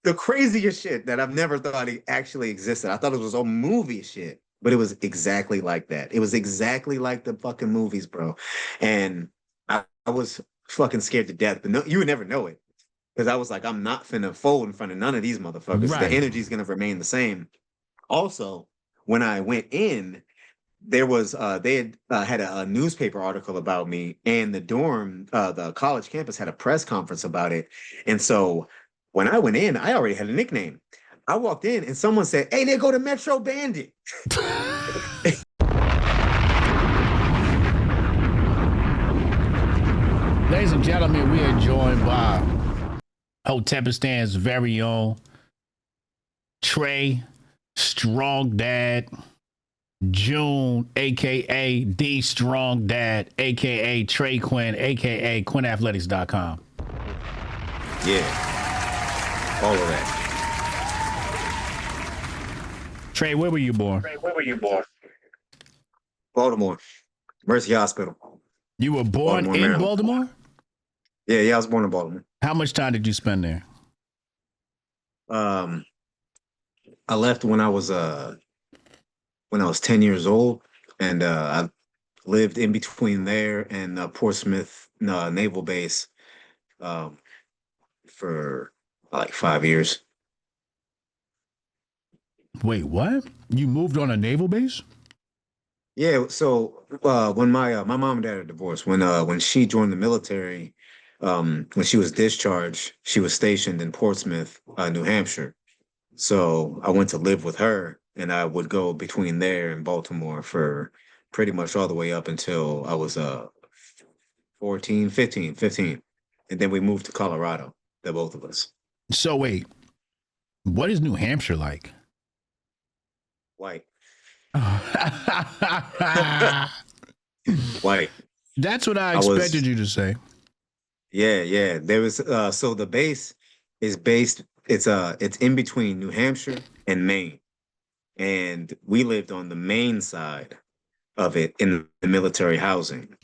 the craziest shit that I've never thought it actually existed. I thought it was a movie shit, but it was exactly like that. It was exactly like the fucking movies, bro. And I was fucking scared to death, but no, you would never know it because I was like, I'm not finna fold in front of none of these motherfuckers. The Right. energy is gonna remain the same. Also, when I went in, there was they had a newspaper article about me, and the dorm, the college campus had a press conference about it. And so when I went in, I already had a nickname. I walked in and someone said, "Hey, they go to Metro Bandit." Ladies and gentlemen, we are joined by Hotep Jesus's very own Trey, StrongDad, June, aka the StrongDad, aka Trey Quinn, aka QuinnAthletics.com. Yeah, all of that. Trey, where were you born? Baltimore, Mercy Hospital. You were born Baltimore, in Maryland. Baltimore? Yeah, I was born in Baltimore. How much time did you spend there? I left when I was 10 years old, and I lived in between there and Portsmouth Naval Base um, for like 5 years. Wait, what? You moved on a naval base? Yeah, so when my mom and dad are divorced, when she joined the military, when she was discharged, she was stationed in Portsmouth, New Hampshire. So I went to live with her, and I would go between there and Baltimore for pretty much all the way up until I was 14, 15. And then we moved to Colorado, the both of us. So wait, what is New Hampshire like? White. That's White. what I expected you to say. Yeah. There was so the base is based it's in between New Hampshire and Maine. And we lived on the Maine side of it in the military housing.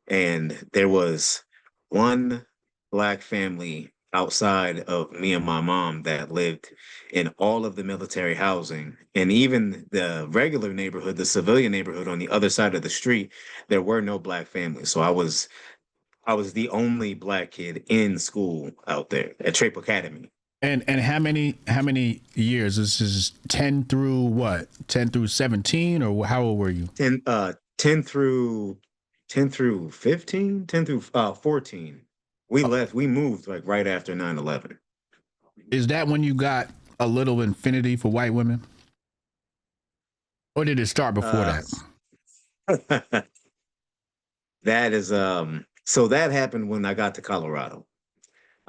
And there was one black family outside of me and my mom that lived in all of the military housing. And even the regular neighborhood, the civilian neighborhood on the other side of the street, there were no black families. So I was the only black kid in school out there at Trape Academy. And how many years? This is 10 through what? 10 through 17, or how old were you? 10 through 15, 10 through 14. We moved like right after 9/11. Is that when you got a little infinity for white women? Or did it start before that? That is so that happened when I got to Colorado.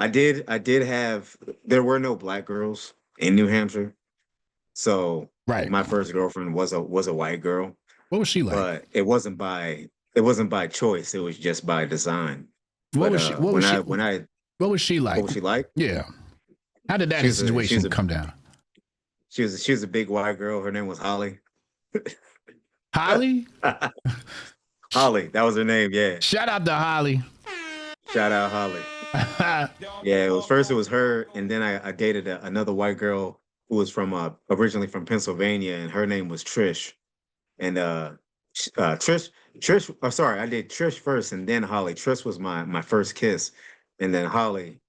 I did have there were no black girls in New Hampshire. So Right. my first girlfriend was a white girl. What was she like? But it wasn't by choice, it was just by design. What But was she what was she like? what was she like? Yeah. How did that situation come down? She was a big white girl. Her name was Holly. Holly? Holly, that was her name, yeah. Shout out to Holly. Shout out Holly. Yeah, it was her, and then I dated another white girl who was from originally from Pennsylvania, and her name was Trish. And Trish. Oh, sorry, I did Trish first, and then Holly. Trish was my first kiss, and then Holly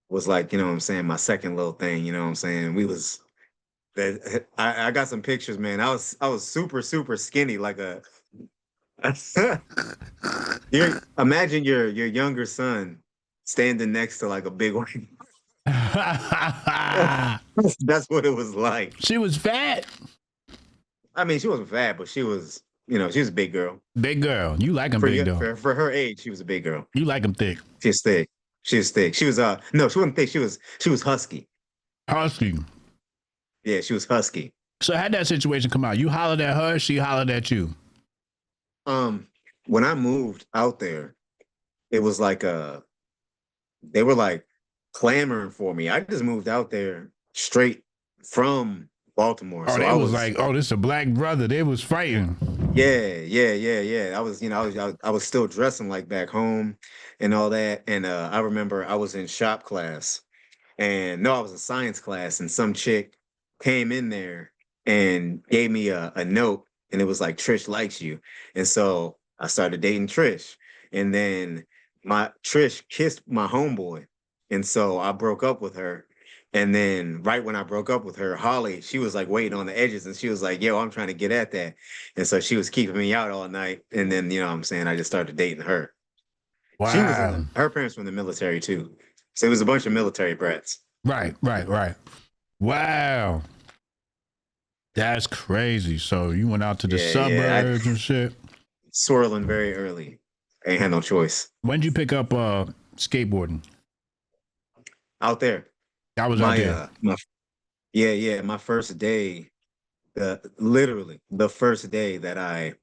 was like, you know what I'm saying, my second little thing. You know what I'm saying? We was. I got some pictures, man. I was super skinny, like a. Imagine your younger son standing next to like a big one. That's what it was like. She was fat. I mean, she wasn't fat, but she was, she was a big girl. Big girl. You like them big though. For her age, she was a big girl. You like them thick. She's thick. She was thick. She was no, she wasn't thick. She was husky. Husky. Yeah, she was husky. So how'd that situation come out? You hollered at her, she hollered at you. When I moved out there, it was like they were like clamoring for me. I just moved out there straight from Baltimore. Oh, so they I was like, oh, this is a black brother. They was fighting. Yeah. I was, I was still dressing like back home and all that. And I remember I was in shop class, And no, I was in science class, and some chick came in there and gave me a note, and it was like Trish likes you. And so I started dating Trish. And then my Trish kissed my homeboy. And so I broke up with her. And then right when I broke up with her, Holly, she was like waiting on the edges and she was like, yo, I'm trying to get at that. And so she was keeping me out all night. And then, you know what I'm saying, I just started dating her. She was in Wow. her parents were in the military too. So it was a bunch of military brats. Right, right, right. Wow. That's crazy. So you went out to the Yeah, yeah. I suburbs and shit. swirling very early. Ain't had no choice. When did you pick up skateboarding? Out there. I was out My there. my yeah, yeah. My first day, literally the first day that I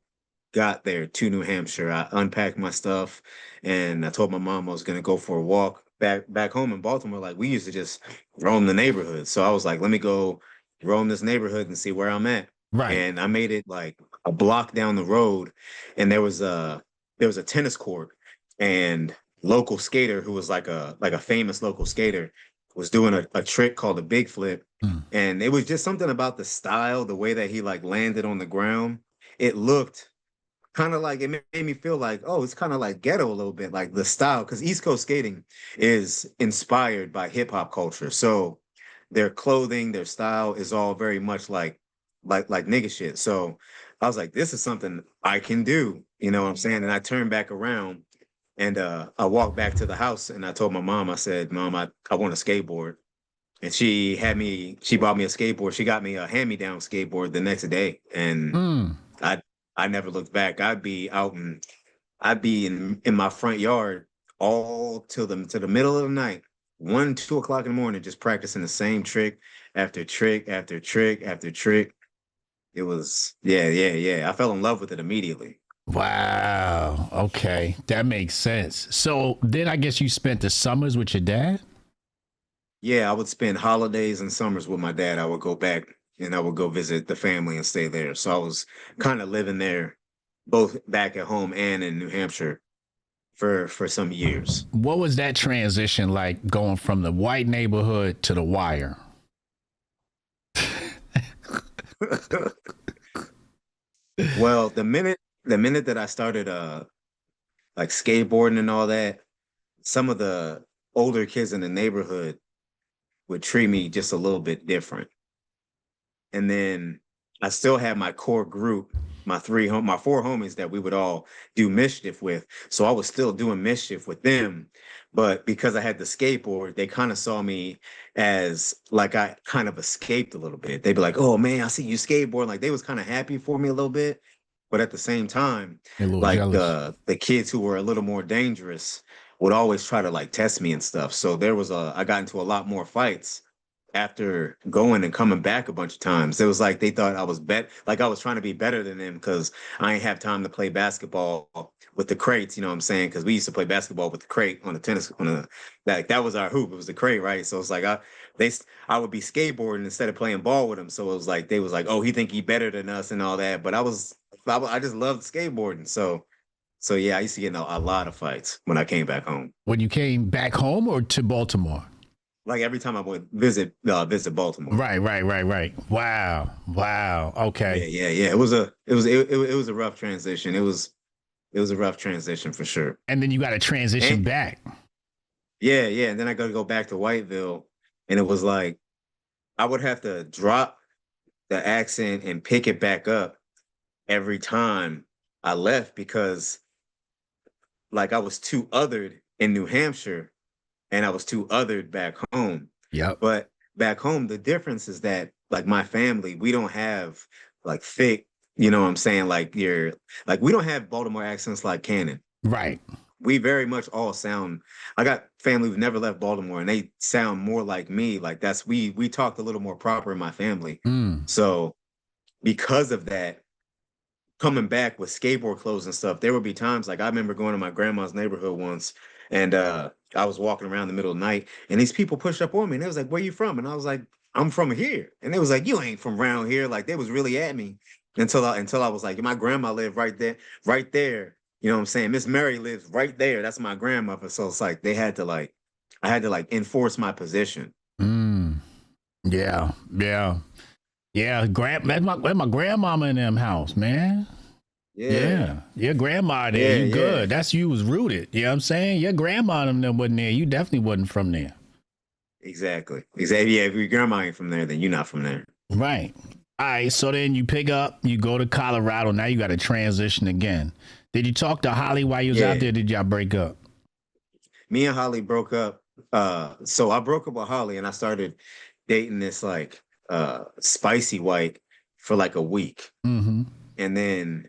got there to New Hampshire, I unpacked my stuff and I told my mom I was gonna go for a walk back home in Baltimore. Like we used to just roam the neighborhood. So I was like, let me go roam this neighborhood and see where I'm at. Right. And I made it like a block down the road, and there was a tennis court, and local skater who was like a famous local skater was doing a trick called a big flip. Mm. And it was just something about the style, the way that he like landed on the ground. It looked kind of like it made me feel like, oh, it's kind of like ghetto a little bit, like the style, because East Coast skating is inspired by hip hop culture. So their clothing, their style is all very much like nigga shit. So I was like, this is something I can do. You know what I'm saying? And I turned back around and I walked back to the house and I told my mom, I said, Mom, I want a skateboard. And she bought me a skateboard. She got me a hand-me-down skateboard the next day. And Mm. I I never looked back. I'd be in my front yard all till the middle of the night, 1, 2 o'clock in the morning, just practicing the same trick after trick after trick after trick. It was yeah, yeah, yeah. I fell in love with it immediately. Wow. Okay. That makes sense. So then I guess you spent the summers with your dad? Yeah, I would spend holidays and summers with my dad. I would go back and I would go visit the family and stay there. So I was kind of living there, both back at home and in New Hampshire for some years. What was that transition like going from the white neighborhood to the wire? Well, the minute that I started like skateboarding and all that, some of the older kids in the neighborhood would treat me just a little bit different. And then I still had my core group, my four homies that we would all do mischief with. So I was still doing mischief with them. But because I had the skateboard, they kind of saw me as like I kind of escaped a little bit. They'd be like, "Oh man, I see you skateboard." Like they was kind of happy for me a little bit. But at the same time, A little like jealous. the kids who were a little more dangerous would always try to like test me and stuff. So I got into a lot more fights after going and coming back a bunch of times. It was like they thought like I was trying to be better than them because I ain't have time to play basketball with the crates, you know what I'm saying? Because we used to play basketball with the crate on the tennis on the like that was our hoop. It was the crate, right? So it's like I would be skateboarding instead of playing ball with them. So it was like they was like, oh, he think he better than us and all that. But I just loved skateboarding. So yeah, I used to get in a lot of fights when I came back home. When you came back home or to Baltimore? Like every time I would visit Baltimore. Right, right, right, right. Wow. Wow. Yeah, Okay. yeah, yeah. It was a rough transition. It was a rough transition for sure. And then you got to transition And back. yeah, yeah. And then I got to go back to Whiteville, and it was like I would have to drop the accent and pick it back up every time I left because like I was too othered in New Hampshire and I was too othered back home. Yep. But back home, the difference is that like my family, we don't have like thick, you know what I'm saying? We don't have Baltimore accents like Cannon. Right. We very much all sound. I got family who've never left Baltimore and they sound more like me. Like we talked a little more proper in my family. Mm. So because of that, coming back with skateboard clothes and stuff, there would be times like I remember going to my grandma's neighborhood once and I was walking around the middle of the night and these people pushed up on me and they was like, "Where you from?" And I was like, "I'm from here." And they was like, "You ain't from around here." Like they was really at me until I was like, my grandma lived right there, right there. You know what I'm saying? Miss Mary lives right there. That's my grandmother. So it's like I had to like enforce my position. Mm. Yeah. Yeah. Yeah. That's my grandmama in them house, man. Yeah, Yeah. Your grandma there. yeah, You yeah. good. That's you was rooted. You know what I'm saying? Your grandma and them wasn't there. You definitely wasn't from there. Exactly. Exactly. Yeah, if your grandma ain't from there, then you're not from there. Right. All right. So then you pick up, you go to Colorado. Now you got to transition again. Did you talk to Holly while you was out Yeah. there? Did y'all break up? Me and Holly broke up. So I broke up with Holly and I started dating this like spicy white for like a week. Mm-hmm. And then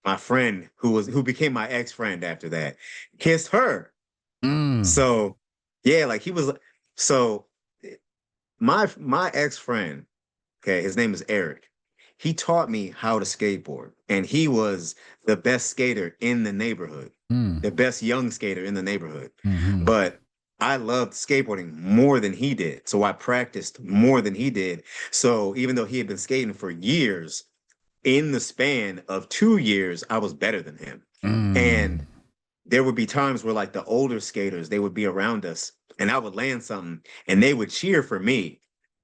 my friend who became my ex-friend after that kissed her. Mm. So yeah, like he was so my ex-friend, okay, his name is Eric. He taught me how to skateboard, and he was the best skater in the neighborhood, Mm. the best young skater in the neighborhood. Mm-hmm. But I loved skateboarding more than he did. So I practiced more than he did. So even though he had been skating for years, in the span of 2 years, I was better than him. Mm. And there would be times where like the older skaters, they would be around us and I would land something and they would cheer for me.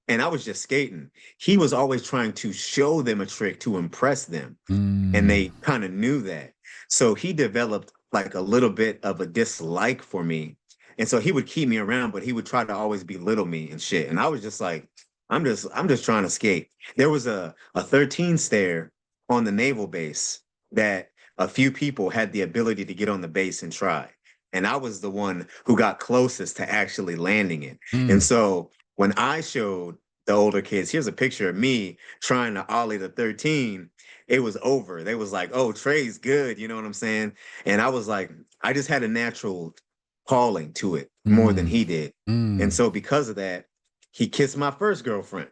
And I was just skating. He was always trying to show them a trick to impress them. And Mm. they kind of knew that. So he developed like a little bit of a dislike for me. And so he would keep me around, but he would try to always belittle me and shit. And I was just like, I'm just trying to skate. There was a 13 stair on the naval base that a few people had the ability to get on the base and try. And I was the one who got closest to actually landing it. And Mm. so when I showed the older kids, here's a picture of me trying to ollie the 13, it was over. They was like, "Oh, Trey's good," you know what I'm saying? And I was like, I just had a natural calling to it more than Mm. he did. And Mm. so because of that, he kissed my first girlfriend.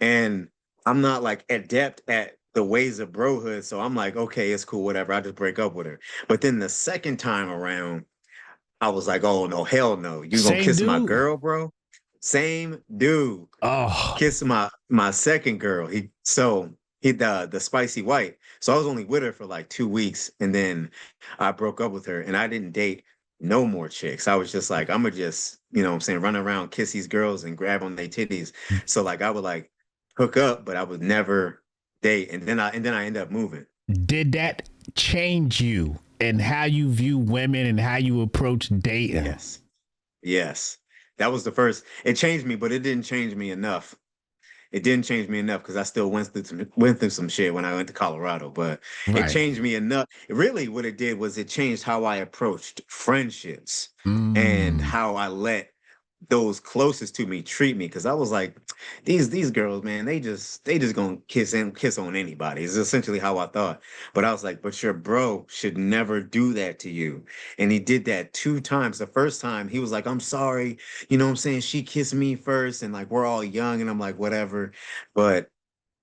And I'm not like adept at the ways of brohood. So I'm like, okay, it's cool, whatever. I just break up with her. But then the second time around, I was like, oh no, hell no. You gonna Same kiss my dude. girl, bro? Same dude Oh. kissed my second girl. He the spicy white. So I was only with her for like 2 weeks, and then I broke up with her, and I didn't date no more chicks. I was just like, I'm gonna just, you know what I'm saying, run around, kiss these girls and grab on their titties. So like I would like hook up, but I would never date. And then I end up moving. Did that change you and how you view women and how you approach dating? Yes. Yes. That was the first. It changed me, but it didn't change me enough. It didn't change me enough because I still went through some shit when I went to Colorado, but it Right. changed me enough. Really, what it did was it changed how I approached friendships and Mm. how I let those closest to me treat me. Because I was like, these girls, man, they just gonna kiss on anybody. Is essentially how I thought. But I was like, but your bro should never do that to you. And he did that 2 times. The first time he was like, I'm sorry, you know what I'm saying? She kissed me first, and like we're all young, and I'm like, whatever. But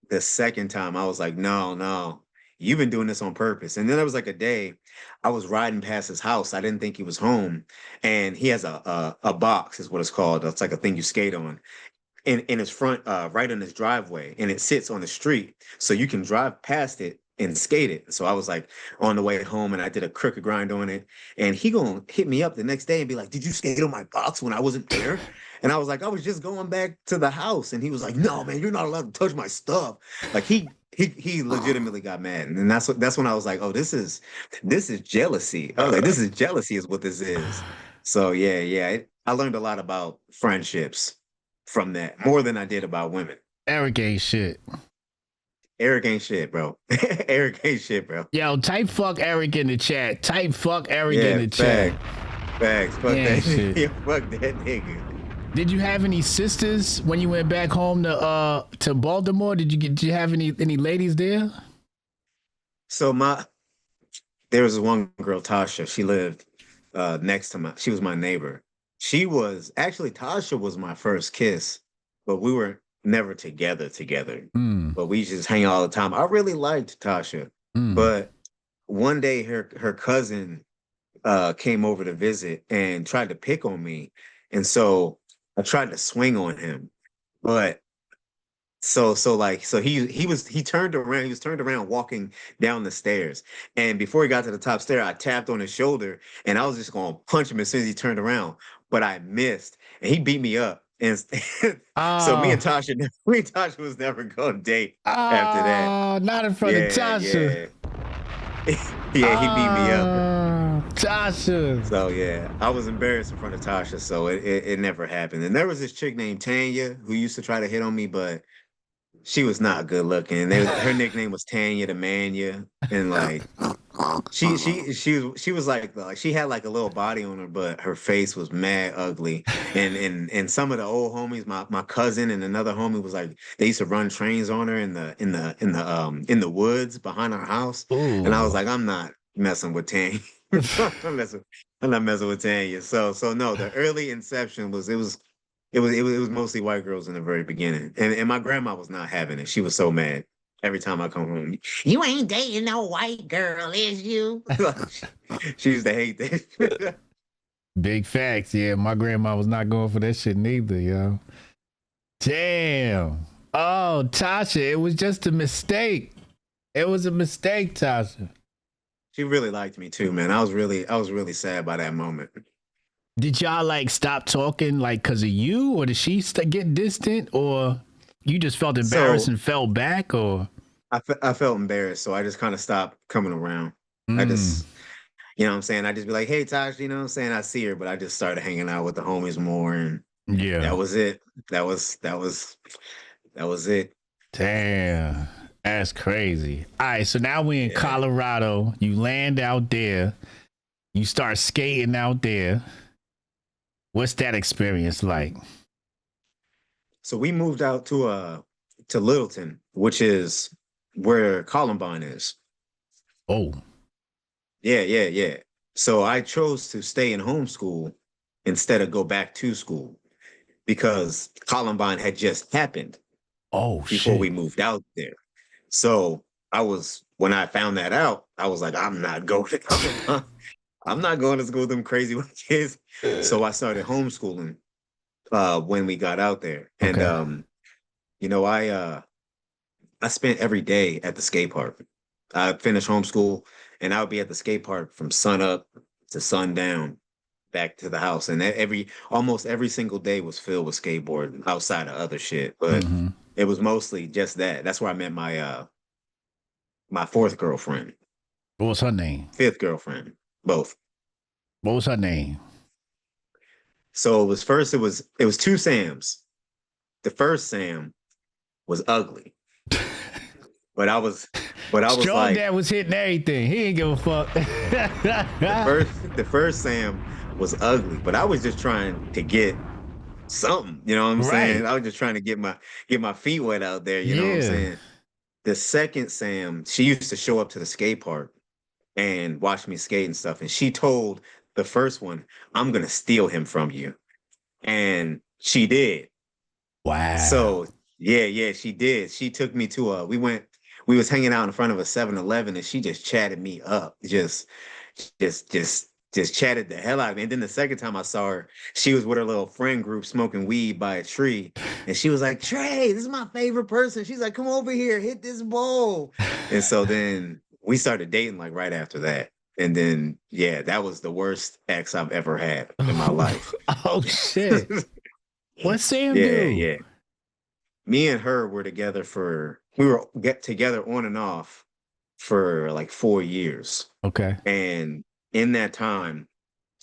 the second time I was like, no, no, you've been doing this on purpose. And then there was like a day I was riding past his house. I didn't think he was home. And he has a box, is what it's called. It's like a thing you skate on in his front, right on his driveway, and it sits on the street, so you can drive past it and skate it. So I was like on the way home, and I did a crooked grind on it, and he gonna hit me up the next day and be like, "Did you skate on my box when I wasn't there?" And I was like, "I was just going back to the house," and he was like, "No, man, you're not allowed to touch my stuff." Like he legitimately got mad, and that's when I was like, "Oh, this is jealousy." I was like, "This is jealousy, is what this is." So yeah, yeah, I learned a lot about friendships from that more than I did about women. Eric ain't shit. Eric ain't shit, bro. Eric ain't shit, bro. Yo, type fuck Eric in the chat. Type fuck Eric in Yeah, the chat. facts. Fuck Yeah, that shit. nigga. Fuck that nigga. Did you have any sisters when you went back home to Baltimore? Did you have any ladies there? So there was one girl, Tasha. She lived next to she was my neighbor. She was actually Tasha was my first kiss, but we were never together. Mm. But we just hang all the time. I really liked Tasha, Mm. but one day her cousin came over to visit and tried to pick on me. And so I tried to swing on him. But he turned around walking down the stairs. And before he got to the top stair, I tapped on his shoulder and I was just gonna punch him as soon as he turned around. But I missed and he beat me up. And so Oh, me and Tasha was never gonna date after that. not in front of Yeah, Tasha. yeah. Yeah, he beat me up. Tasha. So yeah, I was embarrassed in front of Tasha, so it never happened. And there was this chick named Tanya who used to try to hit on me, but she was not good looking. Her nickname was Tanya the Mania, and like she was like she had like a little body on her, but her face was mad ugly. And some of the old homies, my cousin and another homie was like they used to run trains on her in the woods behind our house. And I was Ooh. like, I'm not messing with Tanya. I'm not messing, I'm not messing with Tanya. So no, the early inception it was mostly white girls in the very beginning. And my grandma was not having it. She was so mad every time I come home. You ain't dating no white girl, is you? She used to hate that. Big facts. Yeah, my grandma was not going for that shit neither, yo. Damn. Oh, Tasha, it was just a mistake. It was a mistake, Tasha. She really liked me too, man. I was really sad by that moment. Did y'all like stop talking like because of you, or did she get distant, or you just felt embarrassed So and fell back, or? I felt embarrassed, so I just kind of stopped coming around. I Mm, just, you know what I'm saying? I just be like, hey, Tosh, you know what I'm saying? I see her, but I just started hanging out with the homies more, and yeah. that was it. That was it. Damn. That's crazy. All right, so now we're in Yeah. Colorado. You land out there. You start skating out there. What's that experience like? So we moved out to Littleton, which is where Columbine is. Oh, Yeah, yeah, yeah. So I chose to stay in homeschool instead of go back to school because Columbine had just happened oh before shit. we moved out there. So when I found that out, I was like, I'm not going to Columbine. I'm not going to school with them crazy white kids. So I started homeschooling when we got out there. And Okay. I spent every day at the skate park. I finished homeschool and I would be at the skate park from sun up to sundown back to the house. And almost every single day was filled with skateboarding outside of other shit. But Mm-hmm. it was mostly just that. That's where I met my fourth girlfriend, What was her name? fifth girlfriend, both. What was her name? So it was two Sams. The first Sam was ugly, but I was Strong like Dad was hitting everything. He didn't give a fuck. the first Sam was ugly, but I was just trying to get something, you know what I'm Right. saying? I was just trying to get my feet wet out there, you know what I'm Yeah. saying? The second Sam, she used to show up to the skate park and watch me skate and stuff, and she told the first one, "I'm gonna steal him from you," and she did. Wow. So yeah, yeah, she did. She took me to we was hanging out in front of a 7-Eleven and she just chatted me up. Just chatted the hell out of me. And then the second time I saw her, she was with her little friend group smoking weed by a tree. And she was like, Trey, this is my favorite person. She's like, come over here, hit this bowl. And so then we started dating like right after that. And then yeah, that was the worst ex I've ever had in my life. Oh shit. What Sam Yeah, do? yeah. Me and her were together we were get together on and off for like 4 years. Okay. And in that time,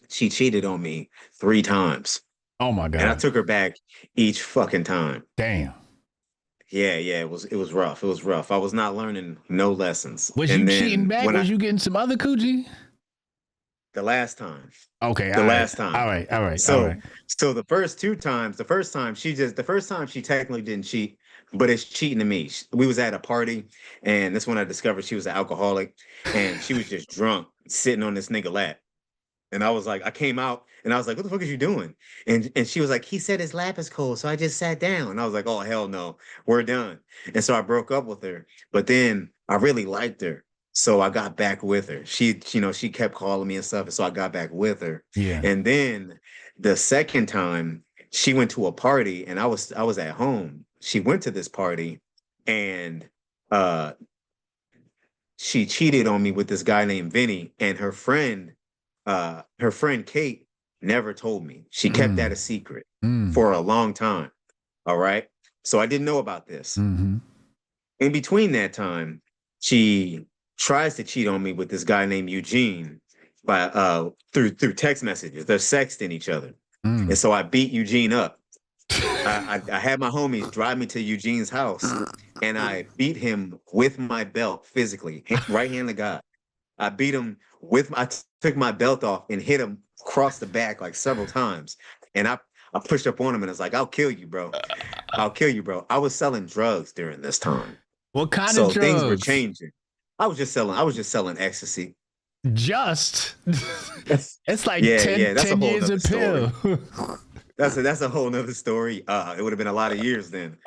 she cheated on me 3 times. Oh my And I God. took her back each fucking time. Damn. Yeah, yeah, it was rough. It was rough. I was not learning no lessons. Was you And cheating then back? when Was you getting some other coochie? the last time, Okay. the All right. last time. All right. All right. All So right. so the first 2 times, the first time she technically didn't cheat, but it's cheating to me. We was at a party, and that's when I discovered she was an alcoholic, and she was just drunk, sitting on this nigga lap. And I was like, I came out and I was like, what the fuck is you doing? And she was like, he said his lap is cold, so I just sat down. And I was like, oh hell no, we're done. And so I broke up with her. But then I really liked her. So I got back with her. She kept calling me and stuff. And so I got back with her. Yeah. And then the second time she went to a party and I was at home. She went to this party and uh she cheated on me with this guy named Vinny and her friend Kate never told me. She kept that a secret Mm. for a long time. All right. So I didn't know about this. Mm-hmm. In between that time, she tries to cheat on me with this guy named Eugene by through text messages. They're sexting each other. Mm. And so I beat Eugene up. I had my homies drive me to Eugene's house and I beat him with my belt physically, right hand of God. I beat him I took my belt off and hit him across the back like several times. And I pushed up on him and I was like, I'll kill you, bro. I'll kill you, bro. I was selling drugs during this time. What kind of So things were drugs? changing. I was just selling ecstasy. Just. It's like Yeah, 10, yeah, that's a 10 whole years nother a pill. story. That's a whole nother story. It would have been a lot of years then.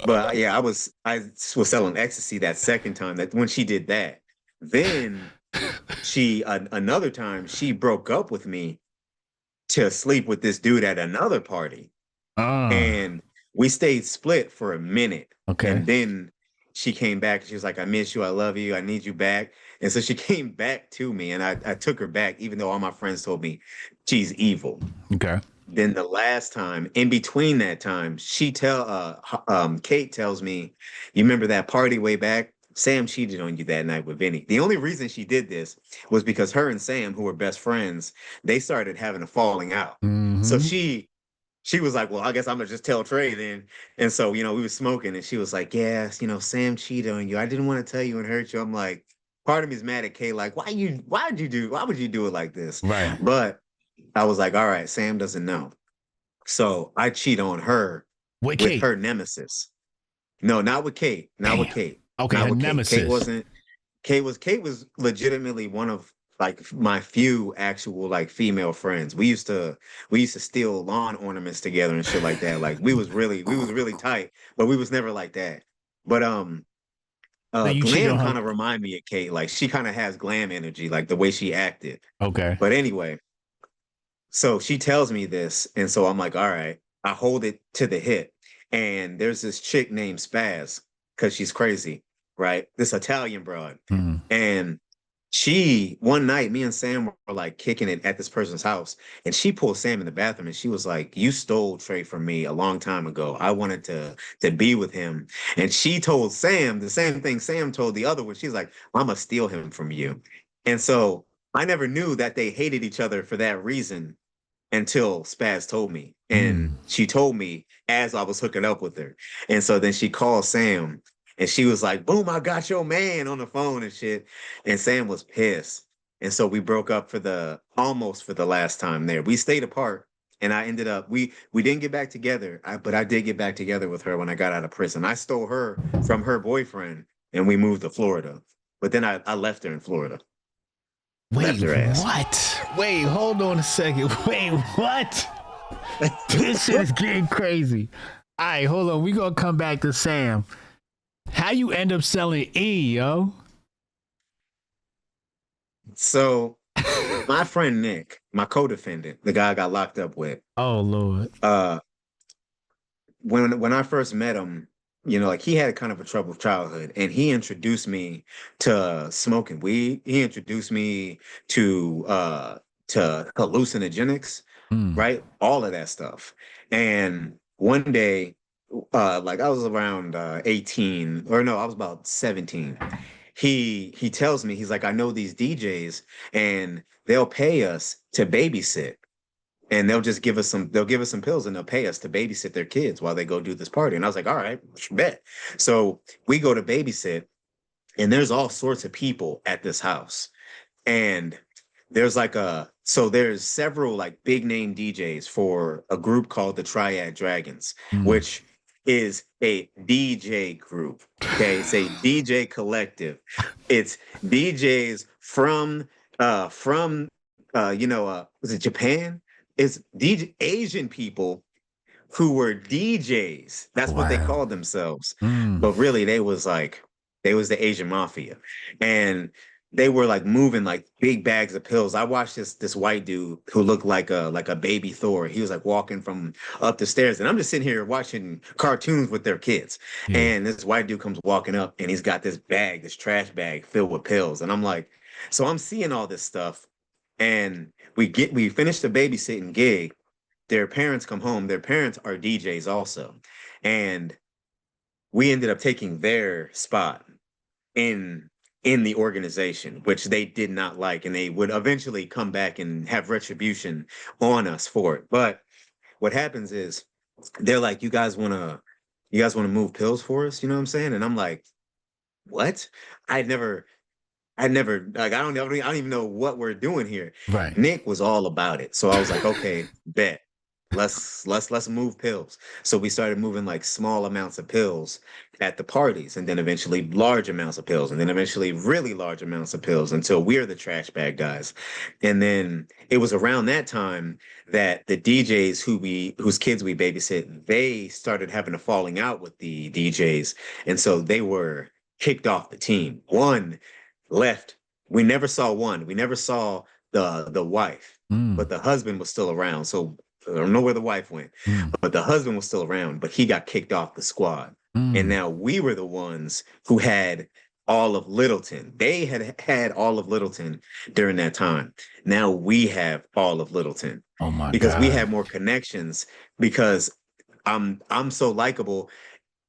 But yeah, I was selling ecstasy that second time that when she did that. Then another time she broke up with me to sleep with this dude at another party. And we stayed split for a minute. Okay. And then she came back and she was like, I miss you, I love you, I need you back. And so she came back to me and I took her back, even though all my friends told me she's evil. Okay. Then the last time, in between that time, Kate tells me, you remember that party way back? Sam cheated on you that night with Vinny. The only reason she did this was because her and Sam, who were best friends, they started having a falling out. Mm-hmm. So she was like, well, I guess I'm gonna just tell Trey then. And so, we were smoking and she was like, yeah, Sam cheated on you. I didn't want to tell you and hurt you. I'm like, part of me is mad at Kate, like, why would you do it like this? Right. But I was like, all right, Sam doesn't know. So I cheat on her with with Kate. her nemesis. No, not with Kate. Not Damn. with Kate. Okay, not her with nemesis. Kate was legitimately one of like my few actual like female friends. We used to steal lawn ornaments together and shit like that. Like we was really tight, but we was never like that. But So you cheated Glam on kind her. of remind me of Kate. Like she kind of has Glam energy, like the way she acted. Okay. But anyway, so she tells me this, and so I'm like, all right, I hold it to the hip. And there's this chick named Spaz, because she's crazy, right? This Italian broad. Mm-hmm. And one night, me and Sam were like kicking it at this person's house, and she pulled Sam in the bathroom and she was like, you stole Trey from me a long time ago. I wanted to be with him. And she told Sam the same thing Sam told the other one. She's like, I'm gonna steal him from you. And so I never knew that they hated each other for that reason until Spaz told me. And she told me as I was hooking up with her. And so then she called Sam and she was like, boom, I got your man on the phone and shit. And Sam was pissed. And so we broke up almost for the last time there. We stayed apart and I ended up, we didn't get back together, but I did get back together with her when I got out of prison. I stole her from her boyfriend and we moved to Florida. But then I left her in Florida. Wait, what? Wait, hold on a second. Wait, what? This shit's getting crazy. All right, hold on. We gonna come back to Sam. How you end up selling E, yo? So, my friend Nick, my co-defendant, the guy I got locked up with. Oh Lord. When I first met him, like he had kind of a troubled childhood, and he introduced me to smoking weed. He introduced me to hallucinogenics, right? All of that stuff. And one day, like I was around 18, or no, I was about 17. He tells me, he's like, I know these DJs, and they'll pay us to babysit. And they'll give us some pills and they'll pay us to babysit their kids while they go do this party. And I was like, all right, bet. So we go to babysit and there's all sorts of people at this house. And there's there's several like big name DJs for a group called the Triad Dragons, which is a DJ group. Okay. It's a DJ collective. It's DJs from was it Japan? It's Asian people who were DJs. That's what they called themselves. But really, they was the Asian mafia. And they were like moving like big bags of pills. I watched this white dude who looked like a baby Thor. He was like walking from up the stairs. And I'm just sitting here watching cartoons with their kids. Yeah. And this white dude comes walking up and he's got this trash bag filled with pills. And I'm like, so I'm seeing all this stuff. And we finished the babysitting gig. Their parents come home. Their parents are DJs also. And we ended up taking their spot in the organization, which they did not like, and they would eventually come back and have retribution on us for it. But what happens is they're like, you guys want to move pills for us? You know what I'm saying? And I'm like, what? I'd never like I don't even know what we're doing here. Right. Nick was all about it. So I was like, okay, bet. Let's move pills. So we started moving like small amounts of pills at the parties, and then eventually large amounts of pills, and then eventually really large amounts of pills until we're the trash bag guys. And then it was around that time that the DJs whose kids we babysit, they started having a falling out with the DJs. And so they were kicked off the team. One left. We never saw one. We never saw the wife, but the husband was still around. So I don't know where the wife went, but the husband was still around, but he got kicked off the squad. And now we were the ones who had all of Littleton. They had all of Littleton during that time. Now we have all of Littleton. Oh my because we God. have more connections, because I'm so likable.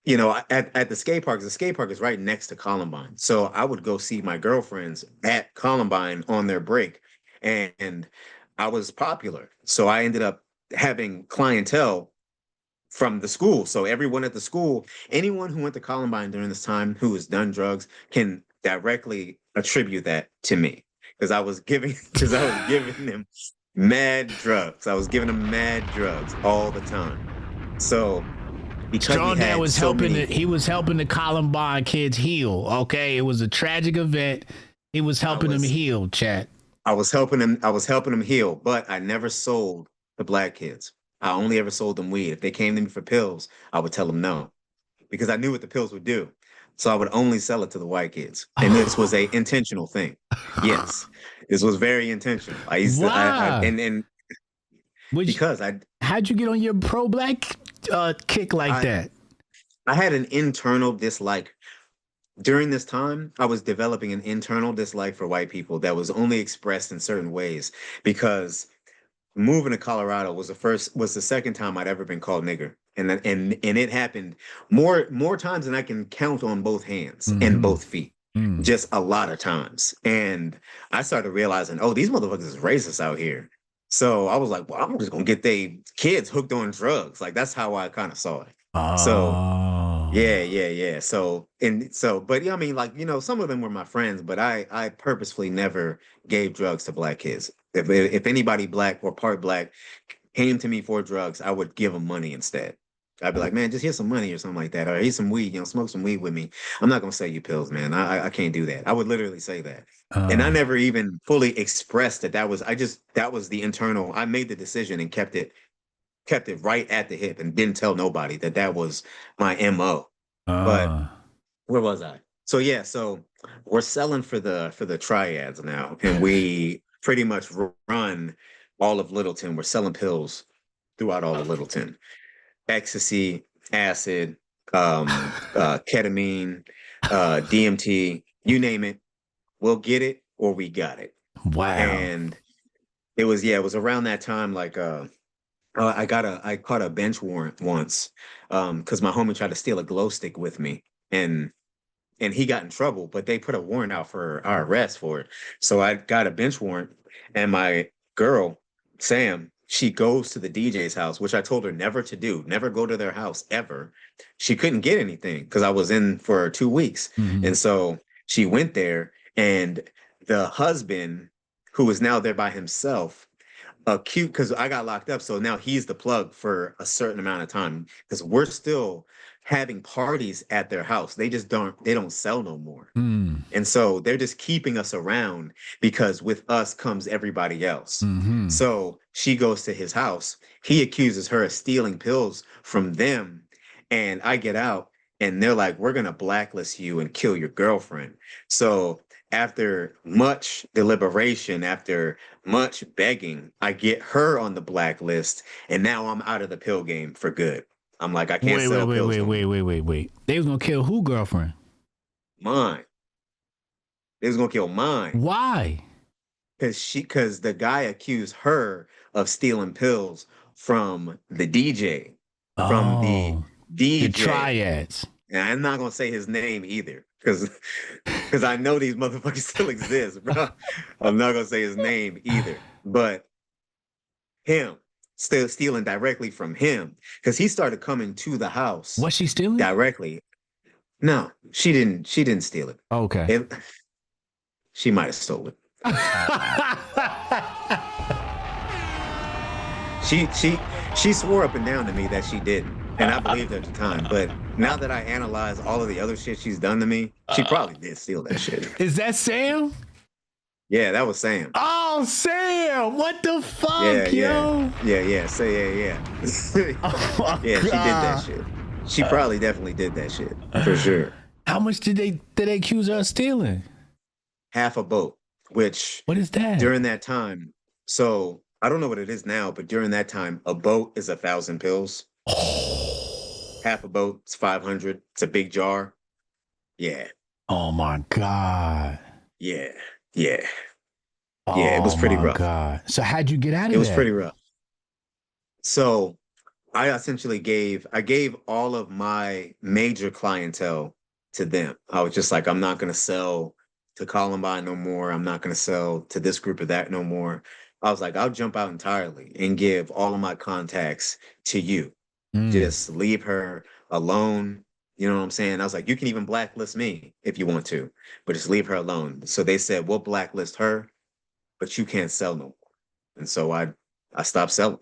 At the skate park is right next to Columbine. So I would go see my girlfriends at Columbine on their break. And I was popular. So I ended up having clientele from the school. So everyone at the school, anyone who went to Columbine during this time who has done drugs can directly attribute that to me. Because I was giving them mad drugs. I was giving them mad drugs all the time. So because we StrongDad had was so helping many, he was helping the Columbine kids heal. Okay. It was a tragic event. He was I helping them was heal, chat. I was helping them heal, but I never sold the black kids. I only ever sold them weed. If they came to me for pills, I would tell them no, because I knew what the pills would do. So I would only sell it to the white kids. And this was a intentional thing. Yes. This was very intentional. I used to I Why? and Which because I how'd you get on your pro black kick like I that? I had an internal dislike. During this time, I was developing an internal dislike for white people that was only expressed in certain ways, because moving to Colorado was the second time I'd ever been called nigger. And it happened more times than I can count on both hands and Mm-hmm. both feet. Just a lot of times. And I started realizing, oh, these motherfuckers is racist out here. So I was like, well, I'm just gonna get they kids hooked on drugs. Like that's how I kind of saw it. So Oh. yeah, yeah, yeah. But yeah, I mean, like, some of them were my friends, but I purposefully never gave drugs to black kids. If anybody black or part black came to me for drugs, I would give them money instead. I'd be like, man, just here's some money or something like that, or here's some weed, smoke some weed with me. I'm not gonna sell you pills, man. I can't do that. I would literally say that. And I Uh, never even fully expressed that was the internal. I made the decision and kept it right at the hip and didn't tell nobody that was my MO. But uh. where was I? So yeah, so we're selling for the triads now, and we pretty much run all of Littleton. We're selling pills throughout all of Littleton: ecstasy, acid, ketamine, DMT, you name it. We'll get it or we got it. Wow. And it was around that time, like I caught a bench warrant once, because my homie tried to steal a glow stick with me, and he got in trouble, but they put a warrant out for our arrest for it. So I got a bench warrant, and my girl, Sam, she goes to the DJ's house, which I told her never to do, never go to their house ever. She couldn't get anything because I was in for 2 weeks. Mm-hmm. And so she went there, and the husband, who was now there by himself, cute, because I got locked up. So now he's the plug for a certain amount of time, because we're still having parties at their house. They don't sell no more. Mm. And so they're just keeping us around, because with us comes everybody else. Mm-hmm. So she goes to his house. He accuses her of stealing pills from them. And I get out, and they're like, we're going to blacklist you and kill your girlfriend. So after much deliberation, after much begging, I get her on the blacklist. And now I'm out of the pill game for good. I'm like, I can't Wait, wait, sell wait, pills wait, no wait, more. wait, wait, wait. They was gonna kill who girlfriend? Mine. They was gonna kill mine. Why? because the guy accused her of stealing pills from the DJ, from the Oh, the DJ. triads. And I'm not gonna say his name either, because I know these motherfuckers still exist, bro. I'm not gonna say his name either, but him still stealing directly from him because he started coming to the house Was she stealing? directly. No, she didn't. She didn't steal it. Okay. It she might have stolen it. She swore up and down to me that she didn't, and I believed her at the time. But now that I analyze all of the other shit she's done to me, she probably did steal that shit. Is that Sam? Yeah, that was Sam. Oh, Sam! What the fuck, Yeah, yo? yeah. Say yeah. Oh, Yeah, she did that God. shit. She probably definitely did that shit for sure. How much did they accuse her of stealing? Half a boat, which What is that? during that time, so I don't know what it is now, but during that time, a boat is 1,000 pills. Half a boat is 500. It's a big jar. Yeah, Oh my God. yeah, yeah. Oh, Yeah, it was pretty my rough. God. So how'd you get out of It was that? pretty rough. So I essentially I gave all of my major clientele to them. I was just like, I'm not gonna sell to Columbine no more. I'm not gonna sell to this group or that no more. I was like, I'll jump out entirely and give all of my contacts to you. Just leave her alone. You know what I'm saying? I was like, you can even blacklist me if you want to, but just leave her alone. So they said, we'll blacklist her, but you can't sell no more. And so I stopped selling.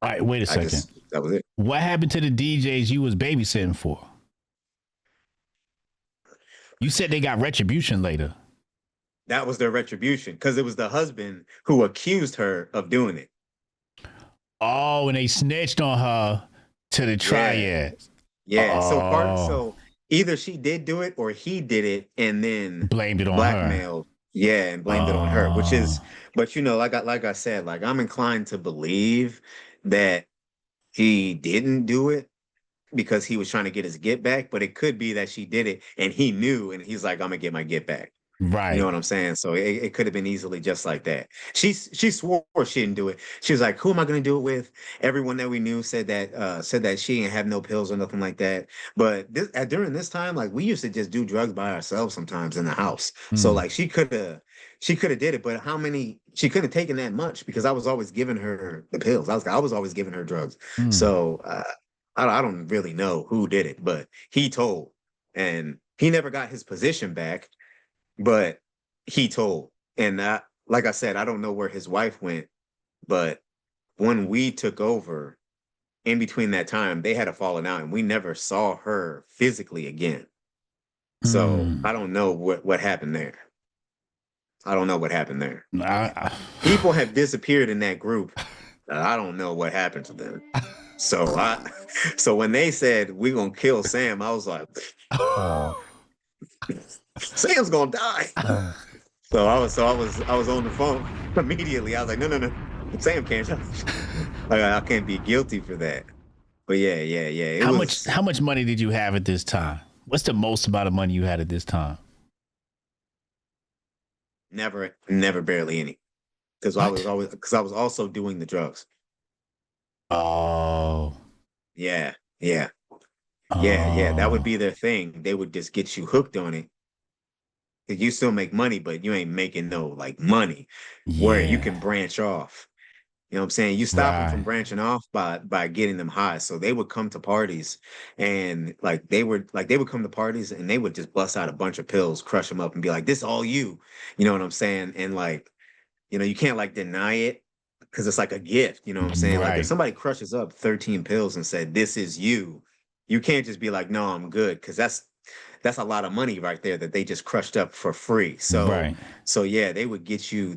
All right, wait a second. That was it. What happened to the DJs you was babysitting for? You said they got retribution later. That was their retribution because it was the husband who accused her of doing it. Oh, and they snitched on her to the triads. Yeah. Oh. So either she did do it or he did it and then Blamed it on her. blackmailed. Yeah, and blamed it on her, which is, but like I said, like I'm inclined to believe that he didn't do it because he was trying to get his get back, but it could be that she did it and he knew and he's like, I'm gonna get my get back. Right. You know what I'm saying? So it could have been easily just like that. She swore she didn't do it. She was like, "Who am I going to do it with?" Everyone that we knew said that she didn't have no pills or nothing like that. But during this time, like we used to just do drugs by ourselves sometimes in the house. So like she could have did it, but she couldn't have taken that much because I was always giving her the pills. I was always giving her drugs. So I don't really know who did it, but he told, and he never got his position back. But he told, and like I said, I don't know where his wife went, but when we took over, in between that time, they had a falling out, and we never saw her physically again. So I don't know what happened there. I don't know what happened there. People have disappeared in that group. I don't know what happened to them. So when they said we're gonna kill Sam, I was like, Sam's gonna die. So I was on the phone immediately. I was like, no. Sam can't. Like, I can't be guilty for that. But yeah. How much money did you have at this time? What's the most amount of money you had at this time? Never barely any. Because I was also doing the drugs. Oh. Yeah. That would be their thing. They would just get you hooked on it. You still make money, but you ain't making no like money where you can branch off. You know what I'm saying? You stop them from branching off by getting them high. So they would come to parties and they would come to parties and they would just bust out a bunch of pills, crush them up and be like, this all you. You know what I'm saying? And you can't deny it because it's like a gift. You know what I'm saying? Like if somebody crushes up 13 pills and said, this is you can't just be like, no, I'm good. Because that's a lot of money right there that they just crushed up for free. So yeah, they would get you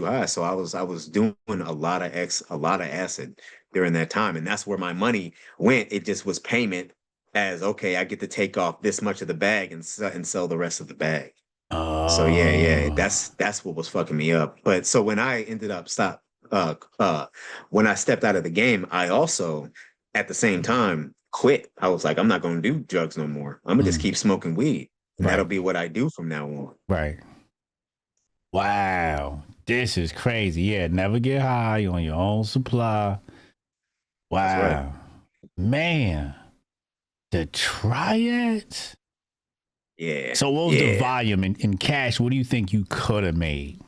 high. So I was doing a lot of acid during that time. And that's where my money went. It just was payment as, okay, I get to take off this much of the bag and sell the rest of the bag. So yeah, that's what was fucking me up. But so when I ended up when I stepped out of the game, I also at the same time quit. I was like, I'm not going to do drugs no more. I'm gonna just keep smoking weed. And that'll be what I do from now on. Right. Wow. This is crazy. Yeah, never get high on your own supply. That's right. Wow. Man, the triads. Yeah, So what was the yeah. volume in cash? What do you think you could have made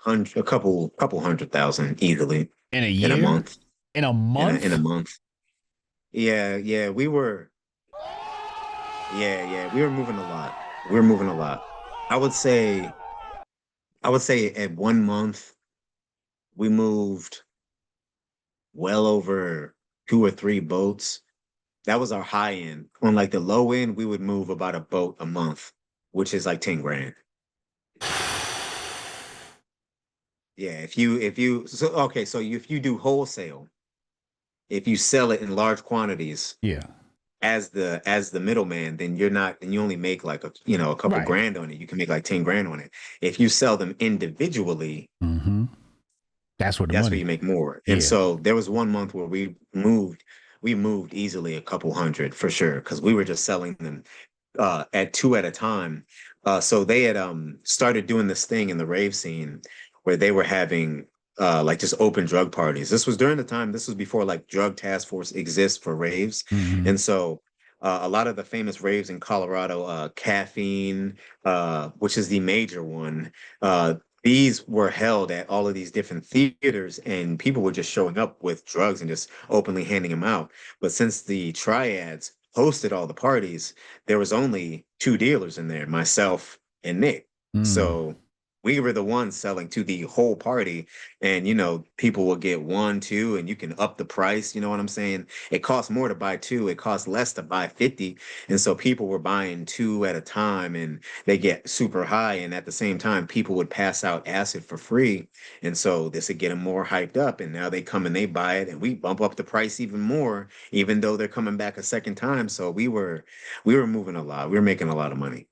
A couple 100,000 easily in a in a year? month. In a In a month? month. Yeah, yeah. We were moving a lot. We were moving a lot. I would say, I would say at 1 month we moved well over 2 or 3 boats. That was our high end. On like the low end, we would move about a boat a month, which is like 10 grand. Yeah, so okay, so if you do wholesale, if you sell it in large quantities Yeah. as the middleman, then you're not then you only make like a couple Right. grand on it. You can make like 10 grand on it. If you sell them individually, Mm-hmm. That's where the that's where money. you make more. And Yeah. so there was 1 month where we moved easily a couple hundred for sure because we were just selling them at two at a time. So they had started doing this thing in the rave scene where they were having like just open drug parties. This was during the time, this was before like drug task force exists for raves. Mm-hmm. And so a lot of the famous raves in Colorado, Caffeine, which is the major one, these were held at all of these different theaters, and people were just showing up with drugs and just openly handing them out. But since the triads hosted all the parties, there was only two dealers in there, myself and Nick. Mm. So we were the ones selling to the whole party. And, people will get one, two, and you can up the price. You know what I'm saying? It costs more to buy two, it costs less to buy 50. And so people were buying two at a time and they get super high. And at the same time, people would pass out acid for free. And so this would get them more hyped up. And now they come and they buy it and we bump up the price even more, even though they're coming back a second time. So we were moving a lot. We were making a lot of money.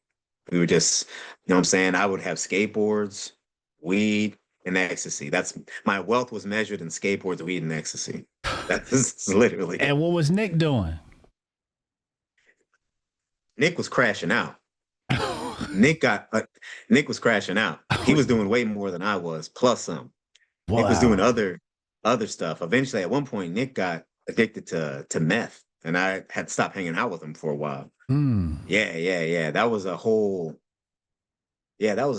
We were just, what I'm saying? I would have skateboards, weed, and ecstasy. That's my wealth was measured in skateboards, weed, and ecstasy. That's literally it. And what was Nick doing? Nick was crashing out. Nick got Nick was crashing out. He was doing way more than I was, plus some. Nick was doing Wow. other stuff. Eventually, at one point, Nick got addicted to meth, and I had to stop hanging out with him for a while. Mm. Yeah, yeah, yeah. That was a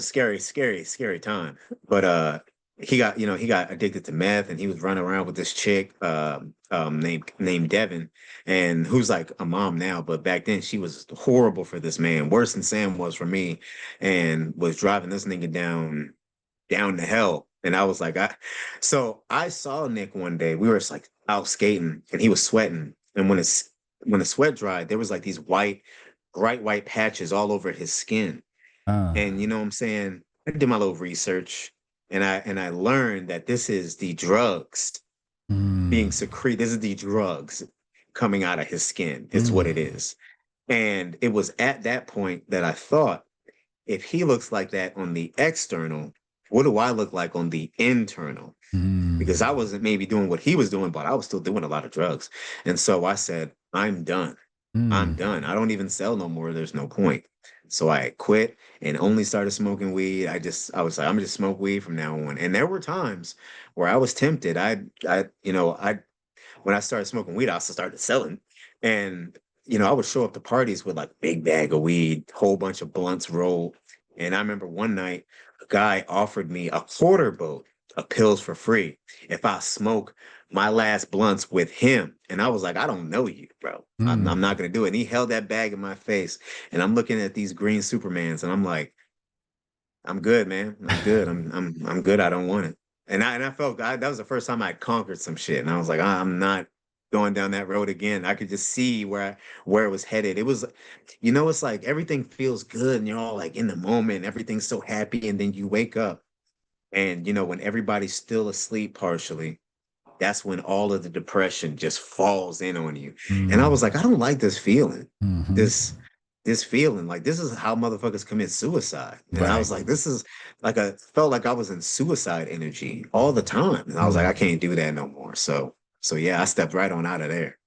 scary, scary, scary time. But he got addicted to meth and he was running around with this chick named Devin, and who's like a mom now, but back then she was horrible for this man, worse than Sam was for me, and was driving this nigga down to hell. And I was like, so I saw Nick one day. We were just like out skating and he was sweating. And when the sweat dried, there was like these bright white patches all over his skin. Uh. And you know what I'm saying? I did my little research and I learned that this is the drugs being Mm. secreted. This is the drugs coming out of his skin. It's what it Mm. is. And it was at that point that I thought, if he looks like that on the external, what do I look like on the internal? Because Mm. I wasn't maybe doing what he was doing, but I was still doing a lot of drugs. And so I said, I'm done. I'm Mm. done. I don't even sell no more. There's no point. So I quit and only started smoking weed. I was like, I'm gonna just smoke weed from now on. And there were times where I was tempted. When I started smoking weed, I also started selling. And, I would show up to parties with like big bag of weed, whole bunch of blunts rolled. And I remember one night, a guy offered me a quarter boat of pills for free if I smoke my last blunts with him. And I was like, I don't know you, bro. I'm Mm. not gonna do it. And he held that bag in my face. And I'm looking at these green Supermans and I'm like, I'm good, man. I'm good. I'm good. I don't want it. And I felt that was the first time I conquered some shit. And I was like, I'm not going down that road again. I could just see where it was headed. It was, it's like everything feels good and you're all like in the moment, everything's so happy, and then you wake up and when everybody's still asleep partially, that's when all of the depression just falls in on you. And I was Mm. like, I don't like this feeling. Mm-hmm. This this feeling. Like this is how motherfuckers commit suicide. And I Right. was like, this is like felt like I was in suicide energy all the time. And I was like, I Mm. can't do that no more. So yeah, I stepped right on out of there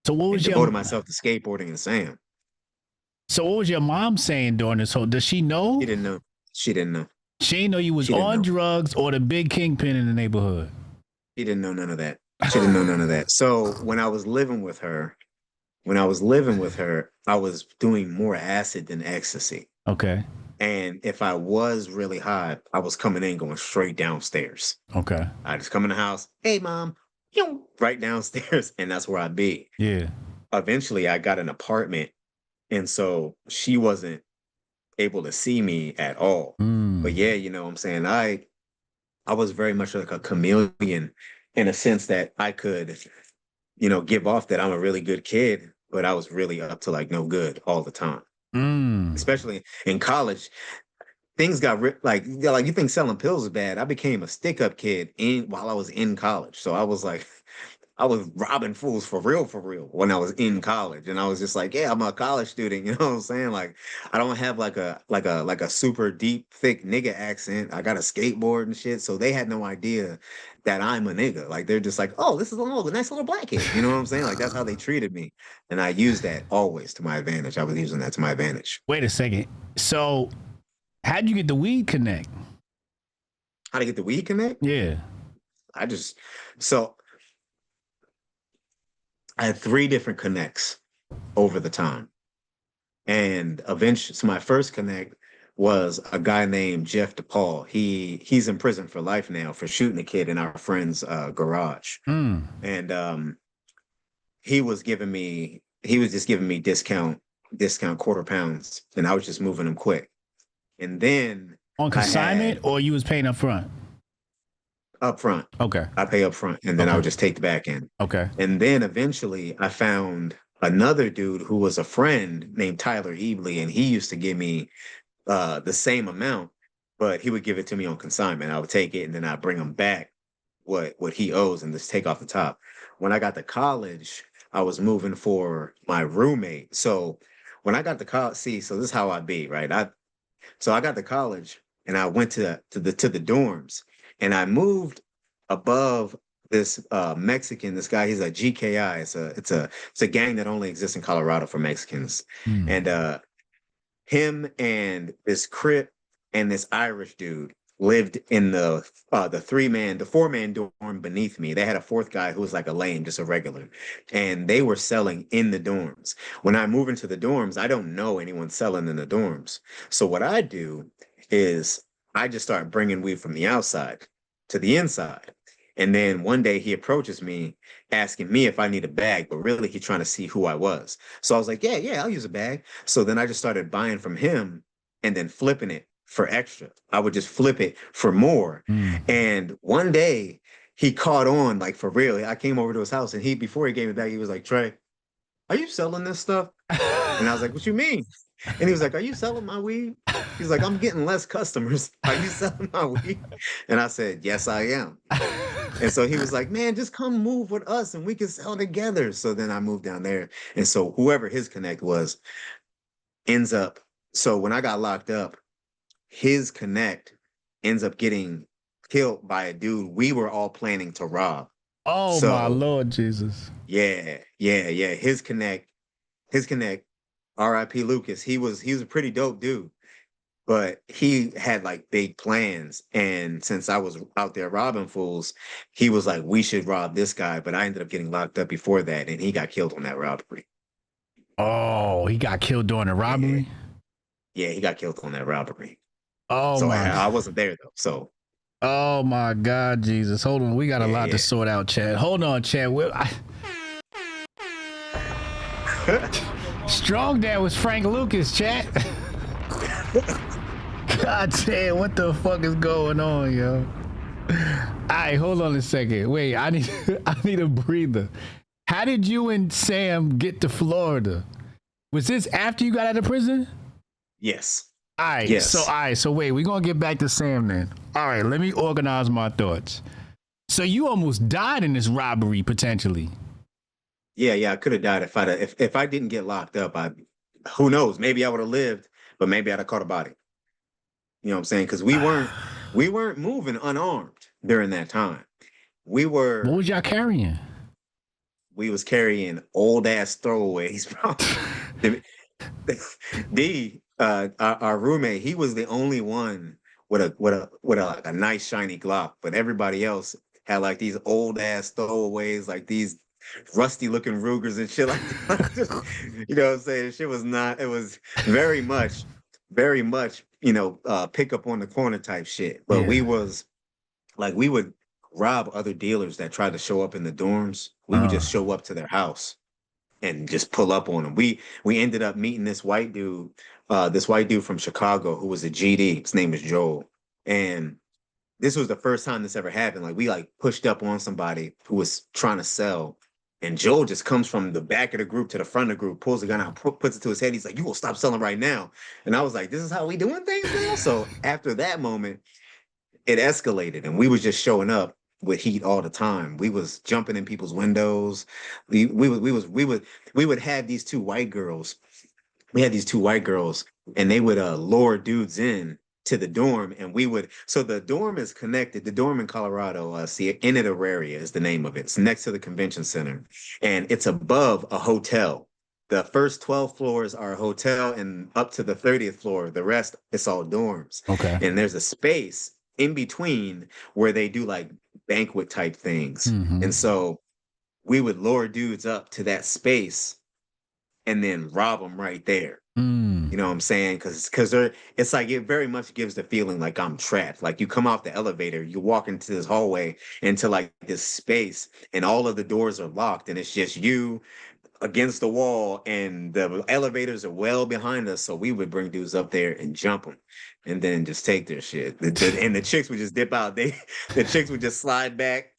So what and was devoted myself to skateboarding and Sam. your mom saying during this whole? Does she She know? didn't know. She didn't know. She didn't know you was She didn't on know. drugs or the big kingpin in the neighborhood. She didn't know none of that. She didn't know none of that. So when I was living with her, I was doing more acid than ecstasy. Okay. And if I was really high, I was coming in going straight downstairs. Okay. I just come in the house, hey mom, right downstairs, and that's where I'd be. Yeah. Eventually I got an apartment, and so she wasn't able to see me at all. But Mm. yeah, you know what I'm saying? I was very much like a chameleon in a sense that I could, give off that I'm a really good kid, but I was really up to like no good all the time. Mm. Especially in college, things got like you think selling pills is bad. I became a stick up kid in while I was in college. So I was robbing fools for real when I was in college. And I was just like, yeah, I'm a college student, you know what I'm saying? Like I don't have like a super deep, thick nigga accent. I got a skateboard and shit. So they had no idea that I'm a nigga. Like they're just like, oh, this is a nice little black kid. You know what I'm saying? Like that's how they treated me. And I used that always to my advantage. I was using that to my advantage. Wait a second. So, how'd you get the weed connect? How to get the weed connect? Yeah. I just so I had three different connects over the time. And eventually, so my first connect was a guy named Jeff DePaul. He's in prison for life now for shooting a kid in our friend's garage. Mm. And he was just giving me discount quarter pounds, and I was just moving them quick. And then On I consignment, had or you was paying up front? up front. Okay. I pay up front, and then I Okay. would just take the back end. Okay. And then eventually I found another dude who was a friend named Tyler Ebley, and he used to give me the same amount, but he would give it to me on consignment. I would take it and then I'd bring him back what he owes and just take off the top. When I got to college, I was moving for my roommate. So when I got to college, see, so this is how I be, right? I got to college and I went to the dorms and I moved above this Mexican, this guy, he's a GKI. It's a gang that only exists in Colorado for Mexicans. Mm. And him and this Crip and this Irish dude lived in the 4-man dorm beneath me. They had a fourth guy who was like a lame, just a regular, and they were selling in the dorms. When I move into the dorms, I don't know anyone selling in the dorms. So what I do is I just start bringing weed from the outside to the inside. And then one day he approaches me asking me if I need a bag, but really he's trying to see who I was. So I was like, yeah, I'll use a bag. So then I just started buying from him and then flipping it for extra. I would just flip it for more. Mm. And one day he caught on like for real. I came over to his house and before he gave me back, he was like, Trey, are you selling this stuff? And I was like, what you mean? And he was like, are you selling my weed? He's like, I'm getting less customers. Are you selling my weed? And I said, yes, I am. And so he was like, man, just come move with us and we can sell together. So then I moved down there. And so whoever his connect was ends up. So when I got locked up, his connect ends up getting killed by a dude we were all planning to rob. Oh my So Lord Jesus. yeah. His connect, R.I.P. Lucas, he was a pretty dope dude. But he had like big plans. And since I was out there robbing fools, he was like, we should rob this guy. But I ended up getting locked up before that, and he got killed on that robbery. Oh, he got killed during a Yeah. robbery? Yeah, he got killed on that robbery. Oh So my. I wasn't there though. So Oh my God, Jesus. Hold on. We got a lot to sort out, Chad. Hold on, Chad. StrongDad was Frank Lucas, Chad. God damn, what the fuck is going on, yo? Alright, hold on a second. Wait, I need a breather. How did you and Sam get to Florida? Was this after you got out of prison? yes. Alright, so wait, we're gonna get back to Sam then. Alright, let me organize my thoughts. So you almost died in this robbery, potentially. Yeah, I could have died if I didn't get locked up. Who knows? Maybe I would have lived, but maybe I'd have caught a body. You know what I'm saying? Because we weren't moving unarmed during that time. We What were was y'all carrying? we was carrying old ass throwaways, bro. Our roommate, he was the only one with a like a nice shiny Glock, but everybody else had like these old ass throwaways, like these rusty looking Rugers and shit like that. You know what I'm saying? Shit was not. It was very much, pick up on the corner type shit. But Yeah. we would rob other dealers that tried to show up in the dorms. We would Uh, just show up to their house and just pull up on them. We ended up meeting this white dude from Chicago who was a GD. His name was Joel, and this was the first time this ever happened. Like we like pushed up on somebody who was trying to sell, and Joel just comes from the back of the group to the front of the group, pulls the gun out, puts it to his head. He's like, "You will stop selling right now." And I was like, "This is how we doing things now." So after that moment, it escalated, and we was just showing up with heat all the time. We was jumping in people's windows. We would have these two white girls. We had these two white girls, and they would lure dudes in to the dorm, and we would. So the dorm is connected. The dorm in Colorado, Area is the name of it. It's next to the convention center, and it's above a hotel. The first 12 floors are a hotel, and up to the 30th floor, the rest it's all dorms. okay. And there's a space in between where they do like banquet type things. Mm-hmm. And so we would lure dudes up to that space and then rob them right there. Mm. You know what I'm saying? Because it's like it very much gives the feeling like I'm trapped. Like you come off the elevator, you walk into this hallway into like this space, and all of the doors are locked, and it's just you against the wall, and the elevators are well behind us. So we would bring dudes up there and jump them, and then just take their shit. And the chicks would just dip out. The chicks would just slide back,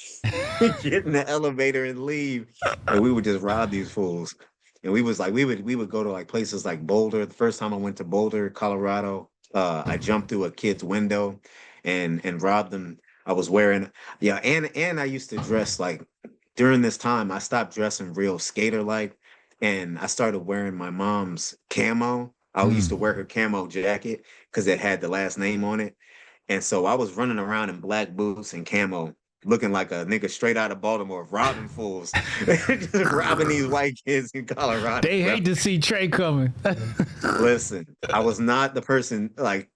get in the elevator, and leave. And we would just rob these fools. And we would go to like places like Boulder. The first time I went to Boulder, Colorado, I jumped through a kid's window and robbed them. I was wearing and I used to dress like during this time I stopped dressing real skater like, and I started wearing my mom's camo. I used to Mm. wear her camo jacket because it had the last name on it. And so I was running around in black boots and camo, looking like a nigga straight out of Baltimore, robbing fools, just robbing these white kids in Colorado. They Bro. hate to see Trey coming. Listen, I was not the person like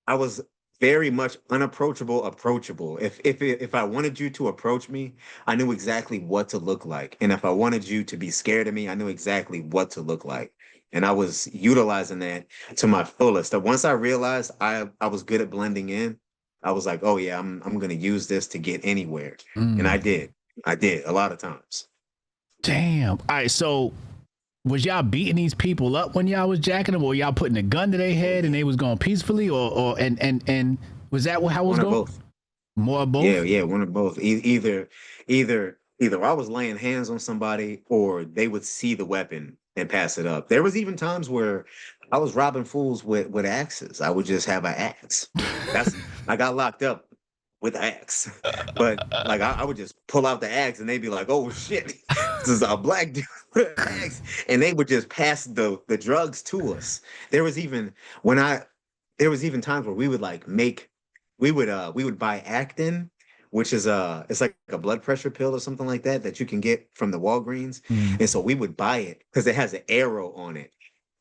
I was very much unapproachable, approachable. If I wanted you to approach me, I knew exactly what to look like. And if I wanted you to be scared of me, I knew exactly what to look like. And I was utilizing that to my fullest. That once I realized I was good at blending in, I was like, oh yeah, I'm gonna use this to get anywhere. And I Mm. did. I did a lot of times. Damn. All right. So was y'all beating these people up when y'all was jacking them, or y'all putting a gun to their head and they was going peacefully, or was that how it was One or going? both. More of Yeah, both. yeah, one or both. Either I was laying hands on somebody or they would see the weapon and pass it up. There was even times where I was robbing fools with axes. I would just have an axe. That's I got locked up with an axe. But like I would just pull out the axe and they'd be like, oh shit, this is a black dude with an axe. And they would just pass the drugs to us. There was even when I there was even times where we would like make we would buy Actin, which is it's like a blood pressure pill or something like that that you can get from the Walgreens. Mm. And so we would buy it because it has an arrow on it,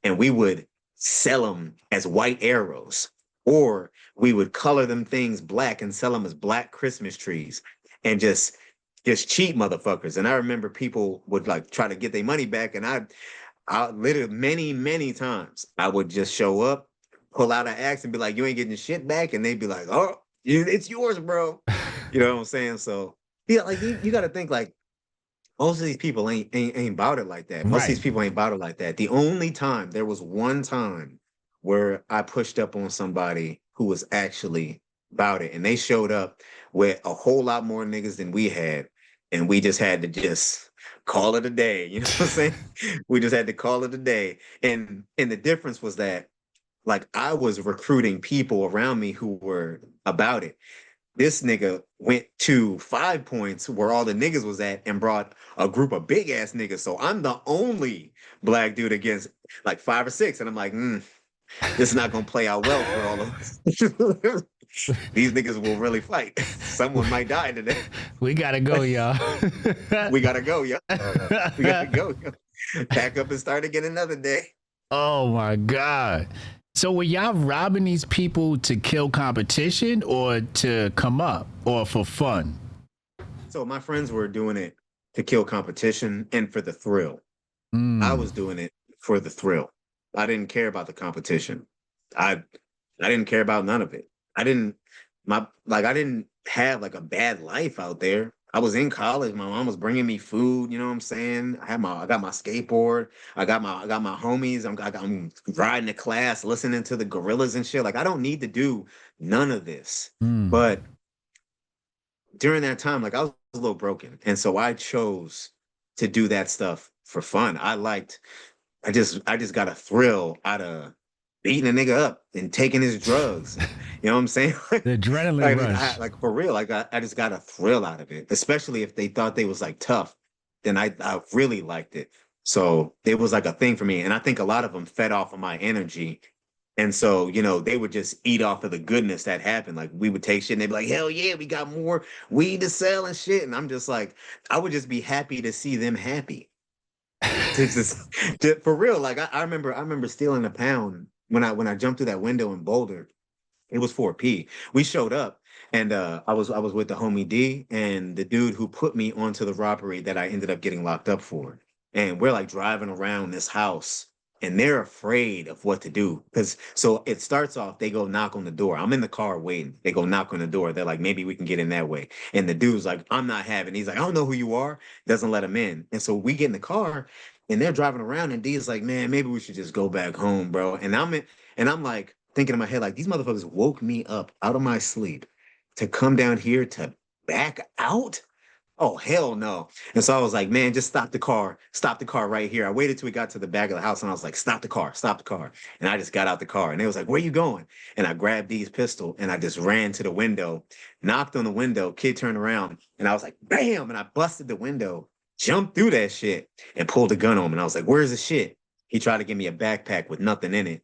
and we would sell them as white arrows, or we would color them things black and sell them as black Christmas trees, and just cheat motherfuckers. And I remember people would like try to get their money back, and I literally many times I would just show up, pull out an axe, and be like, "You ain't getting your shit back," and they'd be like, "Oh, it's yours, bro." You know what I'm saying? So yeah, like you got to think like most of these people ain't about it like that. Most of Right. these people ain't about it like that. The only time there was one time where I pushed up on somebody who was actually about it, and they showed up with a whole lot more niggas than we had, and we just had to just call it a day. You know what I'm saying? We just had to call it a day, and the difference was that like I was recruiting people around me who were about it. This nigga went to 5 Points where all the niggas was at and brought a group of big ass niggas. So I'm the only black dude against like 5 or 6. And I'm like, this is not gonna play out well for all of us. These niggas will really fight. Someone might die today. We gotta go, y'all. We gotta go, yo. We gotta go, yo. Pack up and start again another day. Oh my God. So were y'all robbing these people to kill competition or to come up or for fun? So my friends were doing it to kill competition and for the thrill. I Mm. was doing it for the thrill. I didn't care about the competition. I I didn't care about none of it. I didn't I didn't have like a bad life out there. I was in college. My mom was bringing me food. You know what I'm saying? I got my skateboard. I got my homies. I'm riding to class, listening to the gorillas and shit. Like I don't need to do none of this. Mm. But during that time, like I was a little broken, and so I chose to do that stuff for fun. I just got a thrill out of beating a nigga up and taking his drugs. You know what I'm saying? The adrenaline rush. Like for real, I just got a thrill out of it, especially if they thought they was like tough. Then I really liked it. So it was like a thing for me. And I think a lot of them fed off of my energy. And so, you know, they would just eat off of the goodness that happened. Like we would take shit and they'd be like, hell yeah, we got more weed to sell and shit. And I'm just like, I would just be happy to see them happy. For real. Like I remember stealing a pound when I jumped through that window in Boulder. It was 4P. We showed up and I was with the homie D and the dude who put me onto the robbery that I ended up getting locked up for. And we're like driving around this house and they're afraid of what to do. Cause so it starts off, they go knock on the door. I'm in the car waiting. They go knock on the door. They're like, maybe we can get in that way. And the dude's like, I'm not having. He's like, I don't know who you are. Doesn't let him in. And so we get in the car and they're driving around and D's like, man, maybe we should just go back home, bro. And I'm like thinking in my head, like, these motherfuckers woke me up out of my sleep to come down here to back out. Oh, hell no. And so I was like, man, just stop the car right here. I waited till we got to the back of the house and I was like, stop the car. And I just got out the car and they was like, where you going? And I grabbed D's pistol and I just ran to the window, knocked on the window, kid turned around and I was like, bam. And I busted the window, jumped through that shit and pulled the gun on him. And I was like, where's the shit? He tried to give me a backpack with nothing in it.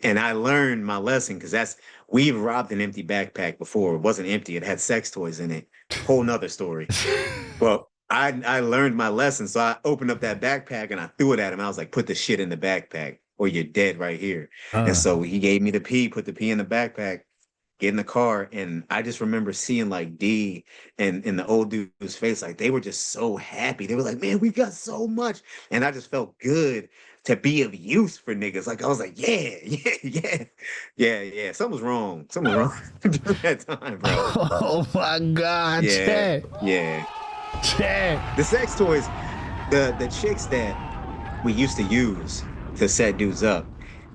And I learned my lesson because we've robbed an empty backpack before. It wasn't empty, it had sex toys in it. Whole nother story. Well, I learned my lesson. So I opened up that backpack and I threw it at him. I was like, put the shit in the backpack or you're dead right here. And Uh, so he gave me the pee, put the pee in the backpack, get in the car. And I just remember seeing like D and the old dude's face, like they were just so happy. They were like, man, we got so much. And I just felt good to be of use for niggas. Like I was like, yeah. Something was wrong. Something was wrong during that time, bro. oh my God, Yeah, Chad. yeah. Chad. The sex toys, the chicks that we used to use to set dudes up,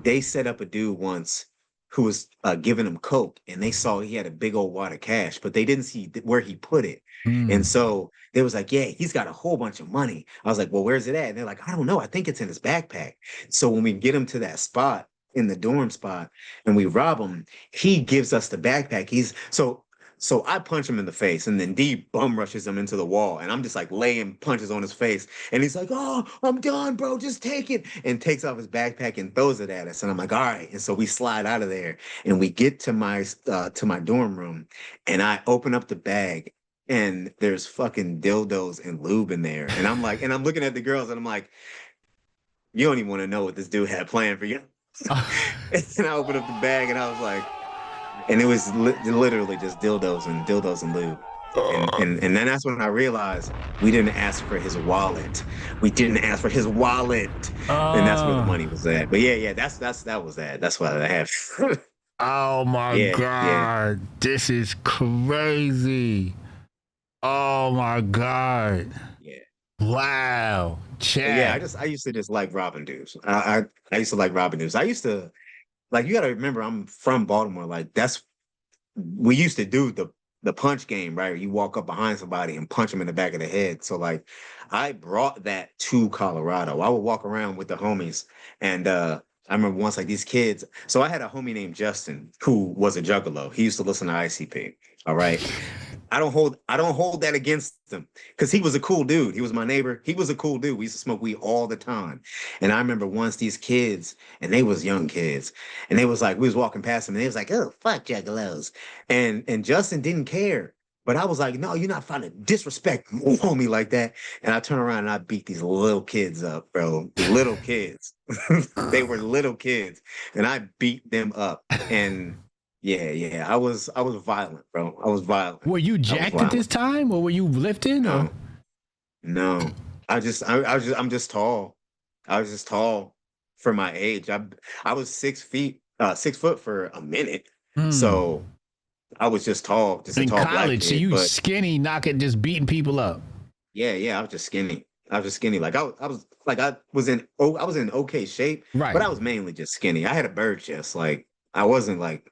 they set up a dude once who was giving him coke, and they saw he had a big old wad of cash, but they didn't see where he put it, and Mm. so they was like, "Yeah, he's got a whole bunch of money." I was like, "Well, where's it at?" And they're like, "I don't know. I think it's in his backpack." So when we get him to that spot in the dorm spot, and we rob him, he gives us the backpack. So I punch him in the face, and then D bum rushes him into the wall, and I'm just like laying punches on his face, and he's like, "Oh, I'm done, bro. Just take it," and takes off his backpack and throws it at us, and I'm like, "All right." And so we slide out of there, and we get to my dorm room, and I open up the bag, and there's fucking dildos and lube in there, and I'm like, and I'm looking at the girls, and I'm like, "You don't even want to know what this dude had planned for you." And I opened up the bag, and I was like. And it was literally just dildos and lube. And then that's when I realized we didn't ask for his wallet. We didn't ask for his wallet. And that's where the Oh, money was at. But yeah, that was that. That's why I have. oh my Yeah. God. This is crazy. Oh my God. Yeah. Wow. But yeah, Chad. I used to just like robbing dudes. I used to like robbing dudes. I used to like you gotta remember I'm from Baltimore. Like that's we used to do the punch game, right? You walk up behind somebody and punch them in the back of the head. So like I brought that to Colorado. I would walk around with the homies and I remember once like these kids. So I had a homie named Justin who was a juggalo. He used to listen to ICP. All right. I don't hold that against him because he was a cool dude. He was my neighbor. He was a cool dude. We used to smoke weed all the time. And I remember once these kids, and they was young kids, and they was like, we was walking past them, and they was like, oh, fuck juggalos. And Justin didn't care. But I was like, no, you're not finding disrespect on me like that. And I turn around and I beat these little kids up, bro. Little kids. They were little kids. And I beat them up. And yeah, I was violent, bro. I was violent. Were you I was jacked at this violent. time, or were you lifting? Or No, no. I'm just tall. I was just tall for my age. I was 6 feet, 6 foot for a minute. hmm. So I was just tall, just a In tall black college, so kid. you But skinny, knocking, just beating people up. yeah, I was just skinny. I was just skinny. Like I was in okay shape, but Right, I was mainly just skinny. I had a bird chest. Like I wasn't like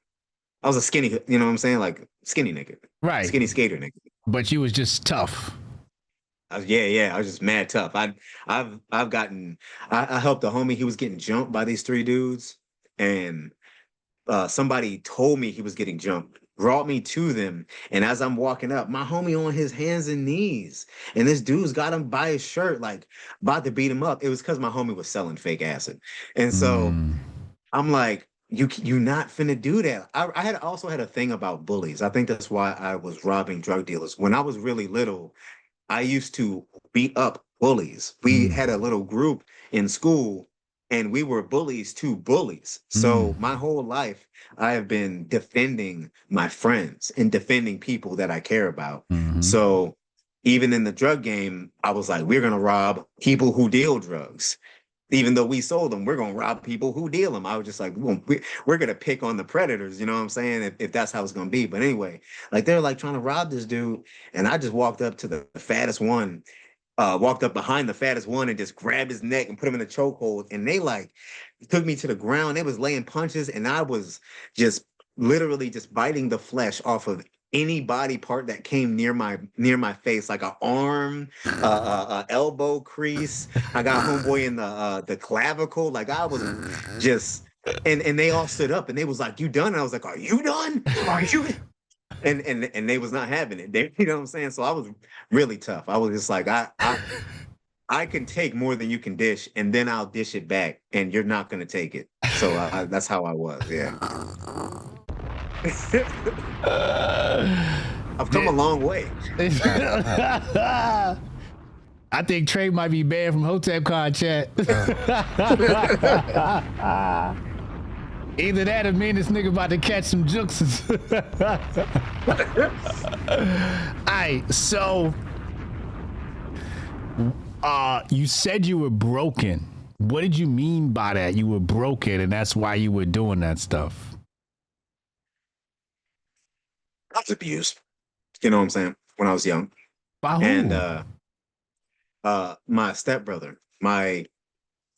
I was a skinny, you know what I'm saying? Like skinny nigga. right. Skinny skater nigga. But you was just tough. Yeah, I was just mad tough. I've gotten I helped a homie, he was getting jumped by these three dudes, and somebody told me he was getting jumped, brought me to them, and as I'm walking up, my homie on his hands and knees, and this dude's got him by his shirt, like about to beat him up. It was because my homie was selling fake acid, and so Mm. I'm like, you not finna do that. I had also had a thing about bullies. I think that's why I was robbing drug dealers when I was really little. I used to beat up bullies. We Mm. had a little group in school and we were bullies to bullies. Mm. So my whole life, I have been defending my friends and defending people that I care about. Mm-hmm. So even in the drug game, I was like, we're going to rob people who deal drugs. Even though we sold them, we're going to rob people who deal them. I was just like, we're going to pick on the predators, you know what I'm saying? If that's how it's going to be. But anyway, like they're like trying to rob this dude. And I just walked up to the fattest one, walked up behind the fattest one and just grabbed his neck and put him in a chokehold. And they like took me to the ground. They was laying punches. And I was just literally just biting the flesh off of any body part that came near my face, like an arm, elbow crease. I got homeboy in the clavicle. Like I was just, and they all stood up and they was like, "You done?" And I was like, "Are you done? Are you?" And they was not having it. They, you know what I'm saying? So I was really tough. I was just like, I can take more than you can dish, and then I'll dish it back, and you're not gonna take it. So that's how I was. Yeah. I've come a long way. I think Trey might be banned from Hotep Con chat. Either that or me and this nigga about to catch some juxes. Alright, so you said you were broken. What did you mean by that? You were broken and that's why you were doing that stuff. I was abused. You know what I'm saying? When I was young. By who? And my stepbrother, my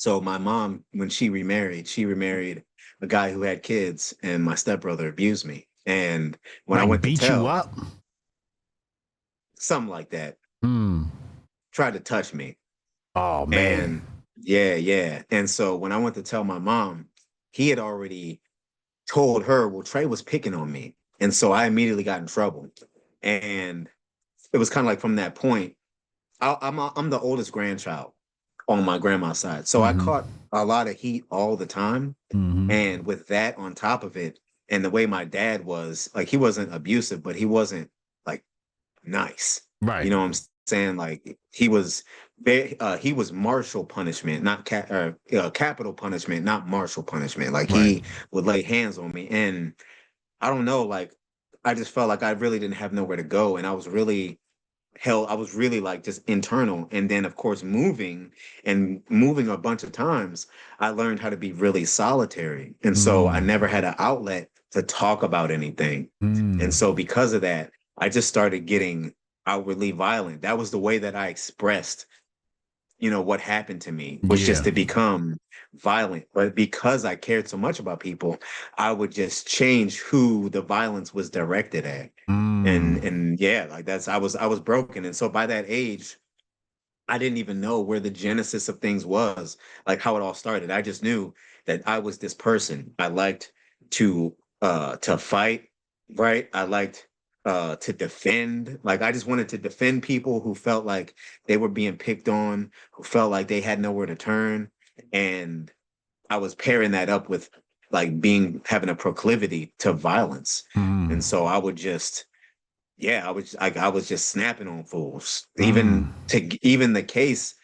mom, when she remarried a guy who had kids, and my stepbrother abused me. And when I went to beat tell, you up? something like that, Mm. tried to touch me. Oh man. And yeah. And so when I went to tell my mom, he had already told her, well, Trey was picking on me. And so I immediately got in trouble. And it was kind of like from that point, I'm the oldest grandchild on my grandma's side. So I caught a lot of heat all the time. Mm-hmm. And with that on top of it, and the way my dad was, like, he wasn't abusive, but he wasn't like nice. Right. You know what I'm saying? Like he was martial punishment, not capital punishment, not martial punishment. Like he would lay hands on me. And I don't know, like I just felt like I really didn't have nowhere to go. And I was really like just internal. And then of course moving a bunch of times, I learned how to be really solitary. And so I never had an outlet to talk about anything. And so because of that, I just started getting outwardly violent. That was the way that I expressed, what happened to me, was just to become violent. But because I cared so much about people, I would just change who the violence was directed at. And yeah, like I was broken. And so by that age, I didn't even know where the genesis of things was, like how it all started. I just knew that I was this person. I liked to fight, right? I liked to defend. Like I just wanted to defend people who felt like they were being picked on, who felt like they had nowhere to turn. And I was pairing that up with like having a proclivity to violence. And so I would just yeah, I was just snapping on fools. Mm. Even the case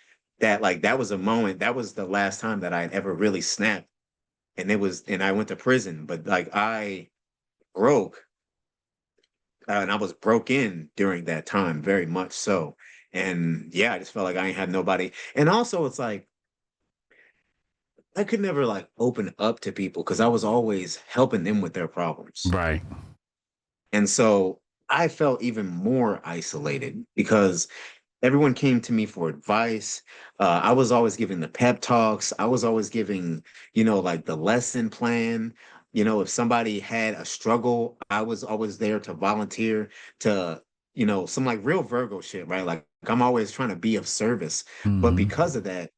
that like that was a moment, that was the last time that I ever really snapped. And I went to prison, but like I broke and I was broke in during that time, very much so. And yeah, I just felt like I ain't had nobody. And also it's like I could never like open up to people because I was always helping them with their problems. Right. And so I felt even more isolated because everyone came to me for advice. I was always giving the pep talks. I was always giving, like the lesson plan. If somebody had a struggle, I was always there to volunteer to, some like real Virgo shit, right? Like I'm always trying to be of service. But Mm-hmm. because of that,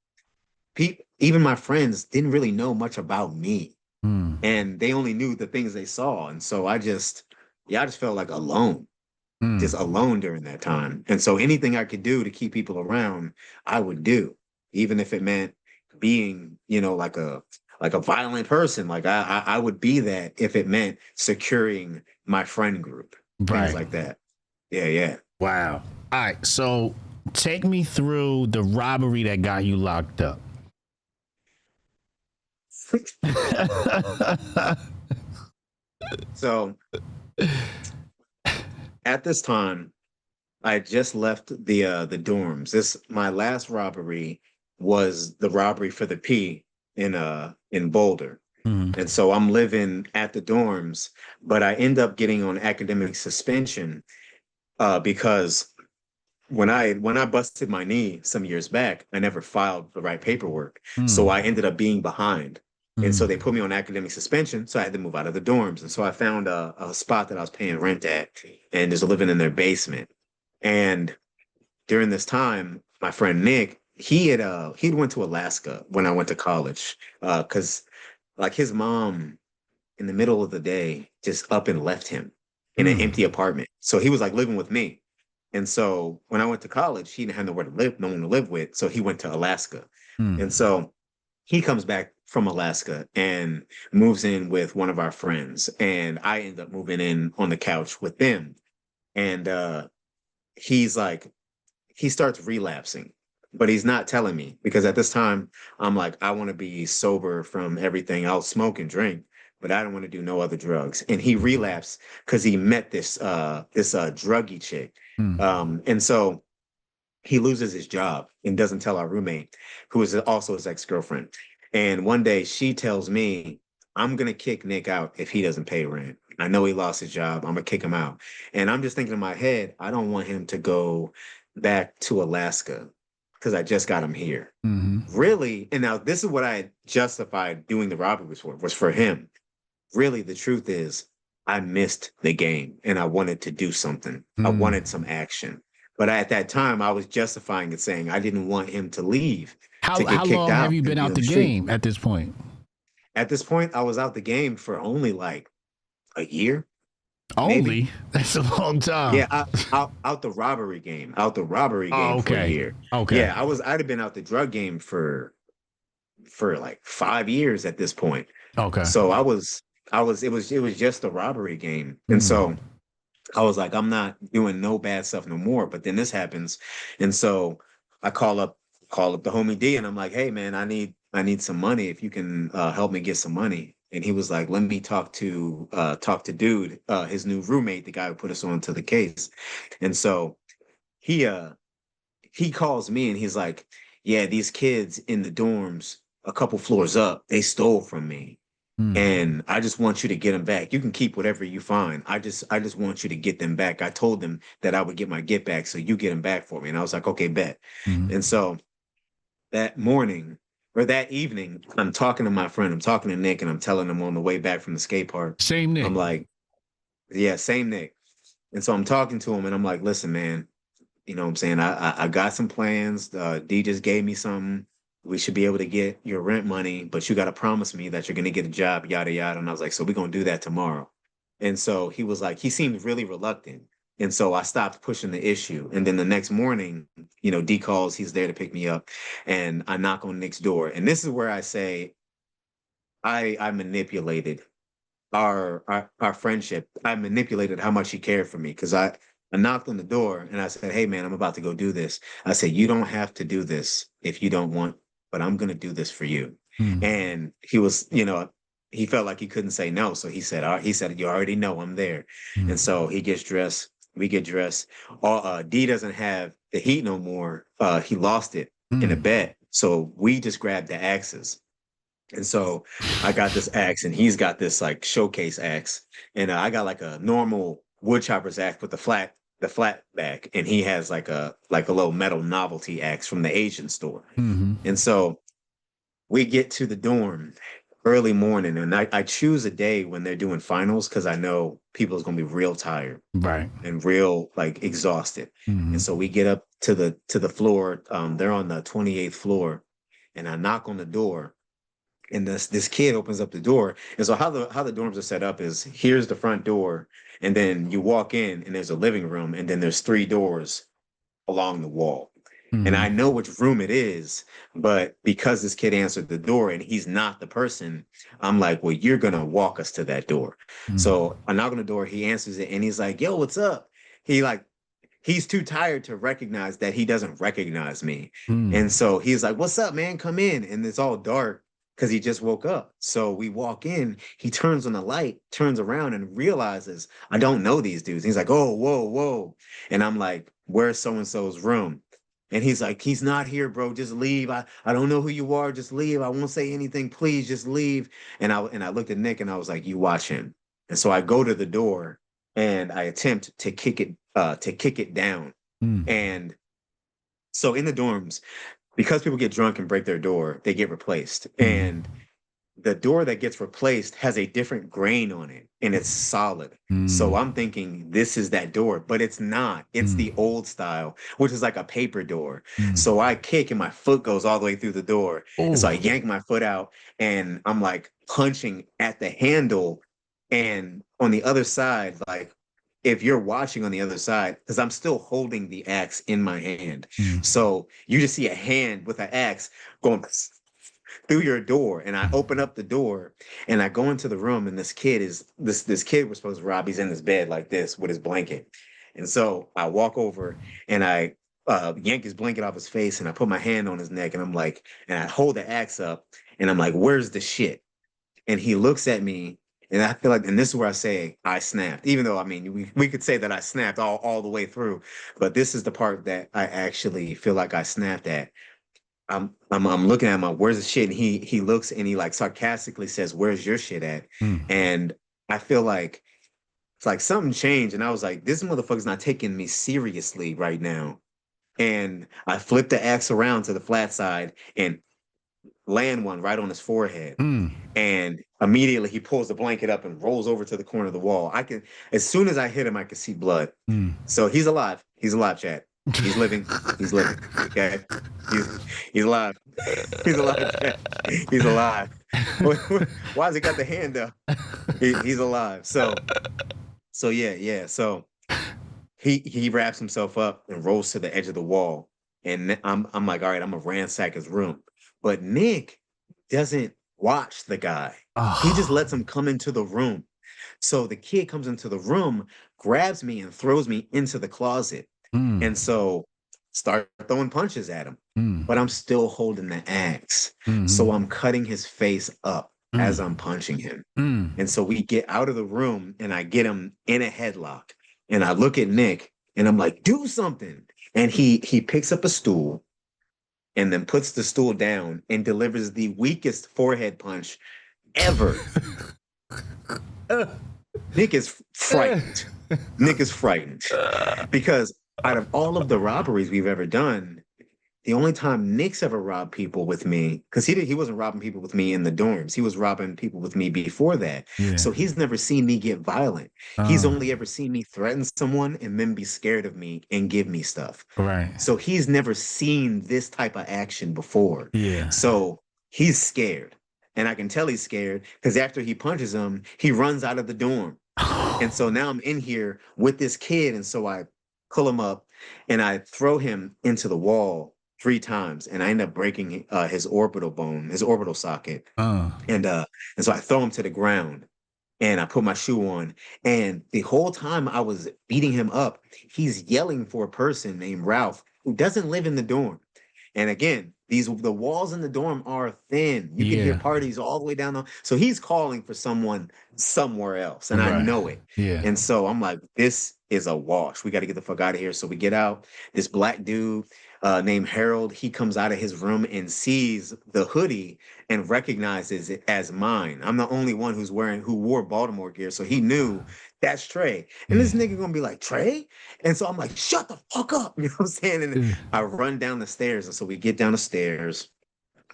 even my friends didn't really know much about me, Mm. and they only knew the things they saw. And so yeah, I just felt like alone, Mm. just alone during that time. And so anything I could do to keep people around, I would do, even if it meant being, like a violent person. Like I would be that if it meant securing my friend group, things Right. like that. Yeah, yeah. Wow. All right. So take me through the robbery that got you locked up. So at this time, I had just left the dorms. This my last robbery was the robbery for the P in Boulder. Mm. And so I'm living at the dorms, but I end up getting on academic suspension because when I busted my knee some years back, I never filed the right paperwork. So Mm. I ended up being behind. And so Mm. they put me on academic suspension. So I had to move out of the dorms. And so I found a spot that I was paying rent at and just living in their basement. And during this time, my friend Nick, he'd went to Alaska when I went to college. Because like his mom in the middle of the day just up and left him in an Mm. empty apartment. So he was like living with me. And so when I went to college, he didn't have nowhere to live, no one to live with. So he went to Alaska. Mm. And so he comes back from Alaska and moves in with one of our friends. And I end up moving in on the couch with them. And he's like, he starts relapsing, but he's not telling me because at this time I'm like, I want to be sober from everything. I'll smoke and drink, but I don't want to do no other drugs. And he relapsed because he met this druggy chick. Mm. And so he loses his job and doesn't tell our roommate, who is also his ex-girlfriend. And one day she tells me, I'm gonna kick Nick out if he doesn't pay rent. I know he lost his job. I'm gonna kick him out. And I'm just thinking in my head, I don't want him to go back to Alaska because I just got him here. Mm-hmm. Really, and now this is what I justified doing the robbery for, was for him. Really, the truth is, I missed the game and I wanted to do something. I Mm. wanted some action. But at that time, I was justifying it, saying I didn't want him to leave, to get How kicked long have out you and been be out on the the street. game at this point? At this point, I was out the game for only like a year, maybe. Only? That's a long time. Yeah, out the robbery game, out the robbery Oh, game for a okay. year. Okay. Yeah, I'd have been out the drug game for like 5 years at this point. Okay. So it was just a robbery game. And Mm. so I was like, I'm not doing no bad stuff no more. But then this happens. And so I call up the homie D and I'm like, hey man, I need some money. If you can help me get some money. And he was like, let me talk to dude, his new roommate, the guy who put us on to the case. And so he he calls me and he's like, yeah, these kids in the dorms a couple floors up, they stole from me. Mm. And I just want you to get them back. You can keep whatever you find. I just want you to get them back. I told them that I would get my get back, so you get them back for me. And I was like, okay, bet. Mm. And so that morning or that evening, I'm talking to my friend. I'm talking to Nick, and I'm telling him on the way back from the skate park. Same Nick. I'm like, yeah, same Nick. And so I'm talking to him, and I'm like, listen, man, you know what I'm saying? I got some plans. D just gave me something. We should be able to get your rent money, but you got to promise me that you're going to get a job, yada, yada. And I was like, so we're going to do that tomorrow. And so he was like, he seemed really reluctant. And so I stopped pushing the issue. And then the next morning, D calls, he's there to pick me up. And I knock on Nick's door. And this is where I say, I manipulated our friendship. I manipulated how much he cared for me because I I knocked on the door and I said, "Hey man, I'm about to go do this." I said, "You don't have to do this if you don't want, but I'm gonna do this for you." Mm. And he was, he felt like he couldn't say no. So he said, he said, "You already know I'm there." Mm. And so he gets dressed, we get dressed. D doesn't have the heat no more. He lost it in a Mm. bet. So we just grabbed the axes. And so I got this axe and he's got this like showcase axe. And I got like a normal wood chopper's axe with the flat back. And he has like a little metal novelty axe from the Asian store. Mm-hmm. And so we get to the dorm early morning and I choose a day when they're doing finals because I know people is gonna be real tired Right. and real like exhausted. Mm-hmm. And so we get up to the floor. They're on the 28th floor, and I knock on the door, and this kid opens up the door. And so how the dorms are set up is here's the front door, and then you walk in, and there's a living room, and then there's three doors along the wall. And Mm-hmm. I know which room it is, but because this kid answered the door and he's not the person, I'm like, well, you're gonna walk us to that door. Mm-hmm. So I knock on the door, he answers it, and he's like, yo, what's up? He's too tired to recognize that he doesn't recognize me. Mm. And so he's like, what's up, man? Come in. And it's all dark because he just woke up. So we walk in, he turns on the light, turns around and realizes I don't know these dudes. He's like, oh, whoa, whoa. And I'm like, where's so-and-so's room? And he's like, he's not here, bro. Just leave. I don't know who you are. Just leave. I won't say anything. Please just leave. And I looked at Nick and I was like, you watch him. And so I go to the door and I attempt to kick it down. Mm. And so in the dorms, because people get drunk and break their door, they get replaced. And the door that gets replaced has a different grain on it and it's solid. So I'm thinking this is that door, but it's not. It's the old style, which is like a paper door. So I kick and my foot goes all the way through the door. And so I yank my foot out and I'm like punching at the handle. And on the other side, like if you're watching on the other side, because I'm still holding the axe in my hand. So you just see a hand with an axe going through your door. And I open up the door and I go into the room and this kid was supposed to rob. He's in his bed like this with his blanket. And so I walk over and I yank his blanket off his face and I put my hand on his neck and I'm like, and I hold the axe up and I'm like, where's the shit? And he looks at me and I feel like, and this is where I say I snapped, even though I mean we could say that I snapped all the way through, but this is the part that I actually feel like I snapped at. I'm looking at him, where's the shit? And he looks and he like sarcastically says, where's your shit at? And I feel like it's like something changed. And I was like, this motherfucker's not taking me seriously right now. And I flipped the axe around to the flat side and land one right on his forehead. And immediately he pulls the blanket up and rolls over to the corner of the wall. As soon as I hit him, I could see blood. So he's alive. He's alive, Chad. He's living. He's living. Okay. He's alive. He's alive, Chad. He's alive. Why has he got the hand up? He's alive. So yeah. So he wraps himself up and rolls to the edge of the wall. And I'm like, all right, I'm gonna ransack his room. But Nick doesn't watch the guy. He just lets him come into the room. So the kid comes into the room, grabs me and throws me into the closet. And so start throwing punches at him. But I'm still holding the axe. So I'm cutting his face up as I'm punching him. And so we get out of the room and I get him in a headlock. And I look at Nick and I'm like, do something. And he picks up a stool and then puts the stool down and delivers the weakest forehead punch ever. Nick is frightened. Nick is frightened because out of all of the robberies we've ever done, the only time Nick's ever robbed people with me, because he wasn't robbing people with me in the dorms. He was robbing people with me before that. Yeah. So he's never seen me get violent. He's only ever seen me threaten someone and then be scared of me and give me stuff. Right. So he's never seen this type of action before. Yeah. So he's scared. And I can tell he's scared because after he punches him, he runs out of the dorm. And so now I'm in here with this kid. And so I pull him up and I throw him into the wall 3 times and I end up breaking his orbital bone, his orbital socket. And so I throw him to the ground and I put my shoe on. And the whole time I was beating him up, he's yelling for a person named Ralph who doesn't live in the dorm. And again, the walls in the dorm are thin. You can hear Yeah. parties all the way down the. So he's calling for someone somewhere else, and I Right. know it. Yeah. And so I'm like, this is a wash. We got to get the fuck out of here. So we get out. This black dude named Harold, he comes out of his room and sees the hoodie and recognizes it as mine. I'm the only one who wore Baltimore gear, so he knew that's Trey. And this nigga gonna be like, Trey? And so I'm like, shut the fuck up. You know what I'm saying? And Yeah. I run down the stairs. And so we get down the stairs,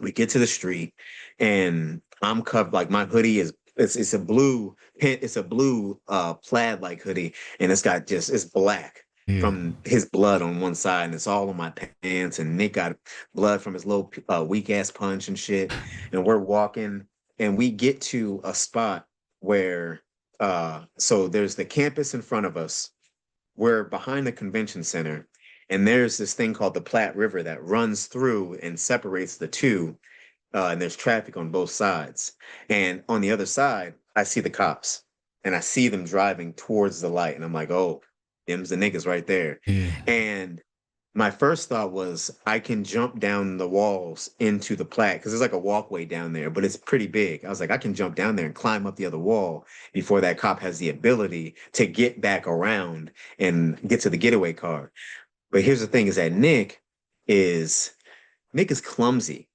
we get to the street, and I'm covered like my hoodie is it's a blue plaid like hoodie, and it's black Yeah. from his blood on one side, and it's all on my pants. And Nick got blood from his little weak ass punch and shit. And we're walking, and we get to a spot where so there's the campus in front of us. We're behind the convention center, and there's this thing called the Platte River that runs through and separates the two. And there's traffic on both sides. And on the other side, I see the cops, and I see them driving towards the light. And I'm like, oh, them's the niggas right there. Yeah. And my first thought was I can jump down the walls into the Platte because there's like a walkway down there, but it's pretty big. I was like, I can jump down there and climb up the other wall before that cop has the ability to get back around and get to the getaway car. But here's the thing is that Nick is clumsy.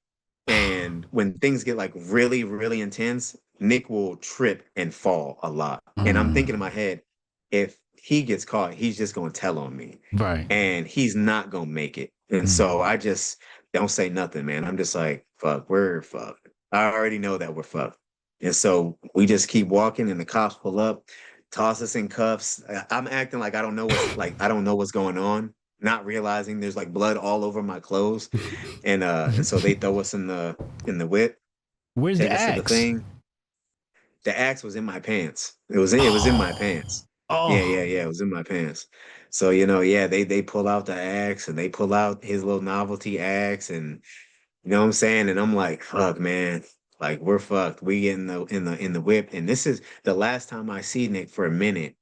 And when things get like really, really intense, Nick will trip and fall a lot. And I'm thinking in my head, if he gets caught, he's just going to tell on me. Right. And he's not going to make it. And so I just don't say nothing, man. I'm just like, fuck, we're fucked. I already know that we're fucked. And so we just keep walking, and the cops pull up, toss us in cuffs. I'm acting like I don't know what's going on, not realizing there's like blood all over my clothes. And so they throw us in the whip. Where's Take the us to the axe? thing. The axe was in my pants. It was in my pants. Oh. Yeah. It was in my pants. So, they pull out the axe, and they pull out his little novelty axe, and you know what I'm saying? And I'm like, fuck, man. Like, we're fucked. We get in the whip. And this is the last time I see Nick for a minute.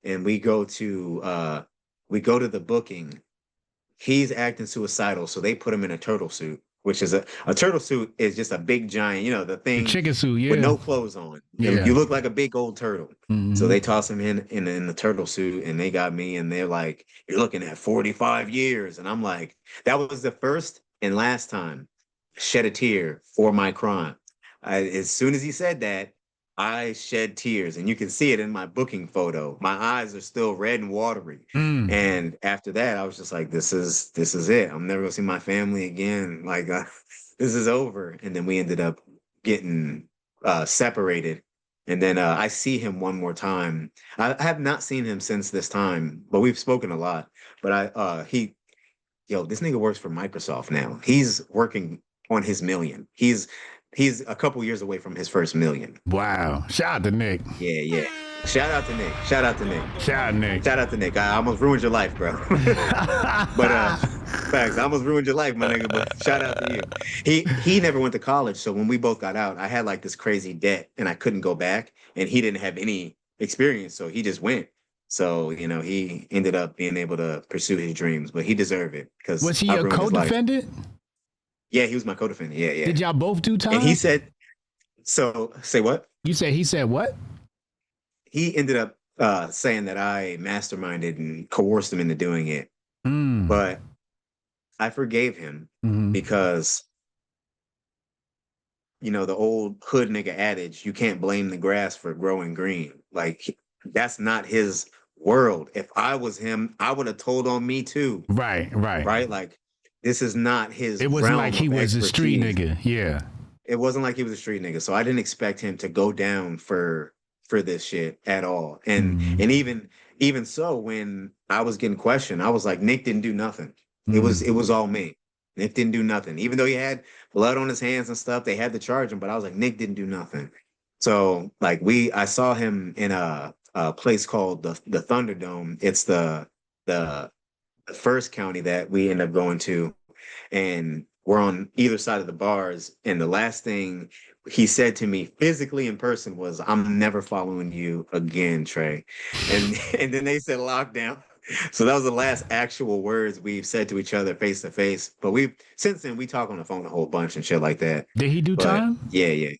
And we go to the booking. He's acting suicidal, so they put him in a turtle suit, which is a turtle suit is just a big giant, the thing, The chicken suit, yeah. with no clothes on. Yeah. You look like a big old turtle. Mhm. So they toss him in the turtle suit, and they got me, and they're like, you're looking at 45 years. And I'm like, that was the first and last time I shed a tear for my crime. As soon as he said that, I shed tears, and you can see it in my booking photo. My eyes are still red and watery. And after that, I was just like, this is it. I'm never gonna see my family again. Like, this is over. And then we ended up getting separated. And then I see him one more time. I have not seen him since this time, but we've spoken a lot. But this nigga works for Microsoft now. He's working on his million. He's a couple years away from his first million. Wow. Shout out to Nick. Yeah. Shout out to Nick. Shout out Nick. Shout out to Nick. I almost ruined your life, bro. But facts, I almost ruined your life, my nigga. But shout out to you. He never went to college, so when we both got out, I had like this crazy debt, and I couldn't go back, and he didn't have any experience, so he just went. So he ended up being able to pursue his dreams, but he deserved it because Was he a co-defendant? Yeah, he was my co-defendant. Yeah. Did y'all both do time? And he said, so say what? He said what? He ended up saying that I masterminded and coerced him into doing it. But I forgave him because, the old hood nigga adage, you can't blame the grass for growing green. Like, that's not his world. If I was him, I would have told on me too. Right. Right? Like, this is not his It wasn't realm like he of was a street expertise. nigga. Yeah. It wasn't like he was a street nigga. So I didn't expect him to go down for this shit at all. And even so, when I was getting questioned, I was like, Nick didn't do nothing. It was all me. Nick didn't do nothing. Even though he had blood on his hands and stuff, they had to charge him, but I was like, Nick didn't do nothing. So like I saw him in a place called the Thunderdome. It's the first county that we end up going to, and we're on either side of the bars. And the last thing he said to me physically in person was, "I'm never following you again, Trey." And and then they said lockdown. So that was the last actual words we've said to each other face to face. But we since then we talk on the phone a whole bunch and shit like that. Did he do But time? yeah, yeah.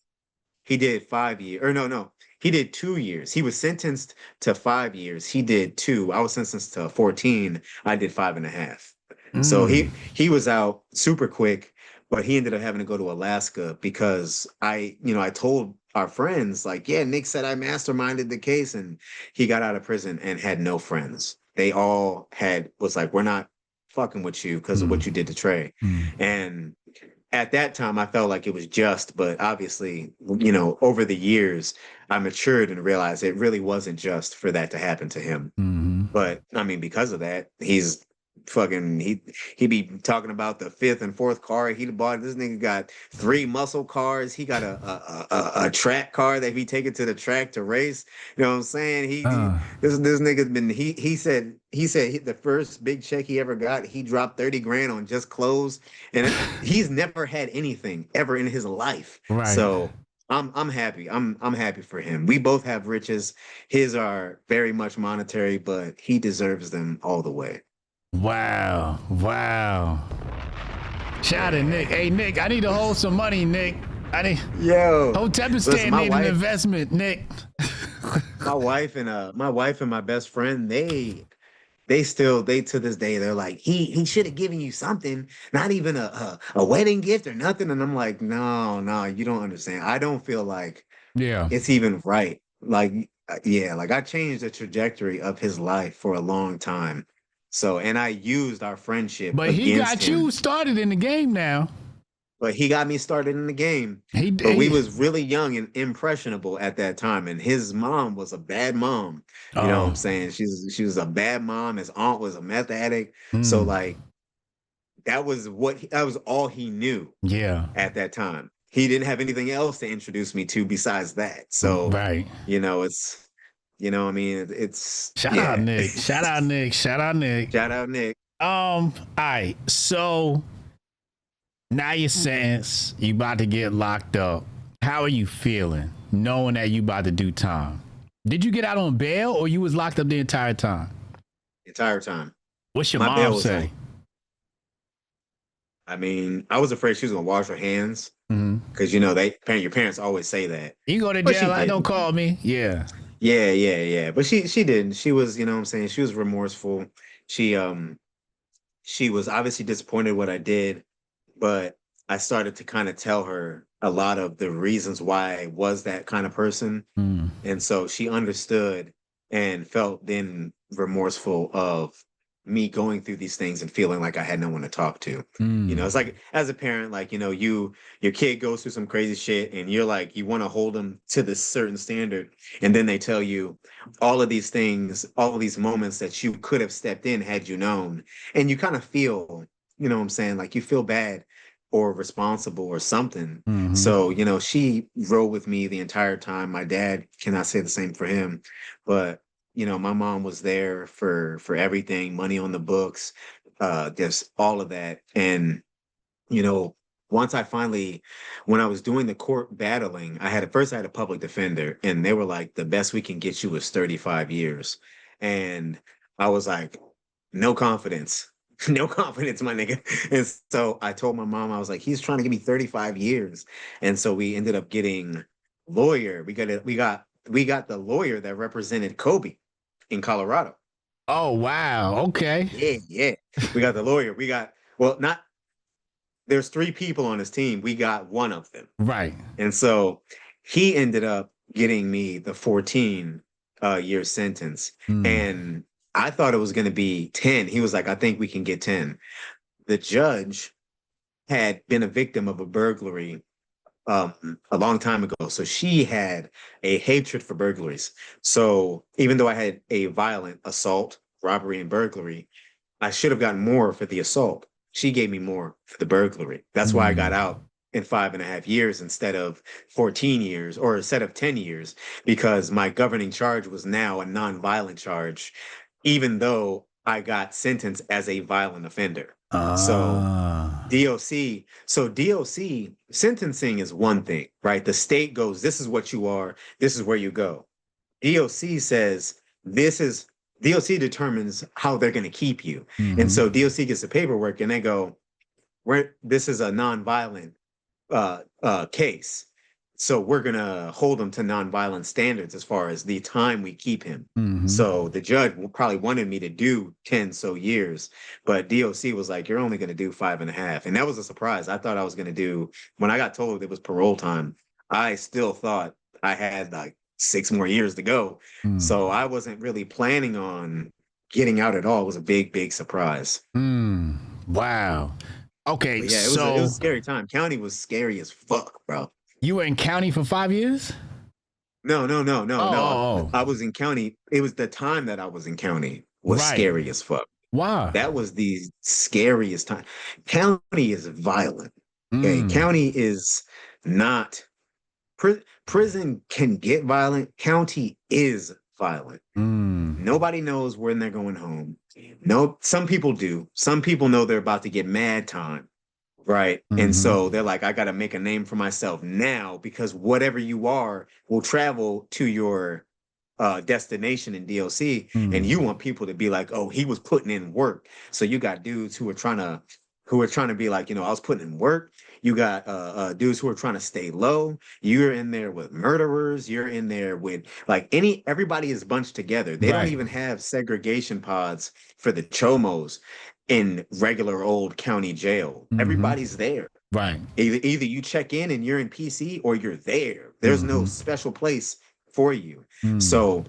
He did 5 years, or no. He did 2 years. He was sentenced to 5 years. He did two. I was sentenced to 14. I did 5.5. So Mm. he was out super quick, but he ended up having to go to Alaska because I told our friends like, yeah, Nick said I masterminded the case, and he got out of prison and had no friends. They all was like, we're not fucking with you because of Mm. what you did to Trey. Mm. And at that time I felt like it was just, but obviously, over the years I matured and realized it really wasn't just for that to happen to him. Mm-hmm. But I mean, because of that, he's fucking he be talking about the fifth and fourth car he bought. This nigga got three muscle cars. He got a track car that he take it to the track to race. You know what I'm saying? Uh, This nigga's been he said the first big check he ever got, he dropped 30 grand on just clothes, and he's never had anything ever in his life. right. So I'm happy. I'm happy for him. We both have riches. His are very much monetary, but he deserves them all the way. Wow. Wow. Shout out to Nick. Hey, Nick, I need to hold some money, Nick. I need. Yo, Hotep listen, need an investment, Nick. my wife and my best friend, they to this day they're like, he should have given you something, not even a wedding gift or nothing. And I'm like, no, you don't understand. I don't feel like Yeah. it's even right. Like, yeah, like I changed the trajectory of his life for a long time. So, and I used our friendship But he against got you him, started in the game now. but he got me started in the game. He, But we he was really young and impressionable at that time, and his mom was a bad mom. You know what I'm Oh. saying? She was a bad mom. His aunt was a meth addict. So Mm, like that was all he knew yeah. at that time. He didn't have anything else to introduce me to besides that. So, Right. it's I mean, it's Shout out yeah. Nick. Shout out Nick. Shout out Nick. Shout out Nick. All right. So now you're sentenced. You about to get locked up. How are you feeling knowing that you about to do time? Did you get out on bail or you was locked up the entire time? Entire time. What's your My bail mom was say? I mean, I was afraid she was gonna wash her hands Mm-hmm. because your parents always say that, You go to but she jail, I don't didn't. call me. Yeah. Yeah. But she didn't. She was, what I'm saying, she was remorseful. She she was obviously disappointed what I did, but I started to kind of tell her a lot of the reasons why I was that kind of person. Mm. And so she understood and felt then remorseful of me going through these things and feeling like I had no one to talk to. Mm. It's like as a parent, like, your kid goes through some crazy shit and you're like, you want to hold them to this certain standard. And then they tell you all of these things, all of these moments that you could have stepped in had you known. And you kind of feel, what I'm saying, like you feel bad or responsible or something. Mm-hmm. So, she rode with me the entire time. My dad, cannot say the same for him, but my mom was there for everything, money on the books, just all of that. And, you know, once when I was doing the court battling, I had a public defender, and they were like, the best we can get you is 35 years. And I was like, no confidence. No confidence, my nigga. And so I told my mom, I was like, he's trying to give me 35 years. And so we ended up getting lawyer. We got the lawyer that represented Kobe in Colorado. Oh wow. Okay. Yeah. We got the lawyer. Well, not there's three people on his team. We got one of them. Right. And so he ended up getting me the 14 year sentence. Mm. And I thought it was going to be 10. He was like, I think we can get 10. The judge had been a victim of a burglary a long time ago. So she had a hatred for burglaries. So even though I had a violent assault, robbery, and burglary, I should have gotten more for the assault. She gave me more for the burglary. That's why I got out in 5.5 years instead of 14 years, or instead of 10 years, because my governing charge was now a non-violent charge, even though I got sentenced as a violent offender. So Ah. DOC sentencing is one thing, right? The state goes, this is what you are, this is where you go. DOC says this is DOC determines how they're going to keep you. And Mm-hmm. so DOC gets the paperwork and they go, this is a nonviolent case. So we're gonna hold him to nonviolent standards as far as the time we keep him. Mm-hmm. So the judge probably wanted me to do 10 so years, but DOC was like, you're only gonna do 5.5. And that was a surprise. I thought I was gonna do when I got told it was parole time, I still thought I had like 6 more years to go. So I wasn't really planning on getting out at all. It was a big, big surprise. Wow. Okay, But yeah, it was so a scary time. County was scary as fuck, bro. you were in county for 5 years? No. Oh. I was in county. It was the time that I was in county was Right. scary as fuck. Wow. That was the scariest time. County is violent. Okay. County is not prison can get violent. County is violent. Nobody knows when they're going home. No, some people do. Some people know they're about to get mad time. Right. And so they're like, I got to make a name for myself now because whatever you are will travel to your destination in DOC. And you want people to be like, oh, he was putting in work. So you got dudes who are trying to be like, I was putting in work. You got dudes who are trying to stay low. You're in there with murderers. You're in there with like everybody is bunched together. They don't even have segregation pods for the chomos in regular old county jail. Everybody's there. Right. Either you check in and you're in PC or you're there. There's no special place for you. So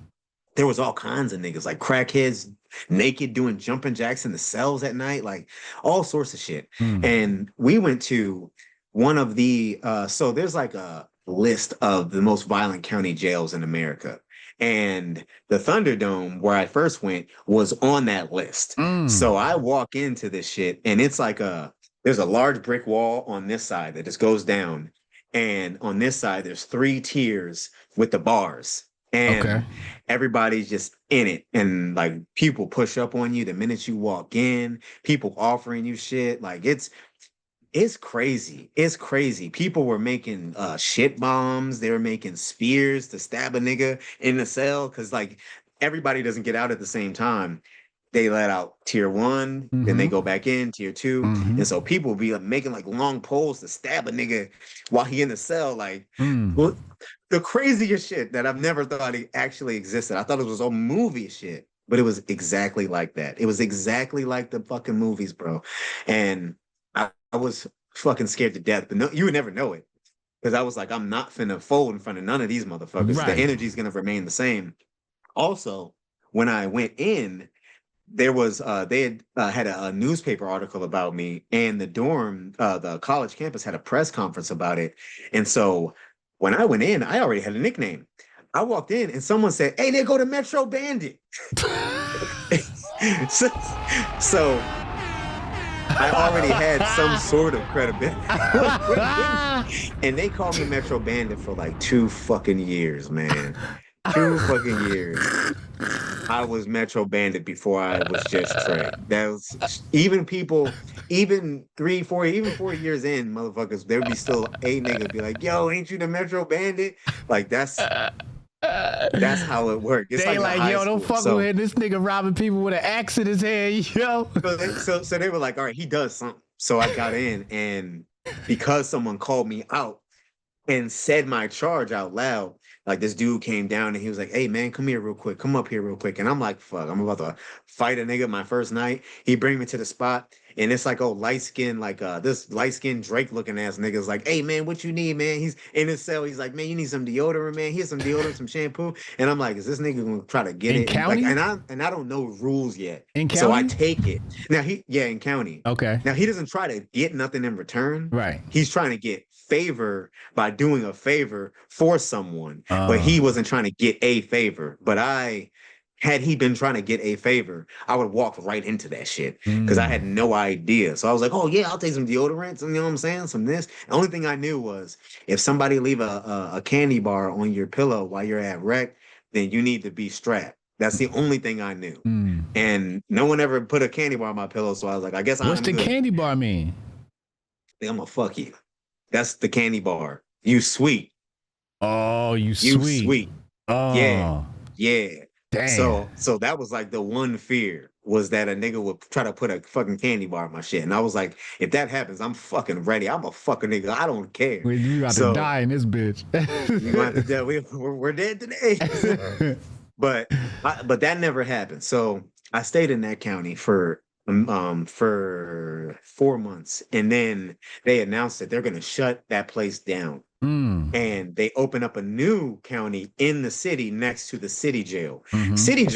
there was all kinds of niggas like crackheads naked doing jumping jacks in the cells at night, like all sorts of shit. And we went to one of the so there's like a list of the most violent county jails in America. And the Thunderdome, where I first went, was on that list. So I walk into this shit, and it's like there's a large brick wall on this side that just goes down. And on this side, there's 3 tiers with the bars. And everybody's just in it. And like people push up on you the minute you walk in, people offering you shit. Like it's crazy. It's crazy. People were making shit bombs. They were making spears to stab a nigga in the cell because like everybody doesn't get out at the same time. They let out tier 1, then they go back in tier 2, and so people will be like, making like long poles to stab a nigga while he in the cell. Like the craziest shit that I've never thought it actually existed. I thought it was all movie shit, but it was exactly like that. It was exactly like the fucking movies, bro. And I was fucking scared to death, but no, you would never know it because I was like, I'm not finna fold in front of none of these motherfuckers. The energy is gonna remain the same. Also, when I went in, there was they had a newspaper article about me, and the dorm, the college campus had a press conference about it. And so when I went in, I already had a nickname. I walked in, and someone said, "Hey, they go to Metro Bandit." so I already had some sort of credibility. And they called me Metro Bandit for like 2 fucking years, man. 2 fucking years. I was Metro Bandit before I was just Trey. That was even 3, 4, even 4 years in, motherfuckers, there would be still a nigga be like, yo, ain't you the Metro Bandit? Like that's how it worked. It's they like yo, don't fuck with him. This nigga robbing people with an axe in his hand, yo. So they were like, all right, he does something. So I got in, and because someone called me out and said my charge out loud, like this dude came down and he was like, hey man, come here real quick. Come up here real quick. And I'm like, fuck, I'm about to fight a nigga my first night. He bring me to the spot. And it's like, oh, light skin, like this light skin Drake looking ass nigga's like, hey man, what you need, man? He's in his cell. He's like, man, you need some deodorant, man. Here's some deodorant, some shampoo. And I'm like, is this nigga gonna try to get it? County? And, like, and I don't know rules yet. In county? So I take it. Now in county. Okay. Now he doesn't try to get nothing in return. Right. He's trying to get favor by doing a favor for someone, but he wasn't trying to get a favor. But had he been trying to get a favor, I would walk right into that shit because I had no idea. So I was like, oh yeah, I'll take some deodorant, you know what I'm saying? Some this. The only thing I knew was if somebody leave a candy bar on your pillow while you're at rec, then you need to be strapped. That's the only thing I knew. Mm. And no one ever put a candy bar on my pillow, so I was like, I guess What's I'm the good. candy bar mean? Think I'm gonna fuck you. That's the candy bar. You sweet. Oh, you You sweet. sweet. Yeah. Oh, Yeah. damn. So that was like the one fear was that a nigga would try to put a fucking candy bar in my shit. And I was like, if that happens, I'm fucking ready. I'm a fucking nigga. I don't care. Well, you got to So die in this bitch. we gonna have to die. We're dead today. But but that never happened. So I stayed in that county for 4 months, and then they announced that they're gonna shut that place down, Mm. and they open up a new county in the city next to the city jail. Mhm. City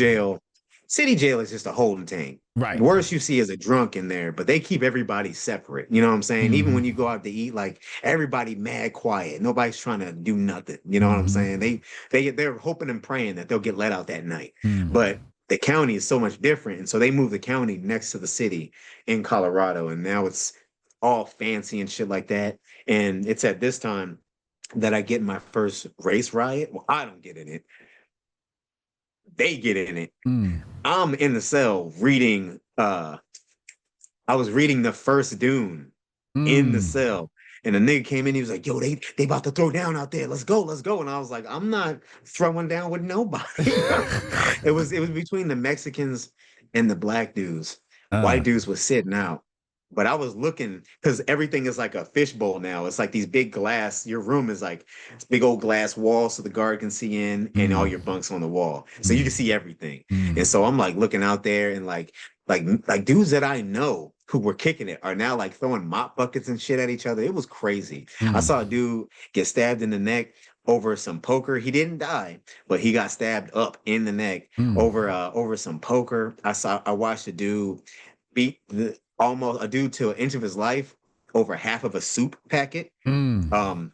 jail is just a holding tank. Right. Worst you see is a drunk in there, but they keep everybody separate. You know what I'm saying? Even when you go out to eat, like everybody mad quiet. Nobody's trying to do nothing. You know what I'm saying? They're hoping and praying that they'll get let out that night. But the county is so much different. And so they moved the county next to the city in Colorado. And now it's all fancy and shit like that. And it's at this time that I get my first race riot. Well, I don't get in it. They get in it. I'm in the cell reading I was reading the first Dune in the cell. And a nigga came in, he was like, yo, they about to throw down out there. Let's go, let's go. And I was like, I'm not throwing down with nobody. It was between the Mexicans and the black dudes. White dudes was sitting out. But I was looking because everything is like a fishbowl now. It's like these big glass. Your room is like it's big old glass wall so the guard can see in, and all your bunks on the wall, so you can see everything. And so I'm like looking out there, and like dudes that I know who were kicking it are now like throwing mop buckets and shit at each other. It was crazy. I saw a dude get stabbed in the neck over some poker. He didn't die, but he got stabbed up in the neck over some poker. I watched a dude beat almost a dude to an inch of his life over half of a soup packet. I,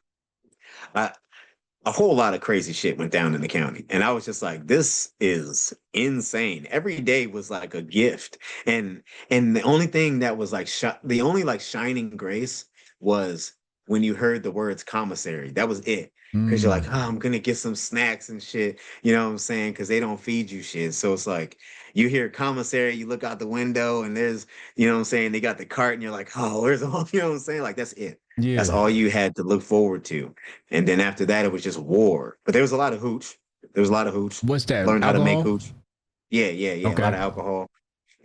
a whole lot of crazy shit went down in the county, and I was just like, this is insane. Every day was like a gift, and the only thing that was like the only like shining grace was when you heard the words commissary. That was it. Because you're like, oh, I'm gonna get some snacks and shit, you know what I'm saying? Because they don't feed you shit. So it's like you hear commissary, you look out the window, and there's, you know what I'm saying, they got the cart, and you're like, oh, where's all, you know what I'm saying? Like that's it. Yeah. That's all you had to look forward to. And then after that, it was just war. But there was a lot of hooch. There was a lot of hooch. What's that? Learned how to make Alcohol? hooch. Yeah. Okay. A lot of alcohol.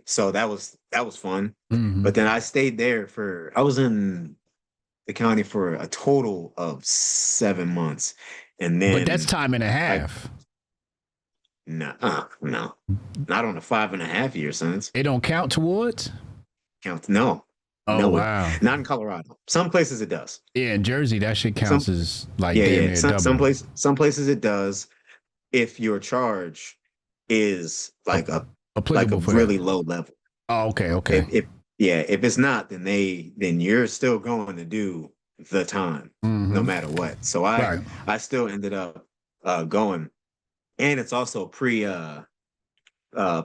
So that was fun. But then I stayed there I was in the county for a total of 7 months. And then But that's time and a half. No, not on a 5.5 year sentence. It don't count towards? Count no. Oh, no, wow. Not in Colorado. Some places it does. Yeah, in Jersey, that shit counts as like damn near double. Some places it does if your charge is like a really low level. Oh, okay. If it's not, then you're still going to do the time no matter what. So I still ended up going, and it's also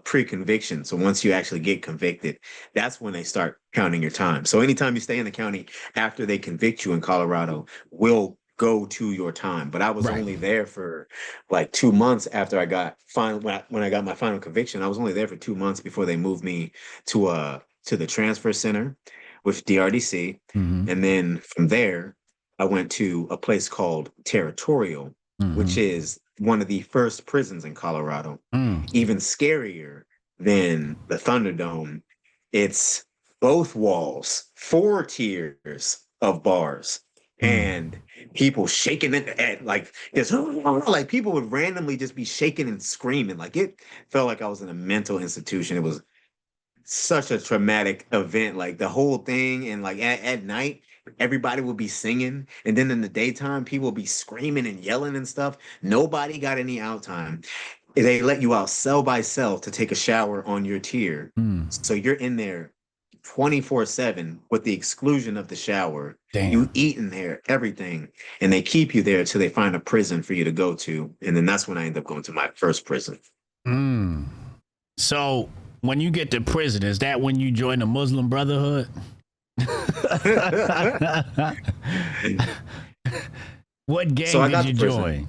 pre-conviction. So once you actually get convicted, that's when they start counting your time. So anytime you stay in the county after they convict you in Colorado will go to your time. But I was only there for like 2 months after I got when I got my final conviction. I was only there for 2 months before they moved me to the transfer center with DRDC. And then from there, I went to a place called Territorial, which is one of the first prisons in Colorado. Even scarier than the Thunderdome. It's both walls, 4 tiers of bars, and people shaking it like this. Like people would randomly just be shaking and screaming. Like it felt like I was in a mental institution. It was such a traumatic event, like the whole thing. And like at night, everybody would be singing, and then in the daytime, people would be screaming and yelling and stuff. Nobody got any out time. They let you out cell by cell to take a shower on your tier. So you're in there 24/7 with the exclusion of the shower. Damn. You eat in there, everything, and they keep you there till they find a prison for you to go to. And then that's when I end up going to my first prison. So when you get to prison, is that when you join the Muslim Brotherhood? What gang did you join?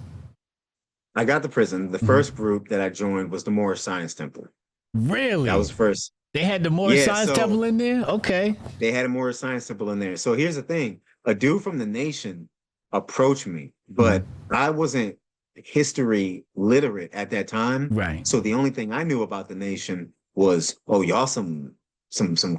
I got the prison. The Mhm. first group that I joined was the Moorish Science Temple. That Really? was first. They had the Moorish Yeah, Science so Temple in there? Okay. they had a Moorish Science Temple in there. So here's the thing: a dude from the nation approached me, Mhm. but I wasn't history literate at that time. Right. So the only thing I knew about the nation was, oh, y'all some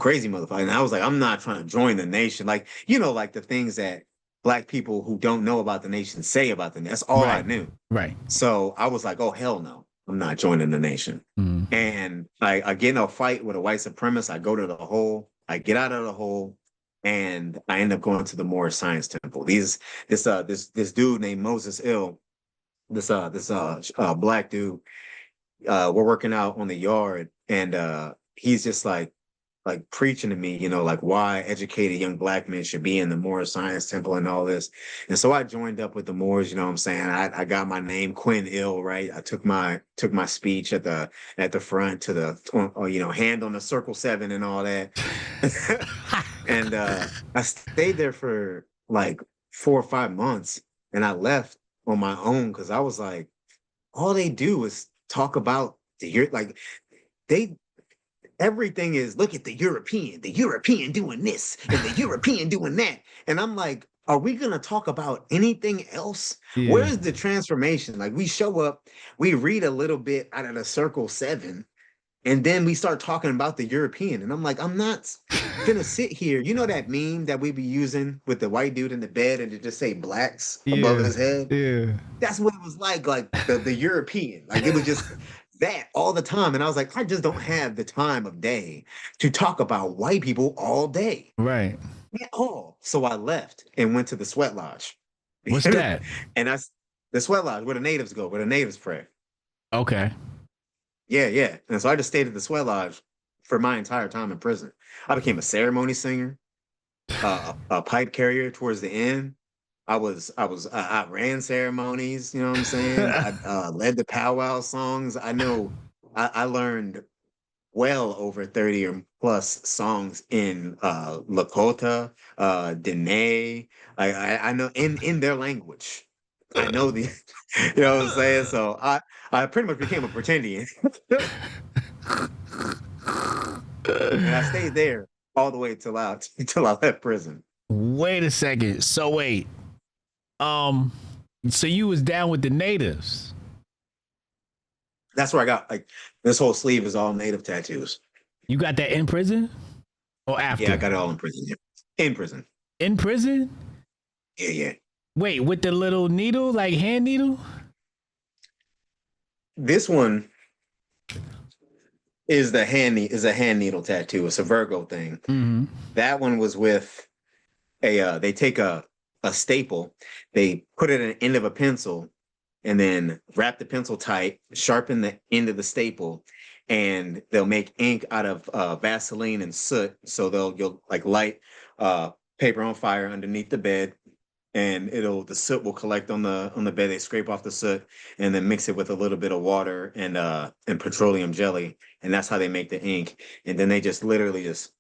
crazy motherfucker. And I was like, I'm not trying to join the nation. Like, like the things that black people who don't know about the nation say about the nation. That's all I Right. knew. Right. So I was like, oh, hell no, I'm not joining the nation. Mhm. And I get in a fight with a white supremacist. I go to the hole. I get out of the hole, and I end up going to the Moorish Science Temple. This dude named Moses Ill, this black dude. We're working out on the yard, and he's just like preaching to me, like why educated young black men should be in the Moorish Science Temple and all this. And so I joined up with the Moors, you know what I'm saying? I got my name, Quinn Ill, right? I took my speech at the front to the hand on the circle 7 and all that. And I stayed there for like 4 or 5 months, and I left on my own because I was like, all they do is talk about they everything is look at the European doing this and the European doing that. And I'm like, are we going to talk about anything else? Yeah. Where's the transformation? Like we show up, we read a little bit out of the circle 7, and then we start talking about the European. And I'm like, I'm not gonna sit here. You know that meme that we be using with the white dude in the bed and to just say blacks above Yeah. his head? Yeah. That's what it was like the European. Like it was just that all the time. And I was like, I just don't have the time of day to talk about white people all day Right. at all. So I left and went to the sweat lodge. What's that? And the sweat lodge where the natives go, where the natives pray. Okay. Yeah, yeah. And so I just stayed at the sweat lodge for my entire time in prison. I became a ceremony singer, a pipe carrier towards the end. I ran ceremonies, you know what I'm saying? I led the powwow songs. I learned well over 30 or plus songs in Lakota, Dene. I know in their language. I know the you know what I'm saying? So I pretty much became a pretendian. And I stayed there all the way till I left prison. Wait a second. So wait. Um, so you was down with the natives. That's where I got like this whole sleeve is all native tattoos. You got that in prison or after? Yeah, I got it all in prison. Yeah. In prison. In prison? Yeah, yeah. Wait, with the little needle, like hand needle? This one is a hand needle tattoo. It's a Virgo thing. Mm-hmm. That one was with they take a staple, they put it at the end of a pencil, and then wrap the pencil tight, sharpen the end of the staple, and they'll make ink out of Vaseline and soot. So you'll like light paper on fire underneath the bed, and the soot will collect on the bed. They scrape off the soot and then mix it with a little bit of water and petroleum jelly, and that's how they make the ink. And then they just literally just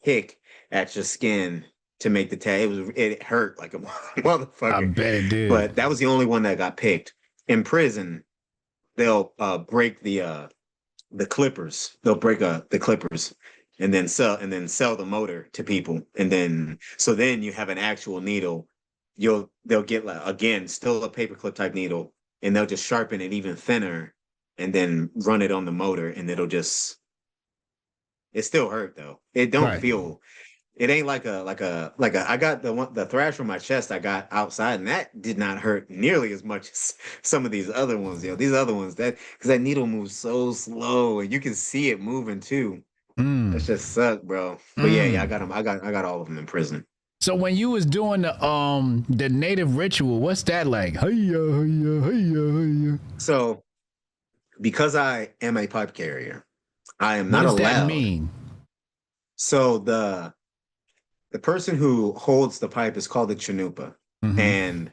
pick at your skin to make the tag. It hurt like a motherfucker. I bet it did. But that was the only one that got picked. In prison, they'll break the clippers. They'll break the clippers and then sell the motor to people. And then you have an actual needle. They'll get like again still a paperclip type needle, and they'll just sharpen it even thinner and then run it on the motor, and it still hurt though. It don't Right. feel. It ain't like a I got the thrash from my chest I got outside, and that did not hurt nearly as much as some of these other ones. These other ones because that needle moves so slow and you can see it moving too. That just sucked, bro. But yeah, I got them. I got all of them in prison. So when you was doing the native ritual, what's that like? Hiya, hiya, hiya, hiya. So because I am a pipe carrier, I am What not does allowed. that mean? So the person who holds the pipe is called the chanupa. Mhm. And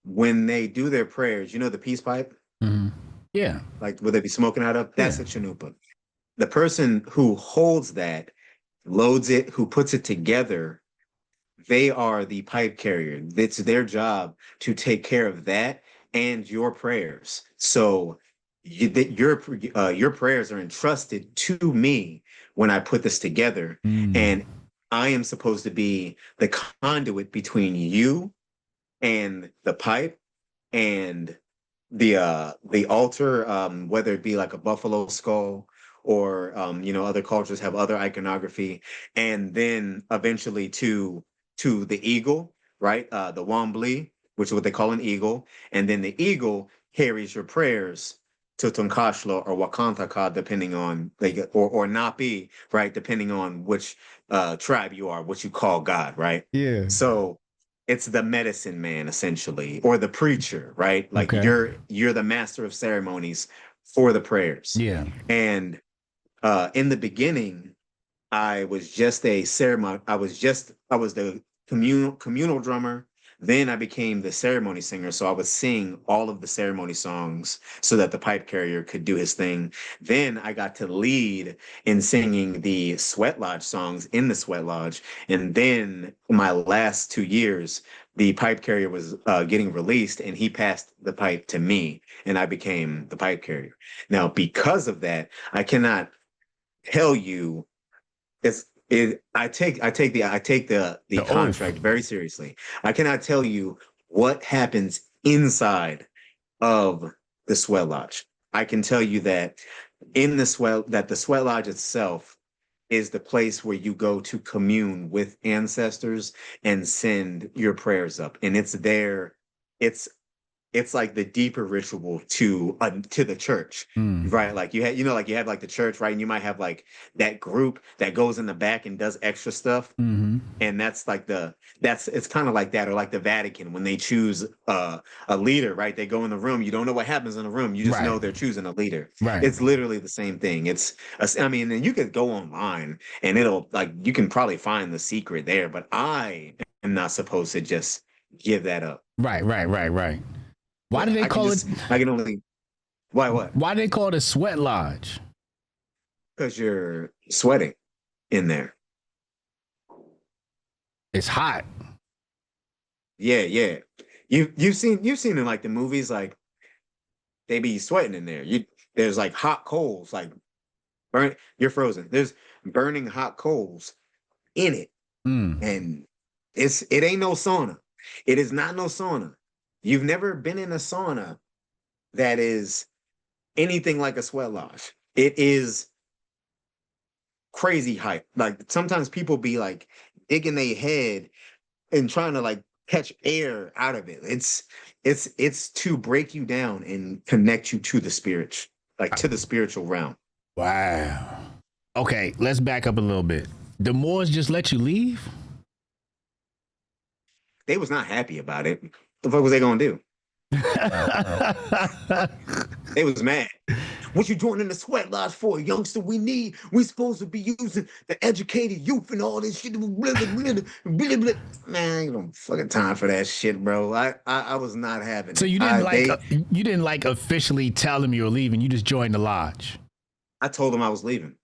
when they do their prayers, the peace pipe, Mhm. Yeah. like would they be smoking out of? That's Yeah. a chanupa. The person who holds that, loads it, who puts it together, they are the pipe carrier. It's their job to take care of that and your prayers. So your prayers are entrusted to me when I put this together, Mm. and I am supposed to be the conduit between you and the pipe and the altar, whether it be like a buffalo skull or other cultures have other iconography, and then eventually to the eagle, right? The wambly, which is what they call an eagle, and then the eagle carries your prayers to Tonkashlo or Wakantaka, depending on like or Napi, right? Depending on which tribe you are, what you call God, right? Yeah. So it's the medicine man essentially, or the preacher, right? Like Okay. you're the master of ceremonies for the prayers. Yeah. And in the beginning, I was just a ceremony. I was the communal drummer. Then I became the ceremony singer. So I would sing all of the ceremony songs so that the pipe carrier could do his thing. Then I got to lead in singing the sweat lodge songs in the sweat lodge. And then my last 2 years, the pipe carrier was getting released and he passed the pipe to me and I became the pipe carrier. Now, because of that, I cannot tell you I take the The oath. contract very seriously. I cannot tell you what happens inside of the sweat lodge. I can tell you that the sweat lodge itself is the place where you go to commune with ancestors and send your prayers up. And it's there, it's it's like the deeper ritual to the church, Mm. right? Like like you have like the church, right? And you might have like that group that goes in the back and does extra stuff, Mm-hmm. and that's like it's kind of like that, or like the Vatican when they choose a leader, right? They go in the room, you don't know what happens in the room, you just Right. know they're choosing a leader. Right. It's literally the same thing. I mean, and you could go online and it'll like you can probably find the secret there, but I am not supposed to just give that up. Right. Right. Right. Right. Why do Yeah, they call it? I can only why what? Why do they call it a sweat lodge? Because you're sweating in there. It's hot. Yeah, yeah. You've seen in like the movies, like they be sweating in there. There's like hot coals, like you're frozen. There's burning hot coals in it. Mm. And it ain't no sauna. It is not no sauna. You've never been in a sauna that is anything like a sweat lodge. It is crazy hype. Like sometimes people be like digging their head and trying to like catch air out of it. It's to break you down and connect you to the spirit, like to the spiritual realm. Wow. Okay, let's back up a little bit. The Moors just let you leave? They was not happy about it. The fuck was they gonna do? They was mad. What you joining the sweat lodge for, youngster? We supposed to be using the educated youth and all this shit. Blah, blah, blah, blah, blah. Man, I ain't no fucking time for that shit, bro. I was not having So it. You didn't like officially tell them you were leaving. You just joined the lodge. I told them I was leaving.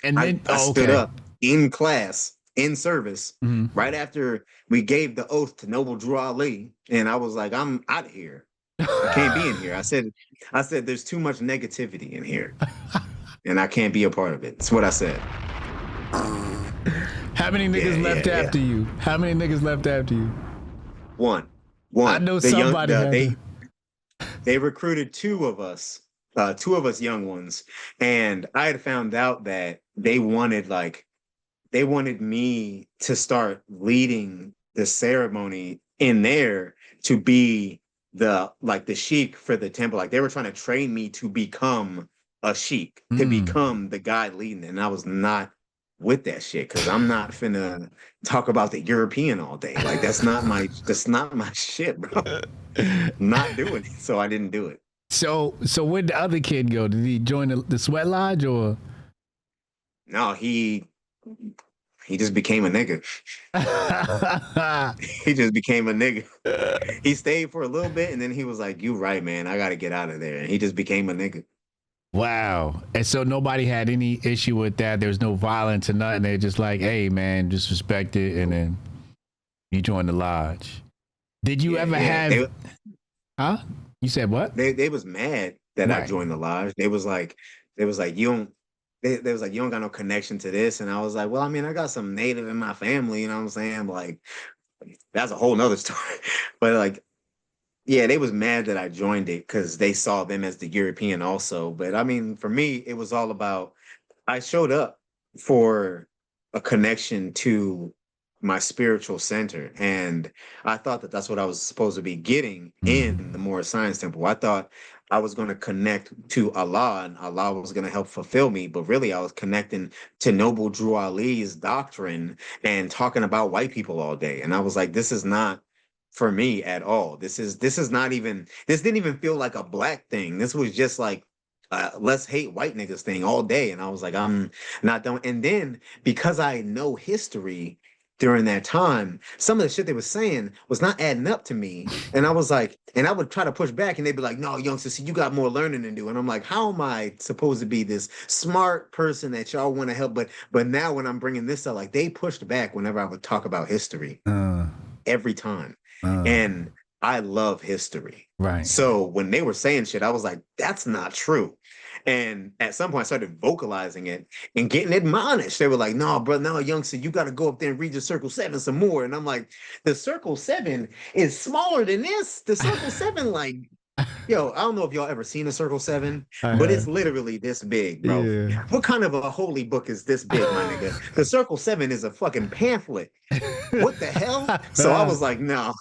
And then I stood up in class, in service, right after we gave the oath to Noble Drew Ali, and I was like, I'm out of here. I can't be in here. I said, there's too much negativity in here, and I can't be a part of it. That's what I said. How many niggas left after you? How many niggas left after you? One. I know somebody. They recruited two of us young ones, and I had found out that they wanted me to start leading the ceremony in there to be the sheik for the temple. Like they were trying to train me to become a sheik, to become the guy leading it. And I was not with that shit because I'm not finna talk about the European all day. Like that's not my shit, bro. Not doing it. So I didn't do it. So where'd the other kid go? Did he join the sweat lodge or? No, he just became a nigga. He just became a nigga. He stayed for a little bit and then he was like, "You right, man. I got to get out of there." And he just became a nigga. Wow. And so nobody had any issue with that. There's no violence or nothing. They're just like, "Hey, man, just respect it." And then you joined the lodge. Did you ever have? Huh? You said what? They was mad that I Right. joined the lodge. They was like, you don't they was like, you don't got no connection to this. And I was like, well, I mean, I got some native in my family, you know what I'm saying? Like, that's a whole nother story. But like, yeah, they was mad that I joined it because they saw them as the European also. But I mean, for me, it was all about I showed up for a connection to my spiritual center. And I thought that that's what I was supposed to be getting in the Moorish Science Temple. I thought I was going to connect to Allah and Allah was going to help fulfill me. But really, I was connecting to Noble Drew Ali's doctrine and talking about white people all day. And I was like, this is not for me at all. This is not even, this didn't even feel like a black thing. This was just like, let's hate white niggas thing all day. And I was like, I'm not done. And then because I know history during that time, some of the shit they was saying was not adding up to me. And I was like, and I would try to push back and they'd be like, no, youngster, you got more learning to do. And I'm like, how am I supposed to be this smart person that y'all want to help? But now when I'm bringing this up, like they pushed back whenever I would talk about history every time. And I love history. Right. So when they were saying shit, I was like, that's not true. And at some point, I started vocalizing it and getting admonished. They were like, no, bro, no, youngster, you got to go up there and read the Circle 7 some more. And I'm like, the Circle 7 is smaller than this. The Circle 7, like, yo, I don't know if y'all ever seen a Circle 7, but it's literally this big, bro. Yeah. What kind of a holy book is this big, my nigga? The Circle 7 is a fucking pamphlet. What the hell? So I was like, no.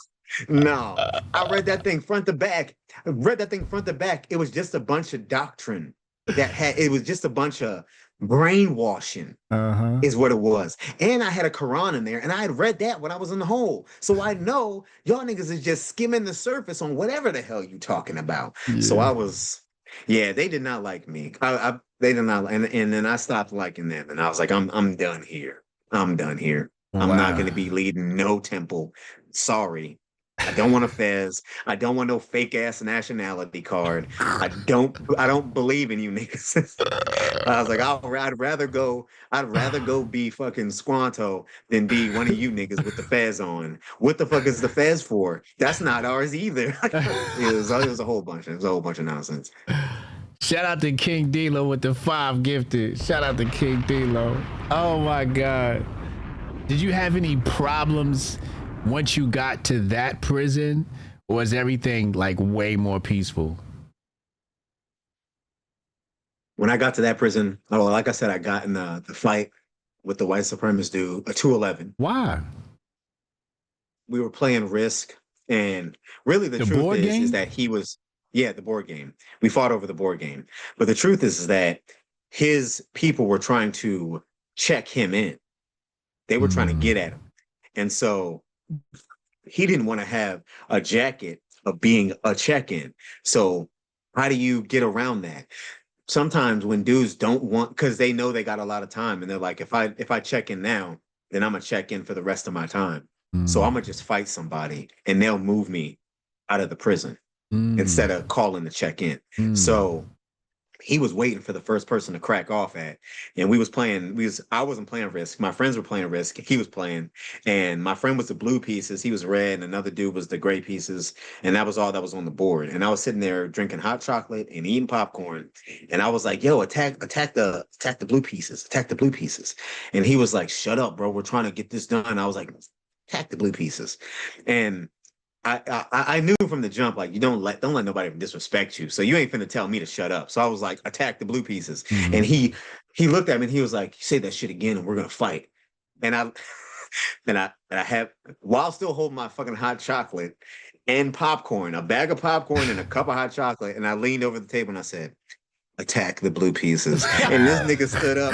No, I read that thing front to back. It was just a bunch of doctrine it was just a bunch of brainwashing is what it was. And I had a Quran in there and I had read that when I was in the hole. So I know y'all niggas is just skimming the surface on whatever the hell you talking about. Yeah. So I was, yeah, they did not like me. They did not, and then I stopped liking them and I was like, I'm done here. I'm done here. Wow. I'm not going to be leading no temple. Sorry. I don't want a fez. I don't want no fake ass nationality card. I don't believe in you niggas. I was like, I'd rather go be fucking Squanto than be one of you niggas with the fez on. What the fuck is the fez for? That's not ours either. It was a whole bunch. It was a whole bunch of nonsense. Shout out to King D-Lo with the 5 gifted. Shout out to King D-Lo. Oh my God. Did you have any problems once you got to that prison, or was everything like way more peaceful? When I got to that prison, like I said, I got in the fight with the white supremacist dude, a 211. Why? We were playing Risk, and really the truth is that he was, the board game. We fought over the board game. But the truth is that his people were trying to check him in. They were trying to get at him. And so he didn't want to have a jacket of being a check-in. So how do you get around that? Sometimes when dudes don't want, because they know they got a lot of time and they're like, if I check in now, then I'm gonna check in for the rest of my time. So I'm gonna just fight somebody and they'll move me out of the prison instead of calling to check in. So he was waiting for the first person to crack off at, and I wasn't playing Risk. My friends were playing Risk. He was playing, and my friend was the blue pieces. He was red, and another dude was the gray pieces, and that was all that was on the board. And I was sitting there drinking hot chocolate and eating popcorn, and I was like, "Yo, attack the blue pieces, attack the blue pieces." And he was like, "Shut up, bro. We're trying to get this done." I was like, "Attack the blue pieces," and I knew from the jump, like, you don't let nobody disrespect you. So you ain't finna tell me to shut up. So I was like, attack the blue pieces. And he looked at me and he was like, say that shit again and we're gonna fight. And I have, while still holding my fucking hot chocolate and popcorn, a bag of popcorn and a cup of hot chocolate, and I leaned over the table and I said, attack the blue pieces. And this nigga stood up,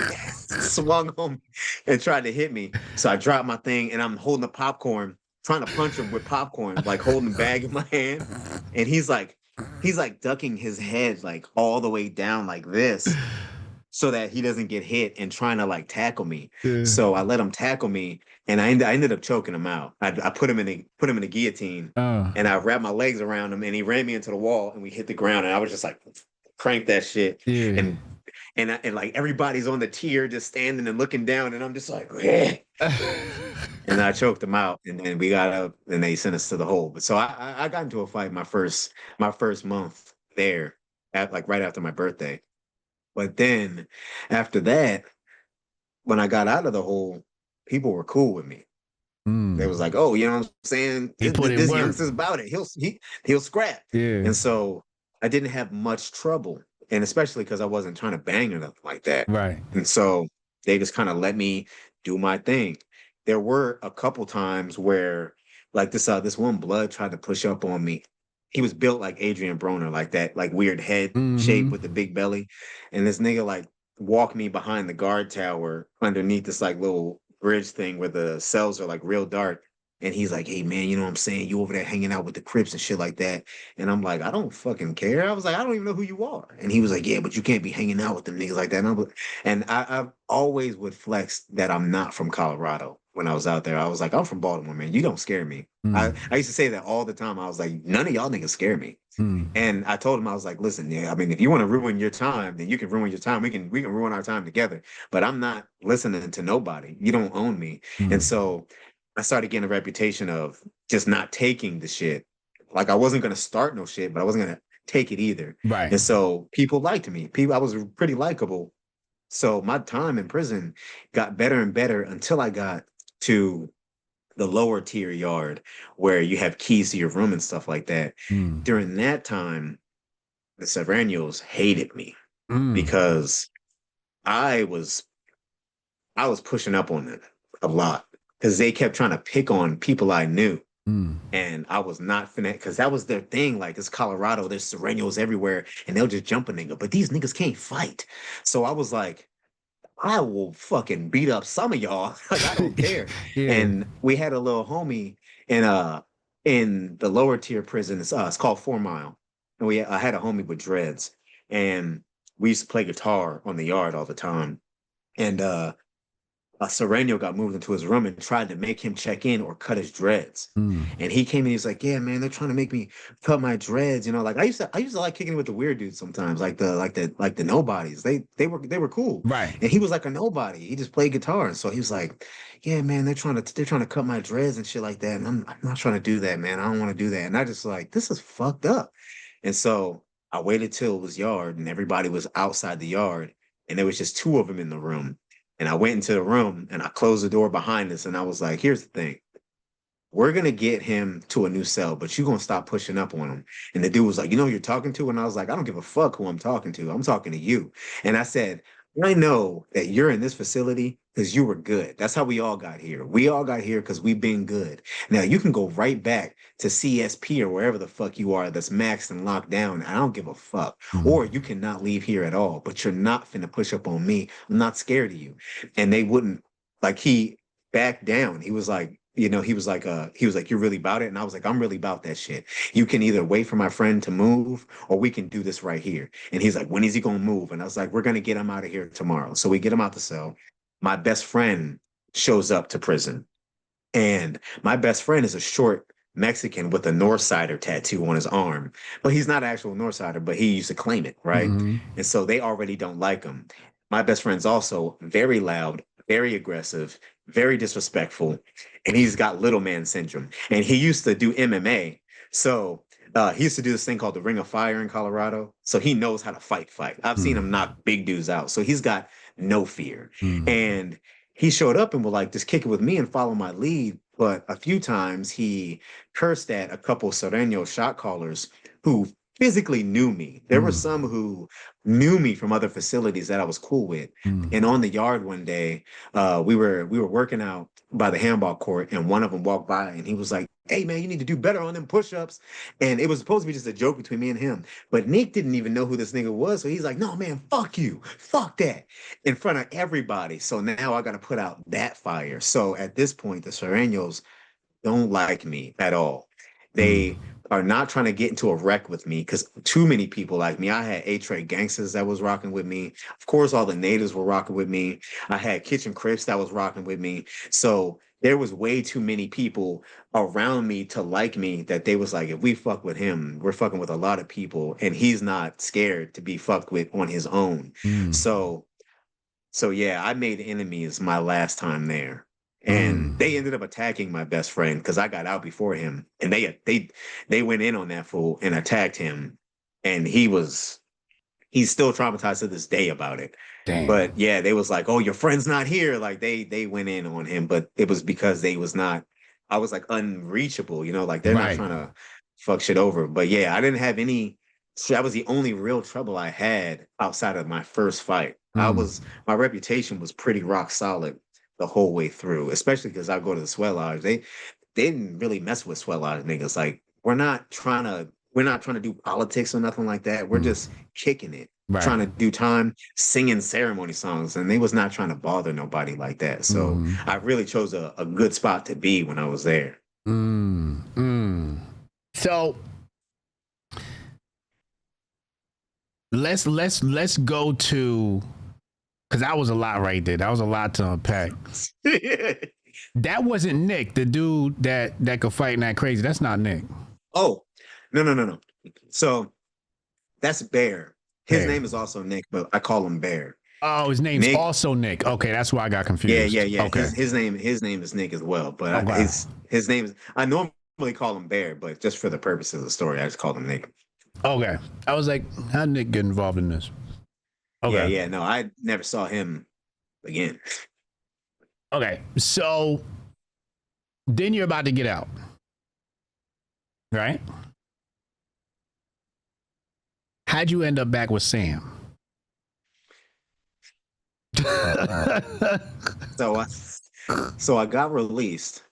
swung on and tried to hit me. So I dropped my thing and I'm holding the popcorn, trying to punch him with popcorn, like holding the bag in my hand. And he's like ducking his head like all the way down like this so that he doesn't get hit and trying to like tackle me. Yeah. So I let him tackle me and I ended up choking him out. I put him in a guillotine and I wrapped my legs around him and he ran me into the wall and we hit the ground and I was just like, crank that shit. Yeah. and like everybody's on the tier just standing and looking down, and I'm just like, yeah. And I choked them out, and then we got up, and they sent us to the hole. But so I got into a fight my first month there, at like right after my birthday. But then after that, when I got out of the hole, people were cool with me. They was like, oh, you know what I'm saying? He put in This work. youngster's about it. He'll scrap. Yeah. And so I didn't have much trouble. And especially because I wasn't trying to bang or nothing like that. Right. And so they just kind of let me do my thing. There were a couple times where like this one blood tried to push up on me. He was built like Adrian Broner, like that, like weird head shape with the big belly. And this nigga like walked me behind the guard tower underneath this like little bridge thing where the cells are like real dark. And he's like, hey man, you know what I'm saying? You over there hanging out with the Crips and shit like that. And I'm like, I don't fucking care. I was like, I don't even know who you are. And he was like, yeah, but you can't be hanging out with them niggas like that. And I always would flex that I'm not from Colorado when I was out there. I was like, I'm from Baltimore, man. You don't scare me. I used to say that all the time. I was like, none of y'all niggas scare me. And I told him, I was like, listen, yeah, I mean, if you want to ruin your time, then you can ruin your time. We can ruin our time together. But I'm not listening to nobody. You don't own me. And so I started getting a reputation of just not taking the shit. Like I wasn't gonna start no shit, but I wasn't gonna take it either. Right. And so people liked me. I was pretty likable. So my time in prison got better and better until I got to the lower tier yard where you have keys to your room and stuff like that. During that time, the Serranos hated me because I was pushing up on them a lot because they kept trying to pick on people I knew. And I was not finna, because that was their thing. Like, it's Colorado, there's Serranos everywhere, and they'll just jump a nigga. But these niggas can't fight. So I was like, I will fucking beat up some of y'all. Like, I don't care. Yeah. And we had a little homie in the lower tier prison. It's called 4 Mile. And I had a homie with dreads. And we used to play guitar on the yard all the time. And Serrano got moved into his room and tried to make him check in or cut his dreads. And he came in, he was like, yeah, man, they're trying to make me cut my dreads. You know, like I used to like kicking it with the weird dudes sometimes, like the nobodies. They were cool. Right. And he was like a nobody. He just played guitar. And so he was like, yeah, man, they're trying to cut my dreads and shit like that. And I'm not trying to do that, man. I don't want to do that. And I just like, this is fucked up. And so I waited till it was yard and everybody was outside the yard. And there was just 2 of them in the room. And I went into the room and I closed the door behind us and I was like, here's the thing. We're going to get him to a new cell, but you're going to stop pushing up on him. And the dude was like, you know who you're talking to? And I was like, I don't give a fuck who I'm talking to. I'm talking to you. And I said, I know that you're in this facility because you were good. That's how we all got here. We all got here because we've been good. Now you can go right back to CSP or wherever the fuck you are that's maxed and locked down. I don't give a fuck. Or you cannot leave here at all, but you're not finna push up on me. I'm not scared of you. And they wouldn't, like, he backed down. He was like, he was like, you're really about it. And I was like, I'm really about that shit. You can either wait for my friend to move or we can do this right here. And he's like, when is he going to move? And I was like, we're going to get him out of here tomorrow. So we get him out the cell. My best friend shows up to prison. And my best friend is a short Mexican with a Northsider tattoo on his arm. But he's not an actual Northsider, but he used to claim it, right? And so they already don't like him. My best friend's also very loud, very aggressive, very disrespectful, and he's got little man syndrome. And he used to do MMA. So he used to do this thing called the Ring of Fire in Colorado. So he knows how to fight. I've seen him knock big dudes out. So he's got no fear. And he showed up and was like, just kick it with me and follow my lead. But a few times he cursed at a couple Serrano shot callers who physically knew me. There were some who knew me from other facilities that I was cool with. And on the yard one day, we were working out by the handball court, and one of them walked by and he was like, hey man, you need to do better on them push-ups. And it was supposed to be just a joke between me and him. But Nick didn't even know who this nigga was. So he's like, no man, fuck you. Fuck that. In front of everybody. So now I gotta put out that fire. So at this point, the Serranos don't like me at all. They are not trying to get into a wreck with me because too many people like me. I had A-Trade gangsters that was rocking with me. Of course, all the natives were rocking with me. I had Kitchen Crips that was rocking with me. So there was way too many people around me to like me that they was like, if we fuck with him, we're fucking with a lot of people, and he's not scared to be fucked with on his own. Mm. So yeah, I made enemies my last time there. And Mm. they ended up attacking my best friend because I got out before him. And they went in on that fool and attacked him. And he's still traumatized to this day about it. Damn. But yeah, they was like, "Oh, your friend's not here." Like they went in on him, but it was because I was like unreachable, like they're not Right. trying to fuck shit over. But yeah, I didn't have any. So that was the only real trouble I had outside of my first fight. Mm. My reputation was pretty rock solid the whole way through, especially because I go to the sweat lodge. They didn't really mess with sweat lodge niggas. Like we're not trying to do politics or nothing like that. We're Mm. just kicking it, Right. trying to do time, singing ceremony songs, and they was not trying to bother nobody like that. So Mm. I really chose a good spot to be when I was there. Mm. Mm. So let's go to, because that was a lot right there. That was a lot to unpack. That wasn't Nick, the dude that could fight and that crazy. That's not Nick. Oh, no. So that's Bear. His Bear. name is also Nick, but I call him Bear. Oh, his name's Nick. also Nick. Okay, that's why I got confused. Yeah. Okay. His name is Nick as well, but Okay. his name is, I normally call him Bear, but just for the purposes of the story, I just called him Nick. Okay. I was like, how did Nick get involved in this? Okay. Yeah. No, I never saw him again. Okay. So then you're about to get out, right? How'd you end up back with Sam? So I got released,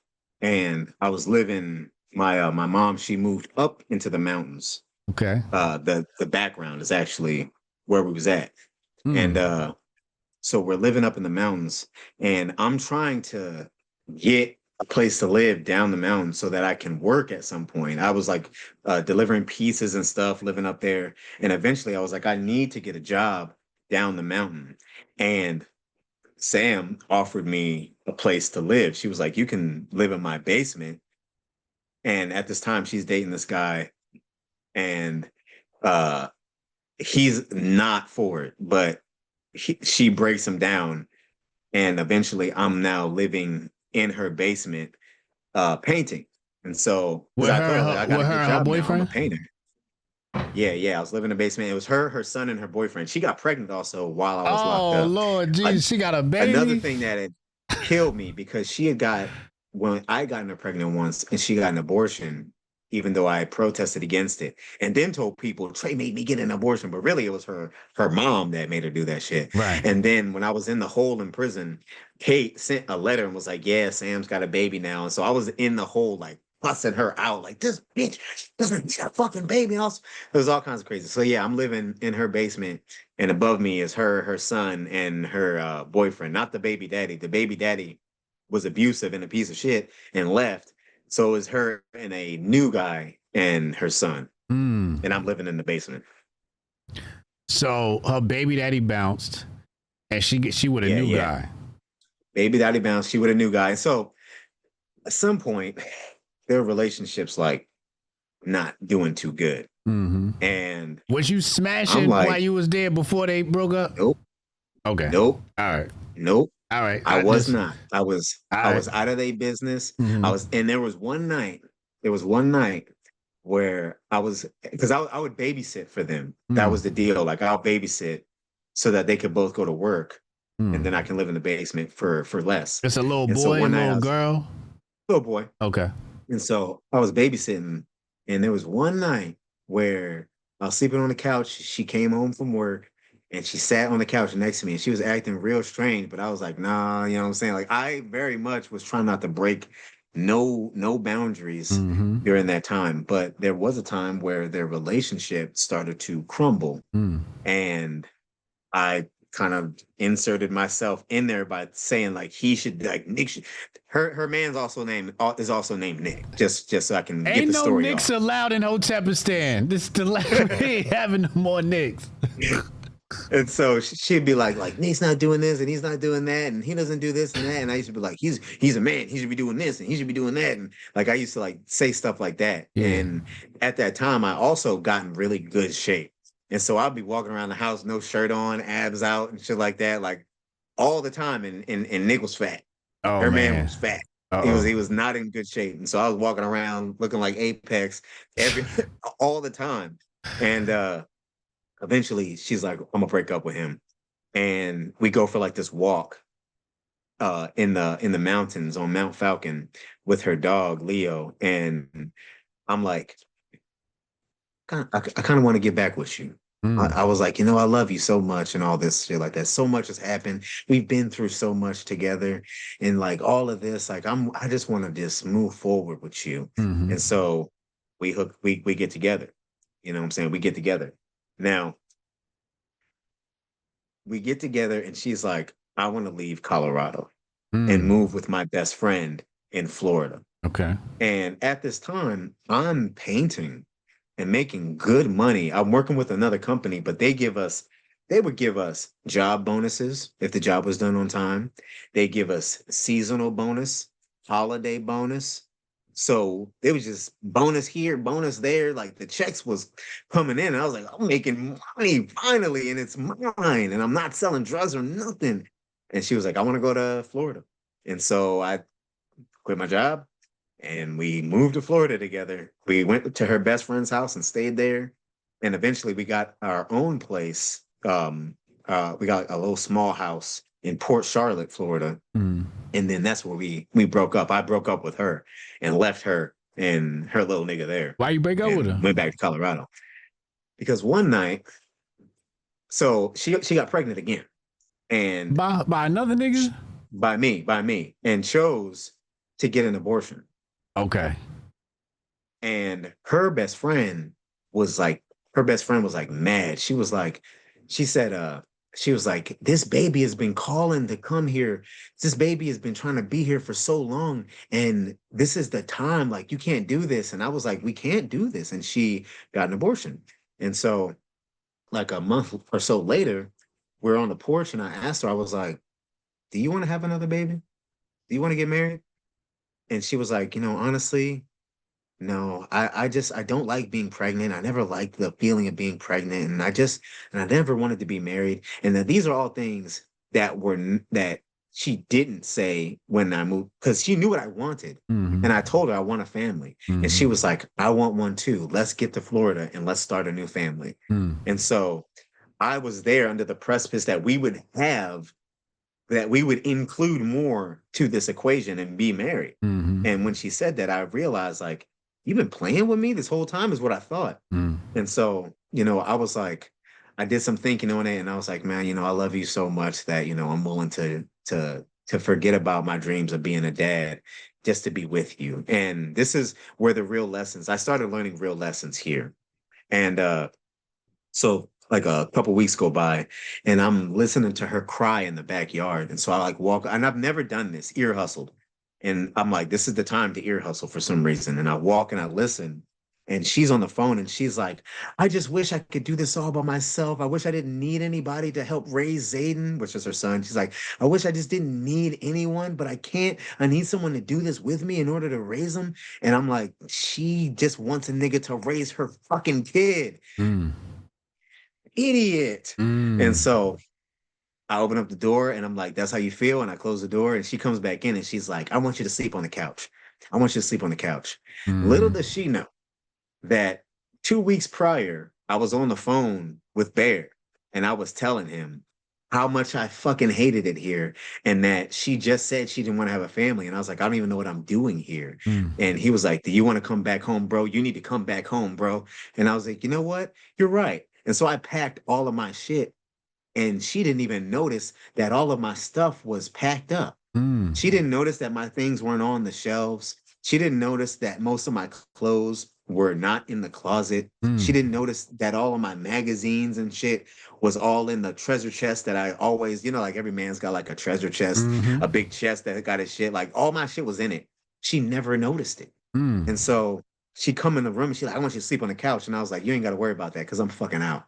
and I was living. My mom, she moved up into the mountains. Okay. The background is actually where we was at, Mm. and so we're living up in the mountains, and I'm trying to get a place to live down the mountain so that I can work at some point. I was like delivering pizzas and stuff, living up there, and eventually I was like, I need to get a job down the mountain, and Sam offered me a place to live. She was like, "You can live in my basement." And at this time, she's dating this guy, and uh, he's not for it, but she breaks him down, and eventually, I'm now living in her basement, painting. And so, With because I her, told her, like, I got a with her good and her job now. I'm a boyfriend? painter. Yeah. I was living in the basement. It was her son, and her boyfriend. She got pregnant also while I was locked Oh up. Lord A- Jesus, she got a Another baby. thing that had killed me because she had got when I got her pregnant once and she got an abortion, even though I protested against it, and then told people Trey made me get an abortion, but really it was her mom that made her do that shit. Right. And then when I was in the hole in prison, Kate sent a letter and was like, "Yeah, Sam's got a baby now." And so I was in the hole like fussing her out, like this bitch, she's got a fucking baby. And also, it was all kinds of crazy. So yeah, I'm living in her basement, and above me is her son, and her boyfriend, not the baby daddy. The baby daddy was abusive and a piece of shit and left. So it's her and a new guy and her son. Mm. And I'm living in the basement. So her baby daddy bounced, and she with a new guy. Baby daddy bounced. She with a new guy. So at some point, their relationships like not doing too good. Mm-hmm. And was you smashing like, while you was there before they broke up? Nope. Okay. Nope. All right. Nope. All right. I was not. I was out of their business. Mm-hmm. And there was one night where because I would babysit for them. That was the deal. Like I'll babysit so that they could both go to work, and then I can live in the basement for less. It's a little boy, so and a little girl. Little boy. Okay. And so I was babysitting, and there was one night where I was sleeping on the couch. She came home from work, and she sat on the couch next to me, and she was acting real strange. But I was like, nah, you know what I'm saying? Like I very much was trying not to break no boundaries during that time. But there was a time where their relationship started to crumble, and I kind of inserted myself in there by saying like he should, like Nick should, her man's also named Nick, just so I can get the story. Ain't no Nicks allowed in Hotepistan. This the we ain't having no more Nicks. And so she'd be like, he's not doing this and he's not doing that, and he doesn't do this and that. And I used to be like, he's a man, he should be doing this and he should be doing that. And like I used to like say stuff like that. Yeah. And at that time, I also got in really good shape. And so I'd be walking around the house, no shirt on, abs out, and shit like that, like all the time. And Nick was fat. Oh Her man man. was fat. Uh-oh. He was not in good shape. And so I was walking around looking like Apex every all the time. And eventually she's like, I'm gonna break up with him. And we go for like this walk in the mountains on Mount Falcon with her dog Leo. And I'm like, I kind of want to get back with you. I was like, I love you so much and all this shit like that. So much has happened. We've been through so much together, and like all of this, like I just want to just move forward with you. Mm-hmm. And so we get together. You know what I'm saying? We get together. Now we get together and she's like, I want to leave Colorado and move with my best friend in Florida. Okay. And at this time, I'm painting and making good money. I'm working with another company, but they would give us job bonuses if the job was done on time. They give us seasonal bonus, holiday bonus. So it was just bonus here, bonus there. Like the checks was coming in. And I was like, I'm making money finally, and it's mine. And I'm not selling drugs or nothing. And she was like, I want to go to Florida. And so I quit my job and we moved to Florida together. We went to her best friend's house and stayed there. And eventually we got our own place. We got a little small house in Port Charlotte, Florida. And then that's where we broke up. I broke up with her and left her and her little nigga there. Why you break up with her? Went back to Colorado. Because one night, so she got pregnant again. And by another nigga? By me, and chose to get an abortion. Okay. And her best friend was like mad. She was like, this baby has been calling to come here. This baby has been trying to be here for so long. And this is the time, like, you can't do this. And I was like, we can't do this. And she got an abortion. And so like a month or so later, we're on the porch and I asked her, I was like, do you want to have another baby? Do you want to get married? And she was like, honestly, no, I don't like being pregnant. I never liked the feeling of being pregnant. And I never wanted to be married. And that these are all things that she didn't say when I moved, because she knew what I wanted. Mm-hmm. And I told her I want a family. Mm-hmm. And she was like, I want one too. Let's get to Florida and let's start a new family. And so I was there under the precipice that we would include more to this equation and be married. And when she said that, I realized, like, you've been playing with me this whole time is what I thought. And so, I was like, I did some thinking on it and I was like, man, I love you so much that, I'm willing to forget about my dreams of being a dad just to be with you. And this is where I started learning real lessons here. And so like a couple weeks go by and I'm listening to her cry in the backyard. And so I like walk, and I've never done this, ear hustled. And I'm like, this is the time to ear hustle for some reason. And I walk and I listen and she's on the phone and she's like, I just wish I could do this all by myself. I wish I didn't need anybody to help raise Zayden, which is her son. She's like, I wish I just didn't need anyone, but I can't. I need someone to do this with me in order to raise him. And I'm like, she just wants a nigga to raise her fucking kid. Idiot. And so I open up the door and I'm like, that's how you feel? And I close the door and she comes back in and she's like, I want you to sleep on the couch. I want you to sleep on the couch. Little does she know that 2 weeks prior, I was on the phone with Bear and I was telling him how much I fucking hated it here and that she just said she didn't want to have a family. And I was like, I don't even know what I'm doing here. And he was like, do you want to come back home, bro? You need to come back home, bro. And I was like, you know what? You're right. And so I packed all of my shit and she didn't even notice that all of my stuff was packed up. She didn't notice that my things weren't on the shelves. She didn't notice that most of my clothes were not in the closet. She didn't notice that all of my magazines and shit was all in the treasure chest that I always, like every man's got like a treasure chest, a big chest that got his shit. Like all my shit was in it. She never noticed it. And so she come in the room and she's like, I want you to sleep on the couch. And I was like, you ain't got to worry about that because I'm fucking out.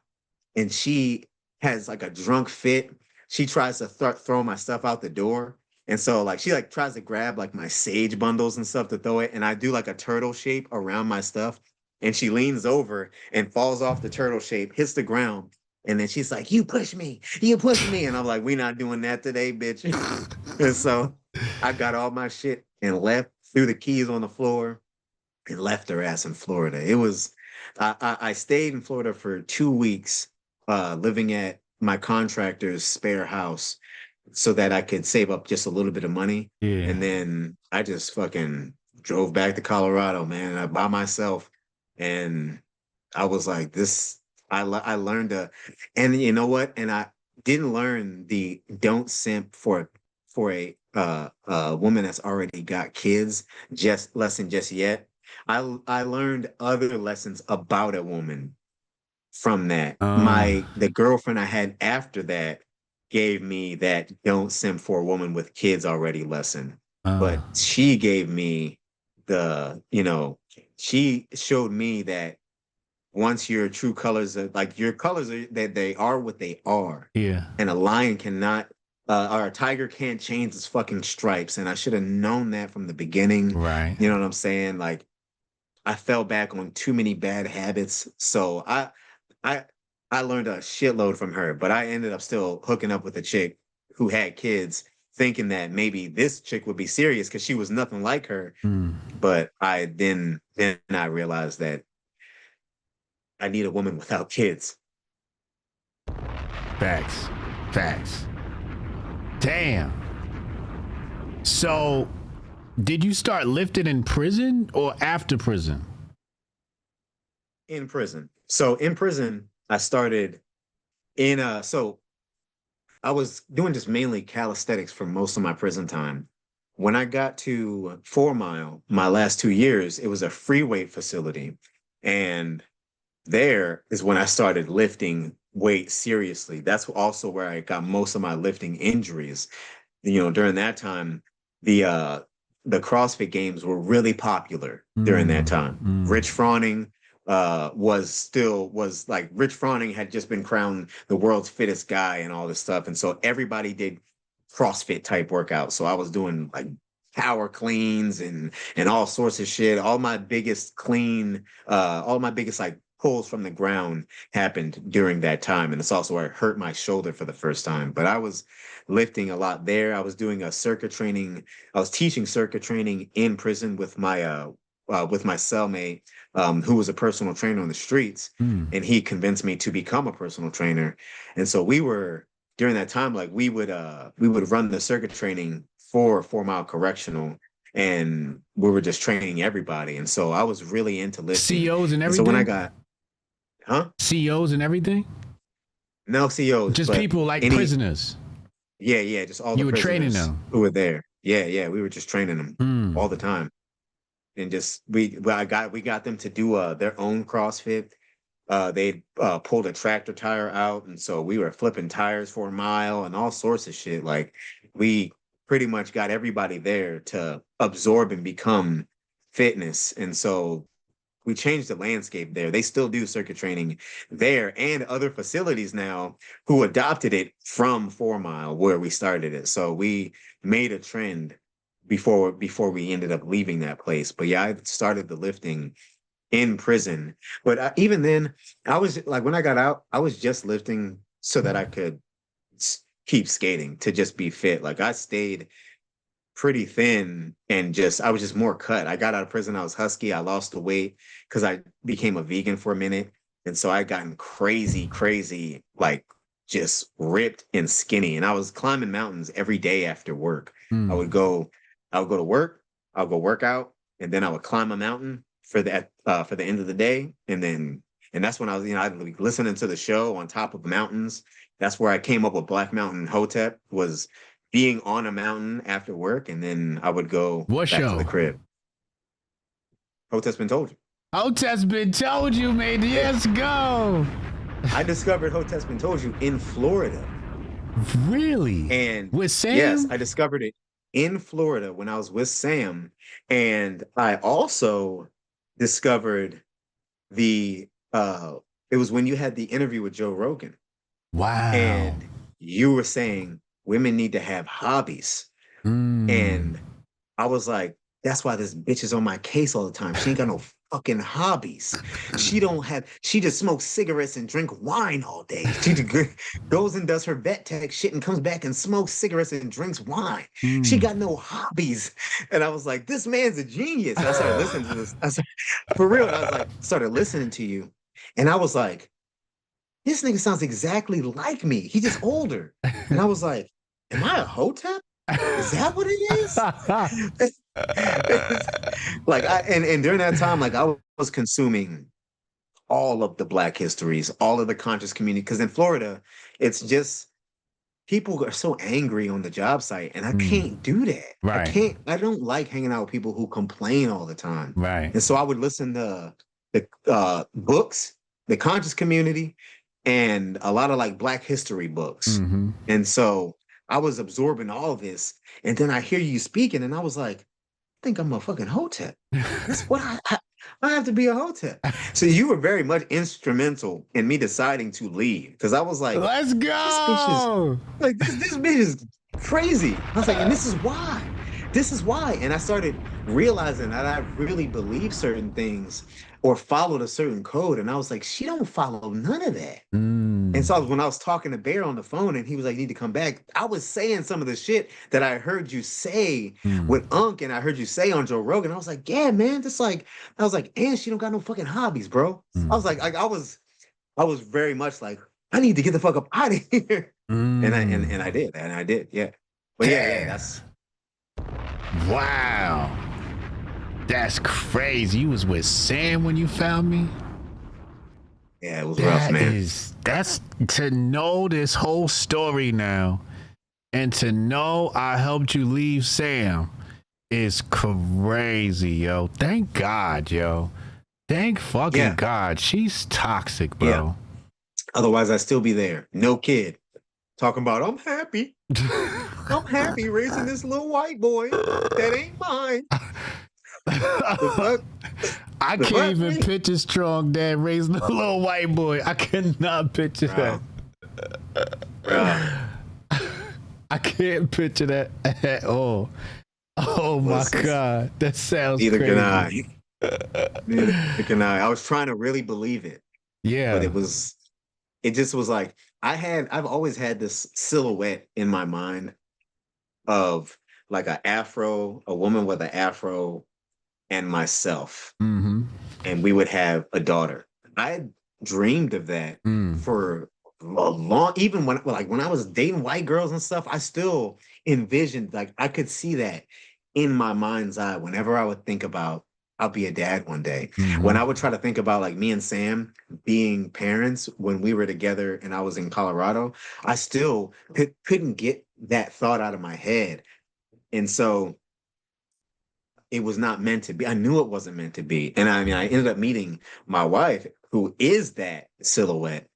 And she has like a drunk fit. She tries to throw my stuff out the door. And so like she like tries to grab like my sage bundles and stuff to throw it. And I do like a turtle shape around my stuff. And she leans over and falls off the turtle shape, hits the ground. And then she's like, "You push me, you push me." And I'm like, "We not doing that today, bitch." And so I got all my shit and left, threw the keys on the floor and left her ass in Florida. It was I stayed in Florida for 2 weeks, living at my contractor's spare house so that I could save up just a little bit of money. Yeah. And then I just fucking drove back to Colorado, man, by myself. And I was like, this, I learned and you know what? And I didn't learn the don't simp for a woman that's already got kids just lesson just yet. I learned other lessons about a woman from that. The girlfriend I had after that gave me that don't simp for a woman with kids already lesson. uh, But she gave me she showed me that once your true colors are like your colors are that they are what they are. yeah. And a lion cannot or a tiger can't change its fucking stripes. And I should have known that from the beginning. Right. You know what I'm saying? Like I fell back on too many bad habits. So I I learned a shitload from her, but I ended up still hooking up with a chick who had kids, thinking that maybe this chick would be serious because she was nothing like her. Mm. But then I realized that I need a woman without kids. Facts. Facts. Damn. So, did you start lifting in prison or after prison? In prison. So in prison, I started so I was doing just mainly calisthenics for most of my prison time. When I got to 4 Mile, my last 2 years, it was a free weight facility. And there is when I started lifting weight seriously. That's also where I got most of my lifting injuries. During that time, the uh the CrossFit games were really popular during that time. Rich Froning was like Rich Froning had just been crowned the world's fittest guy and all this stuff. And so everybody did CrossFit type workouts. So I was doing like power cleans and all sorts of shit. All my biggest like pulls from the ground happened during that time. And it's also where I hurt my shoulder for the first time. But I was lifting a lot there. I was doing a circuit training. I was teaching circuit training in prison with my cellmate, who was a personal trainer on the streets, and he convinced me to become a personal trainer. And so we were during that time, like we would run the circuit training for 4 Mile Correctional, and we were just training everybody. And so I was really into lifting. CEOs and And everything. so when I got, CEOs and everything. no CEOs, Just but people like prisoners. Yeah, just all You the were training prisoners them. who were there. Yeah, we were just training them all the time. And just we got them to do their own CrossFit. They pulled a tractor tire out, and so we were flipping tires for a mile and all sorts of shit. Like we pretty much got everybody there to absorb and become fitness. And so we changed the landscape there. They still do circuit training there and other facilities now who adopted it from 4 Mile where we started it. So we made a trend before we ended up leaving that place. But yeah, I started the lifting in prison. But even then, I was like, when I got out, I was just lifting so that I could keep skating to just be fit. Like I stayed pretty thin and I was just more cut. I got out of prison, I was husky. I lost the weight because I became a vegan for a minute. And so I gotten crazy, like just ripped and skinny. And I was climbing mountains every day after work. I would go to work, I'll go work out, and then I would climb a mountain for the end of the day. And that's when I was, I'd be listening to the show on top of mountains. That's where I came up with Black Mountain Hotep, was being on a mountain after work, and then I would go What back show? to the crib. Hotep's Been Told You. Hotep's Been Told You, man. Let's go. I discovered Hotep's Been Told You in Florida. Really? And with Sam? Yes, I discovered it in Florida when I was with Sam. And I also discovered it was when you had the interview with Joe Rogan. Wow. And you were saying women need to have hobbies. Mm. And I was like, that's why this bitch is on my case all the time. She ain't got no fucking hobbies. She just smokes cigarettes and drink wine all day. Goes and does her vet tech shit and comes back and smokes cigarettes and drinks wine. She Mm. got no hobbies. And I was like, this man's a genius. And I started listening to this. For real. And I was like, started listening to you. And I was like, this nigga sounds exactly like me. He just older. And I was like, am I a Hotep? Is that what it is? Like and during that time, like I was consuming all of the Black histories, all of the conscious community. Because in Florida, it's just people are so angry on the job site, and I Mm. can't do that. Right. I don't like hanging out with people who complain all the time. Right. And so I would listen to the books, the conscious community, and a lot of like Black history books. Mm-hmm. And so I was absorbing all of this. And then I hear you speaking, and I was like, I think I'm a fucking Hotep. That's what I have to be a Hotep. So you were very much instrumental in me deciding to leave because I was like, Let's this bitch is go. like this bitch is crazy. I was like, and this is why. This is why. And I started realizing that I really believe certain things or followed a certain code. And I was like, she don't follow none of that. And so when I was talking to Bear on the phone and he was like, you need to come back, I was saying some of the shit that I heard you say with Unc and I heard you say on Joe Rogan. I was like, yeah, man, just like, I was like, and she don't got no fucking hobbies, bro. I was like I was very much like, I need to get the fuck up out of here. And I did, yeah. But yeah, that's wow. That's crazy. You was with Sam when you found me? yeah, it was rough, man. That's to know this whole story now and to know I helped you leave Sam is crazy, yo. Thank God, yo. Thank fucking God. She's toxic, bro. Yeah. Otherwise I'd still be there. No kid. Talking about I'm happy. I'm happy raising this little white boy. That ain't mine. I can't even picture StrongDad raising a little white boy. I cannot picture that. I can't picture that at all. Oh my God. That sounds Neither crazy. can I. Neither can I. I was trying to really believe it. Yeah. But it just was like, I've always had this silhouette in my mind of like a woman with an afro and myself. Mm-hmm. And we would have a daughter. I had dreamed of that for a long, even when I was dating white girls and stuff, I still envisioned, like I could see that in my mind's eye whenever I would think about I'll be a dad one day. Mm-hmm. When I would try to think about like me and Sam being parents when we were together and I was in Colorado, I still couldn't get that thought out of my head. And so it was not meant to be. I knew it wasn't meant to be. And I mean, I ended up meeting my wife, who is that silhouette.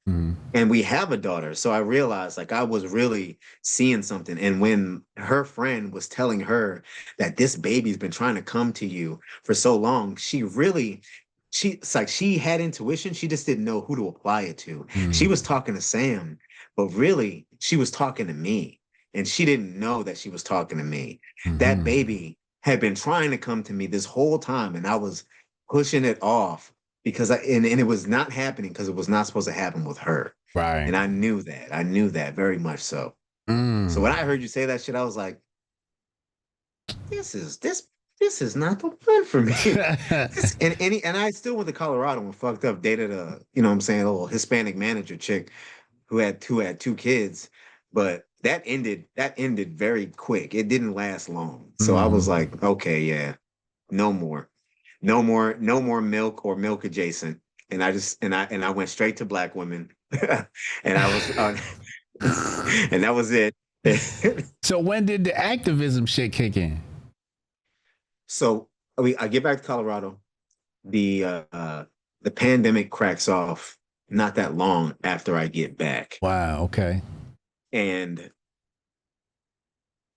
And we have a daughter. So I realized like I was really seeing something. And when her friend was telling her that this baby's been trying to come to you for so long, it's like she had intuition. She just didn't know who to apply it to. She was talking to Sam, but really she was talking to me. And she didn't know that she was talking to me. That baby had been trying to come to me this whole time, and I was pushing it off because and it was not happening because it was not supposed to happen with her. Right. And I knew that. I knew that very much so. So when I heard you say that shit, I was like, this is not the one for me. And I still went to Colorado and fucked up, dated a, you know what I'm saying, a little Hispanic manager chick who had two kids, but that ended very quick. It didn't last long. So I was like, okay, yeah, no more milk or milk adjacent. And I went straight to Black women. And I was and that was it. So when did the activism shit kick in? So I get back to Colorado. The pandemic cracks off not that long after I get back. Wow. Okay. And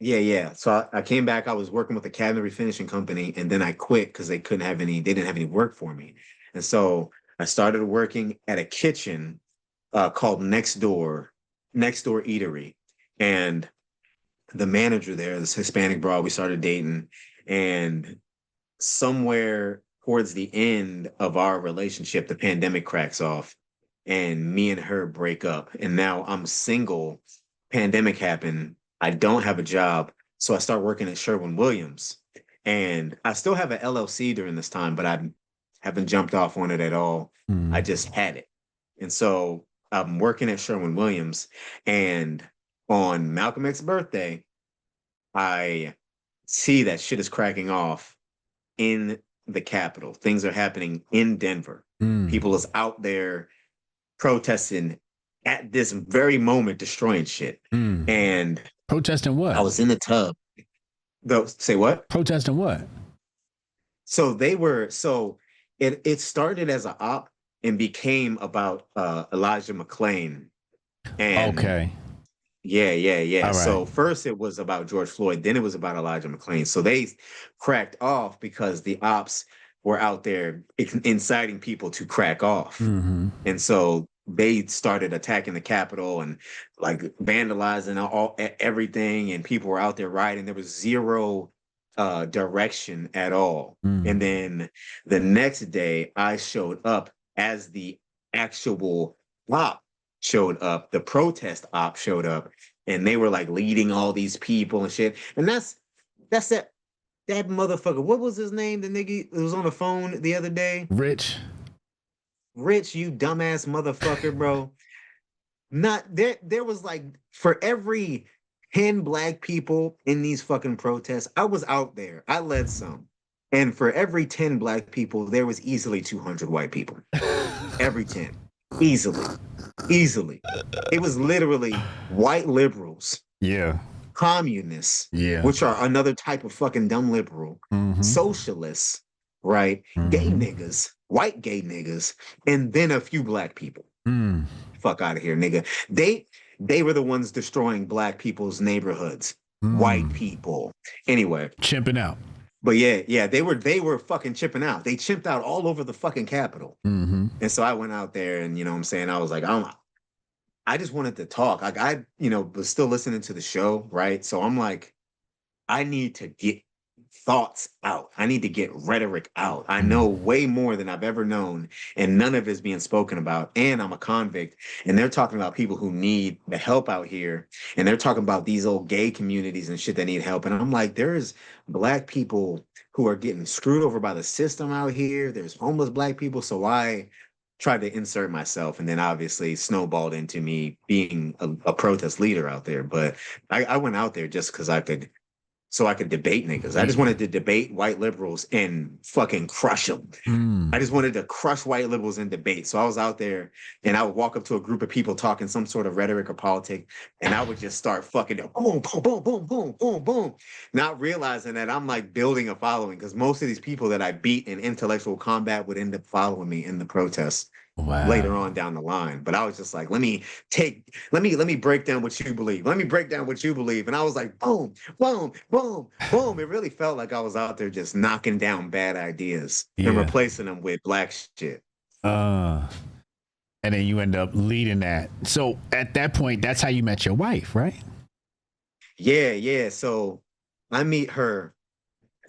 yeah. So I came back. I was working with a cabinet refinishing company, and then I quit because they didn't have any work for me. And so I started working at a kitchen called Next Door next door eatery, and the manager there, this Hispanic broad, we started dating, and somewhere towards the end of our relationship, the pandemic cracks off, and me and her break up, and now I'm single. Pandemic happened. I don't have a job, so I start working at Sherwin-Williams, and I still have an LLC during this time, but I haven't jumped off on it at all. I just had it, and so I'm working at Sherwin-Williams, and on Malcolm X's birthday, I see that shit is cracking off in the capital. Things are happening in Denver. People is out there protesting at this very moment, destroying shit. And protesting what? I was in the tub. Though, say what? Protesting what? So it started as an op and became about Elijah McClain. And okay. Yeah. All right. So first it was about George Floyd, then it was about Elijah McClain. So they cracked off because the ops were out there inciting people to crack off. And so they started attacking the Capitol and like vandalizing everything, and people were out there rioting. There was zero direction at all. And then the next day I showed up as the actual op showed up, the protest op showed up, and they were like leading all these people and shit. And that's that motherfucker. What was his name? The nigga that was on the phone the other day. Rich, you dumbass motherfucker, bro. Not there. There was like for every 10 black people in these fucking protests, I was out there. I led some. And for every 10 black people, there was easily 200 white people. Every 10. Easily. It was literally white liberals. Yeah. Communists. Yeah. Which are another type of fucking dumb liberal. Socialists, right? Gay niggas, white gay niggas, and then a few black people. Fuck out of here, nigga. They were the ones destroying black people's neighborhoods. White people. Anyway. Chimping out. But yeah, they were fucking chipping out. They chimped out all over the fucking Capitol. And so I went out there, and you know what I'm saying, I was like, I just wanted to talk. Like I was still listening to the show, right? So I'm like, I need to get thoughts out. I need to get rhetoric out. I know way more than I've ever known, and none of it is being spoken about. And I'm a convict, and they're talking about people who need the help out here, and they're talking about these old gay communities and shit that need help. And I'm like, there's black people who are getting screwed over by the system out here. There's homeless black people. So I tried to insert myself, and then obviously snowballed into me being a protest leader out there. But I went out there just because I could debate niggas. I just wanted to debate white liberals and fucking crush them. I just wanted to crush white liberals in debate. So I was out there, and I would walk up to a group of people talking some sort of rhetoric or politics, and I would just start fucking boom, boom, boom, boom, boom, boom, boom, not realizing that I'm like building a following, because most of these people that I beat in intellectual combat would end up following me in the protests. Wow. Later on down the line. But I was just like, let me break down what you believe. Let me break down what you believe. And I was like, boom, boom, boom, boom. It really felt like I was out there just knocking down bad ideas and replacing them with black shit. And then you end up leading that. So at that point, that's how you met your wife, right? Yeah. So I meet her.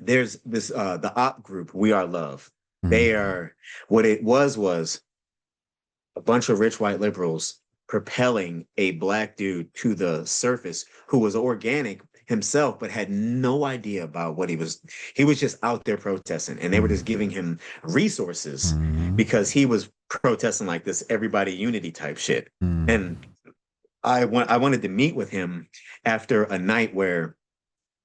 There's this the op group, We Are Love. They are, what it was a bunch of rich white liberals propelling a black dude to the surface who was organic himself, but had no idea about what he was just out there protesting, and they were just giving him resources because he was protesting like this everybody unity type shit. And I wanted to meet with him after a night where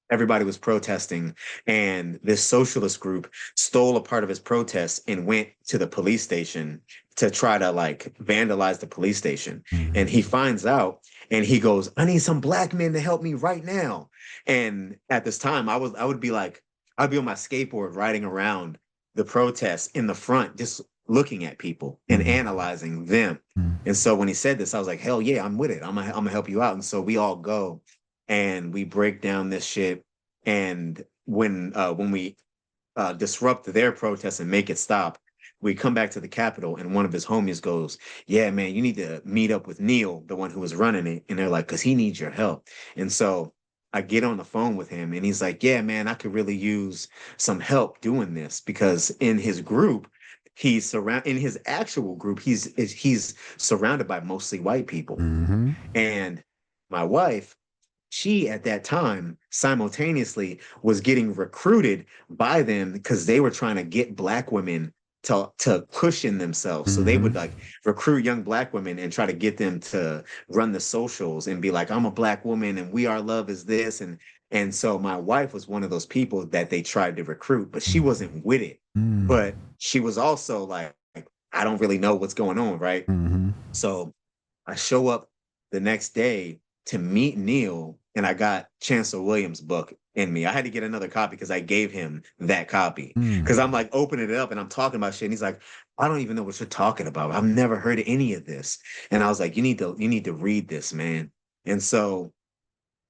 everybody was protesting, and this socialist group stole a part of his protest and went to the police station to try to like vandalize the police station. And he finds out, and he goes, I need some black men to help me right now. And at this time, I'd be on my skateboard riding around the protests in the front, just looking at people and analyzing them. And so when he said this, I was like, hell yeah, I'm with it. I'm gonna help you out. And so we all go, and we break down this shit. And when we disrupt their protests and make it stop, we come back to the Capitol, and one of his homies goes, "Yeah, man, you need to meet up with Neil, the one who was running it." And they're like, "Cause he needs your help." And so I get on the phone with him, and he's like, "Yeah, man, I could really use some help doing this because in his group, in his actual group, he's surrounded by mostly white people." Mm-hmm. And my wife, she at that time simultaneously was getting recruited by them because they were trying to get black women to cushion themselves. So they Mm-hmm. would like recruit young black women and try to get them to run the socials and be like, "I'm a black woman and we our love is this." And so my wife was one of those people that they tried to recruit, but she wasn't with it. But she was also like, "I don't really know what's going on, right?" Mm-hmm. So I show up the next day to meet Neil, and I got Chancellor Williams' book in me. I had to get another copy because I gave him that copy. Mm-hmm. Because I'm like opening it up and I'm talking about shit, and he's like, "I don't even know what you're talking about. I've never heard of any of this." And I was like, you need to read this, man." And so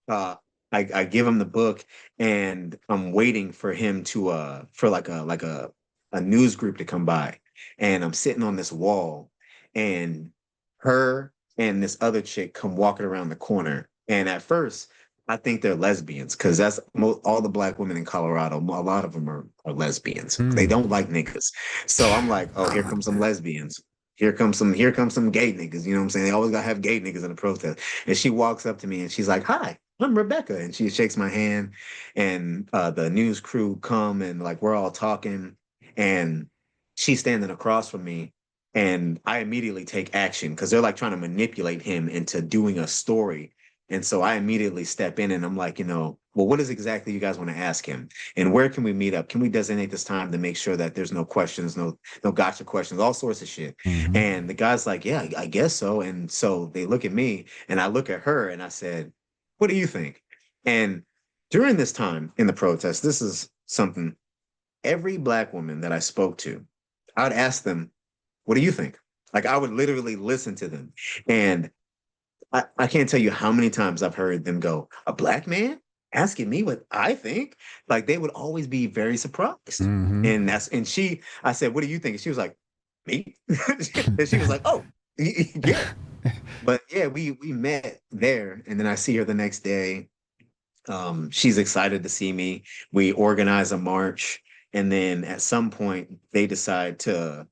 uh I give him the book, and I'm waiting for him to for like a news group to come by. And I'm sitting on this wall, and her and this other chick come walking around the corner. And at first I think they're lesbians because that's all the black women in Colorado. A lot of them are lesbians. They don't like niggas. So I'm like, oh, here comes some lesbians. Here comes some gay niggas. You know what I'm saying? They always gotta have gay niggas in the protest. And she walks up to me and she's like, "Hi, I'm Rebecca." And she shakes my hand, and the news crew come, and like we're all talking, and she's standing across from me, and I immediately take action because they're like trying to manipulate him into doing a story. And so I immediately step in and I'm like, well, what is exactly you guys want to ask him? And where can we meet up? Can we designate this time to make sure that there's no questions, no gotcha questions, all sorts of shit? Mm-hmm. And the guy's like, "Yeah, I guess so." And so they look at me and I look at her and I said, "What do you think?" And during this time in the protest, this is something every black woman that I spoke to, I'd ask them, "What do you think?" Like I would literally listen to them. And I can't tell you how many times I've heard them go, "A black man asking me what I think?" Like they would always be very surprised. Mm-hmm. I said, "What do you think?" And she was like, "Me?" And she was like, "Oh, yeah." But yeah, we met there, and then I see her the next day. She's excited to see me. We organize a march, and then at some point they decide to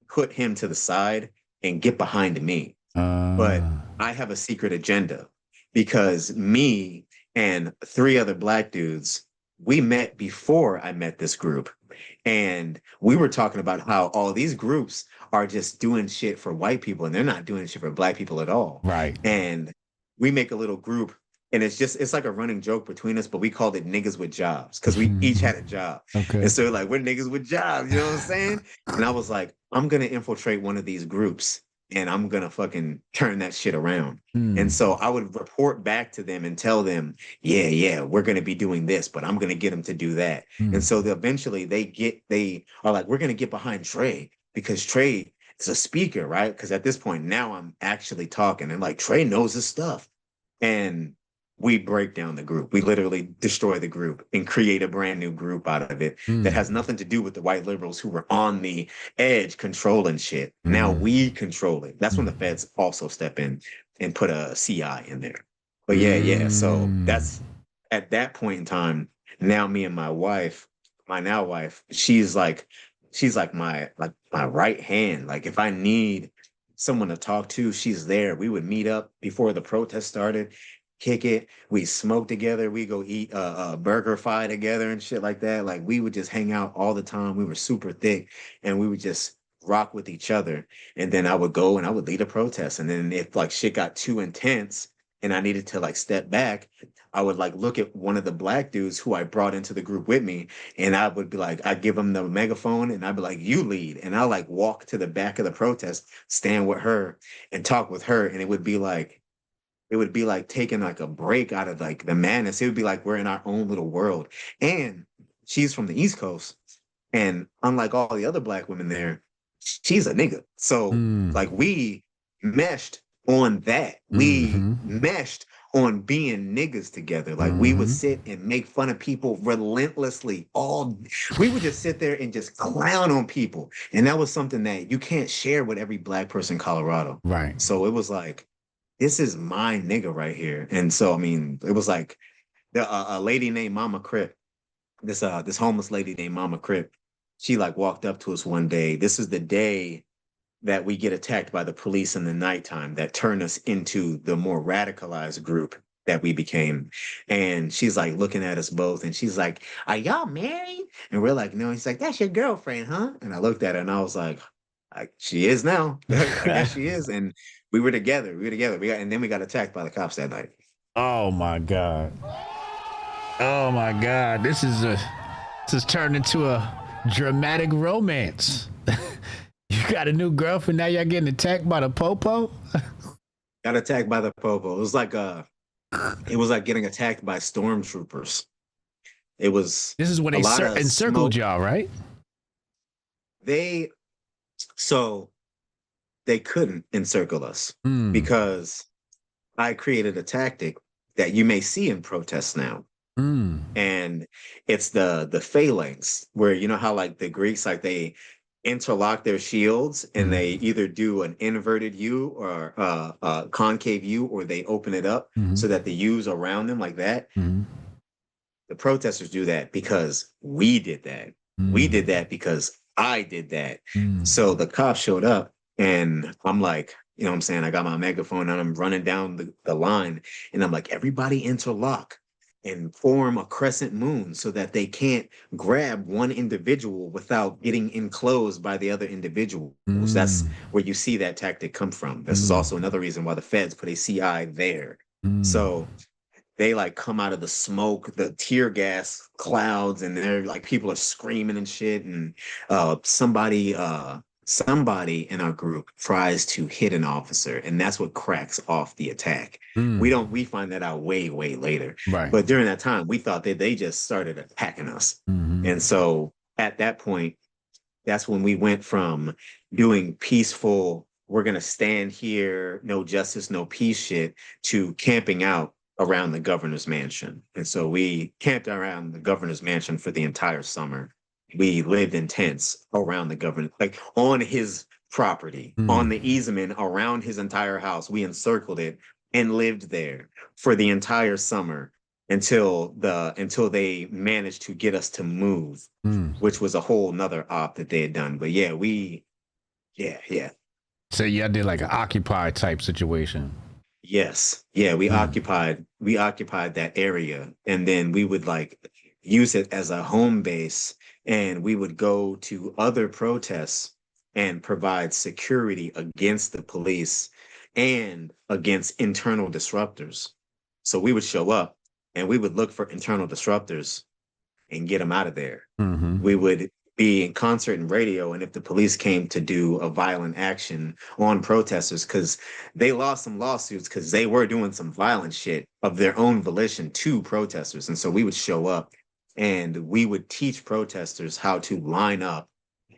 put him to the side and get behind me. But Uh, I have a secret agenda because me and three other black dudes, we met before I met this group. And we were talking about how all these groups are just doing shit for white people and they're not doing shit for black people at all. right. And we make a little group, and it's like a running joke between us, but we called it niggas with jobs because we each had a job. And Okay. so like we're niggas with jobs, you know what I'm saying? And I was like, I'm gonna infiltrate one of these groups and I'm gonna fucking turn that shit around. And Mm. so I would report back to them and tell them, yeah, we're gonna be doing this, but I'm gonna get them to do that. And Mm. so eventually they are like, we're gonna get behind Trey because Trey is a speaker, right? Because at this point now I'm actually talking, and like Trey knows his stuff. And we break down the group. We literally destroy the group and create a brand new group out of it that Mm. has nothing to do with the white liberals who were on the edge controlling shit. Now Mm. we control it. That's when the Mm. feds also step in and put a CI in there. But yeah. So Mm. that's at that point in time. Now me and my wife, my now wife, she's like my right hand. Like if I need someone to talk to, she's there. We would meet up before the protest started, kick it. We smoke together. We go eat a burger fry together and shit like that. Like we would just hang out all the time. We were super thick, and we would just rock with each other. And then I would go and I would lead a protest. And then if like shit got too intense and I needed to like step back, I would like look at one of the black dudes who I brought into the group with me, and I would be like, I'd give him the megaphone and I'd be like, "You lead." And I like walk to the back of the protest, stand with her and talk with her. And it would be like taking like a break out of like the madness. It would be like we're in our own little world. And she's from the East Coast. And unlike all the other black women there, she's a nigga. So Mm. like we meshed on that. We Mm-hmm. meshed on being niggas together. Like we would sit and make fun of people relentlessly. We would just sit there and just clown on people. And that was something that you can't share with every Black person in Colorado. Right. So it was like, this is my nigga right here. And so, I mean, it was like a lady named Mama Crip, this homeless lady named Mama Crip. She like walked up to us one day. This is the day that we get attacked by the police in the nighttime that turned us into the more radicalized group that we became. And she's like looking at us both and she's like, "Are y'all married?" And we're like, "No." He's like, "That's your girlfriend, huh?" And I looked at her and I was like, she is now. I guess she is. And we were together. And then we got attacked by the cops that night. Oh my God. Oh my God. This is turned into a dramatic romance. You got a new girlfriend, now y'all getting attacked by the popo? Got attacked by the popo. It was like getting attacked by stormtroopers. This is when they encircled y'all, right? They couldn't encircle us because I created a tactic that you may see in protests now. And it's the phalanx, where you know how like the Greeks, like they interlock their shields and they either do an inverted U or a concave U, or they open it up so that the U's around them like that. The protesters do that because we did that. We did that because I did that. So the cops showed up and I'm like, you know what I'm saying? I got my megaphone and I'm running down the line and I'm like, everybody interlock and form a crescent moon so that they can't grab one individual without getting enclosed by the other individuals. That's where you see that tactic come from. This is also another reason why the feds put a CI there. So they like come out of the smoke, the tear gas clouds, and they're like, people are screaming and shit. And somebody in our group tries to hit an officer, and that's what cracks off the attack. We find that out way later. Right. But during that time, we thought that they just started attacking us. And so at that point, that's when we went from doing peaceful, we're going to stand here, no justice, no peace shit, to camping out around the governor's mansion. And so we camped around the governor's mansion for the entire summer. We lived in tents around the governor, like on his property, on the easement around his entire house. We encircled it and lived there for the entire summer until they managed to get us to move, which was a whole nother op that they had done. But yeah, So y'all did like an Occupy type situation. Yes. Yeah, we occupied that area, and then we would like use it as a home base, and we would go to other protests and provide security against the police and against internal disruptors. So we would show up and we would look for internal disruptors and get them out of there. We would be in concert and radio, and if the police came to do a violent action on protesters, because they lost some lawsuits because they were doing some violent shit of their own volition to protesters. And so we would show up and we would teach protesters how to line up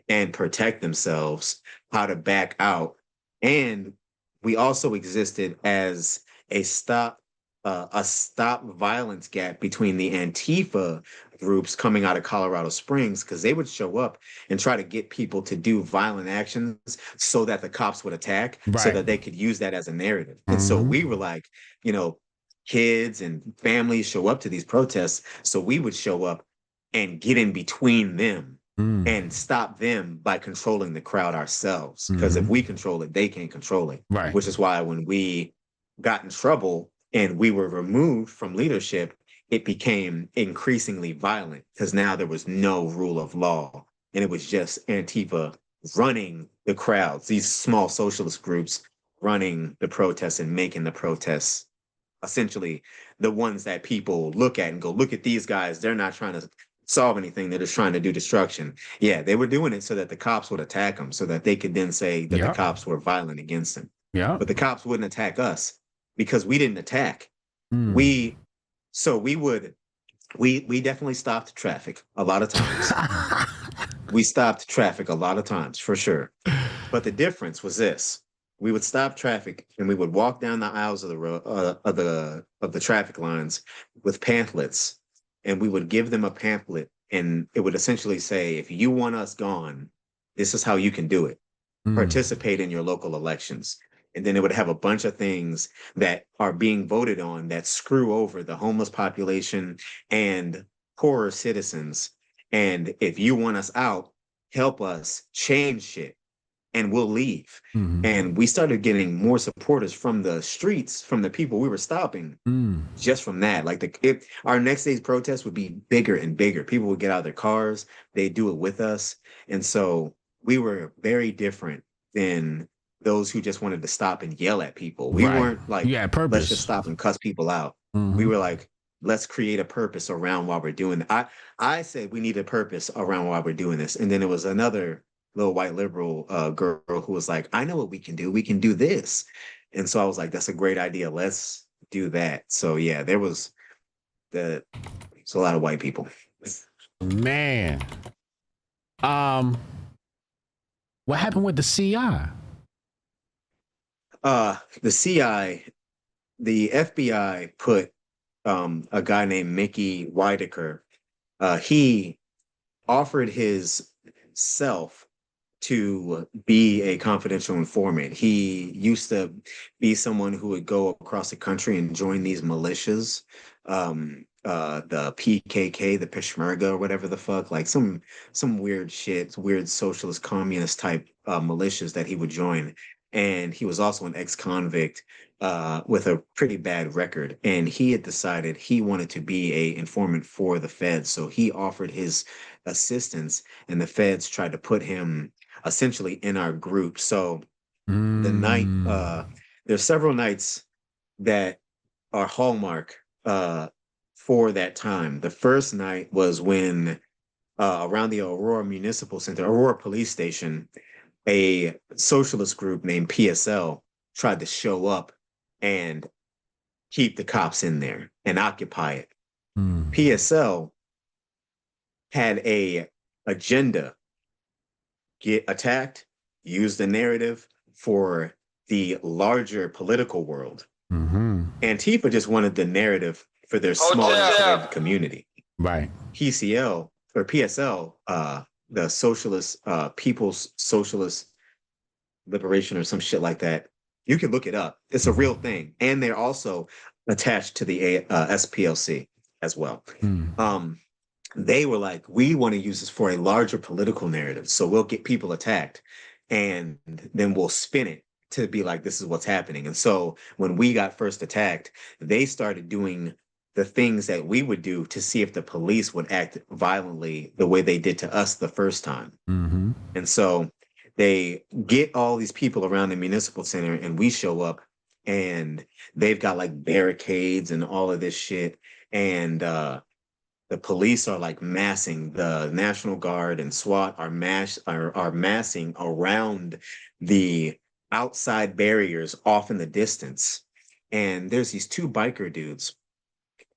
and protect themselves, how to back out. And we also existed as a stop violence gap between the Antifa groups coming out of Colorado Springs, because they would show up and try to get people to do violent actions so that the cops would attack, so that they could use that as a narrative. And so we were like, kids and families show up to these protests, so we would show up and get in between them and stop them by controlling the crowd ourselves. Because if we control it, they can't control it. Right. Which is why when we got in trouble and we were removed from leadership, it became increasingly violent, because now there was no rule of law. And it was just Antifa running the crowds, these small socialist groups running the protests and making the protests essentially the ones that people look at and go, look at these guys. They're not trying to solve anything. They're just trying to do destruction. Yeah, they were doing it so that the cops would attack them, so that they could then say that the cops were violent against them. Yeah. But the cops wouldn't attack us because we didn't attack. We definitely stopped traffic a lot of times. We stopped traffic a lot of times, for sure. But the difference was this. we would stop traffic and we would walk down the aisles of the road of the traffic lines with pamphlets, and we would give them a pamphlet, and it would essentially say, if you want us gone, this is how you can do it. Participate in your local elections. And then it would have a bunch of things that are being voted on that screw over the homeless population and poorer citizens. And if you want us out, help us change shit and we'll leave. And we started getting more supporters from the streets, from the people we were stopping, just from that. Like our next day's protest would be bigger and bigger. People would get out of their cars, they'd do it with us. And so we were very different than those who just wanted to stop and yell at people. We weren't like, let's just stop and cuss people out. We were like, let's create a purpose around why we're doing it. I said we need a purpose around why we're doing this. And then it was another little white liberal girl who was like, I know what we can do. We can do this. And so I was like, that's a great idea. Let's do that. So yeah, it's a lot of white people. Man. What happened with the CI? The CI, the FBI put a guy named Mickey Weidecker. He offered his self to be a confidential informant. He used to be someone who would go across the country and join these militias, the PKK, the Peshmerga, or whatever the fuck, like some weird shit, weird socialist communist type militias that he would join. And he was also an ex-convict with a pretty bad record. And he had decided he wanted to be an informant for the feds. So he offered his assistance, and the feds tried to put him essentially in our group. So the night, there's several nights that are hallmark for that time. The first night was when around the Aurora Municipal Center, Aurora Police Station, a socialist group named PSL tried to show up and keep the cops in there and occupy it. PSL had a agenda: get attacked, use the narrative for the larger political world. Antifa just wanted the narrative for their small isolated community. Right. PCL or PSL, the Socialist People's Socialist Liberation or some shit like that. You can look it up. It's a real thing. And they're also attached to the SPLC as well. They were like, we want to use this for a larger political narrative. So we'll get people attacked and then we'll spin it to be like, this is what's happening. And so when we got first attacked, they started doing the things that we would do to see if the police would act violently the way they did to us the first time. And so they get all these people around the municipal center and we show up and they've got like barricades and all of this shit. And the police are like massing, the National Guard and SWAT are massing around the outside barriers off in the distance. And there's these two biker dudes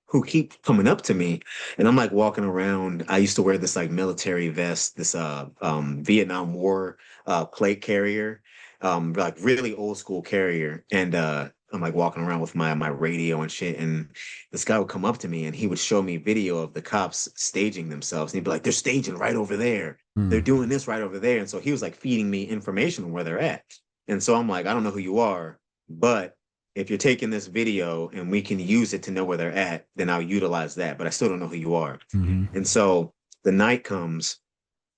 who keep coming up to me, and I'm like walking around. I used to wear this like military vest, this Vietnam War plate carrier, like really old school carrier. And I'm like walking around with my radio and shit. And this guy would come up to me and he would show me video of the cops staging themselves. And he'd be like, they're staging right over there. They're doing this right over there. And so he was like feeding me information on where they're at. And so I'm like, I don't know who you are, but if you're taking this video and we can use it to know where they're at, then I'll utilize that. But I still don't know who you are. And so the night comes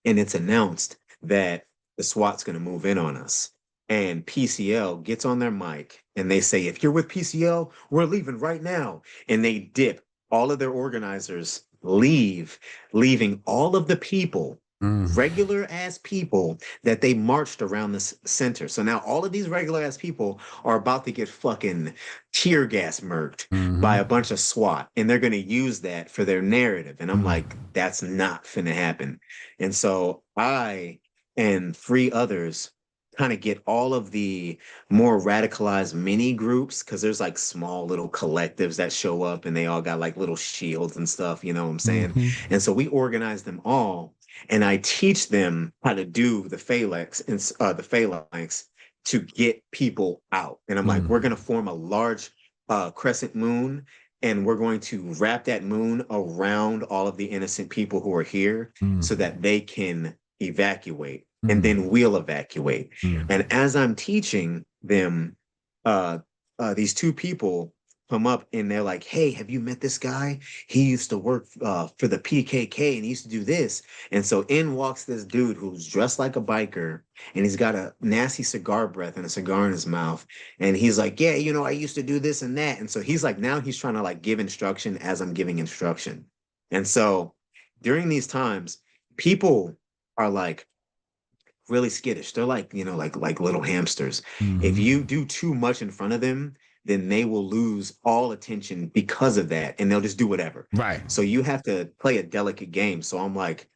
and it's announced that the SWAT's going to move in on us. And PCL gets on their mic and they say, if you're with PCL, we're leaving right now. And they dip. All of their organizers leaving all of the people, regular ass people that they marched around this center. So now all of these regular ass people are about to get fucking tear gas murked by a bunch of SWAT. And they're going to use that for their narrative. And I'm like, that's not finna happen. And so I and 3 others kind of get all of the more radicalized mini groups, because there's like small little collectives that show up and they all got like little shields and stuff, you know what I'm saying? And so we organize them all and I teach them how to do the phalanx and the phalanx to get people out. And I'm like, we're going to form a large crescent moon, and we're going to wrap that moon around all of the innocent people who are here so that they can evacuate, and then we'll evacuate. And as I'm teaching them, these two people come up and they're like, hey, have you met this guy? He used to work for the PKK and he used to do this. And so in walks this dude who's dressed like a biker, and he's got a nasty cigar breath and a cigar in his mouth. And he's like, yeah, you know, I used to do this and that. And so he's like, now he's trying to like give instruction as I'm giving instruction. And so during these times, people are like really skittish. They're like, you know, like little hamsters. If you do too much in front of them, then they will lose all attention because of that, and they'll just do whatever. Right. So you have to play a delicate game. So I'm like,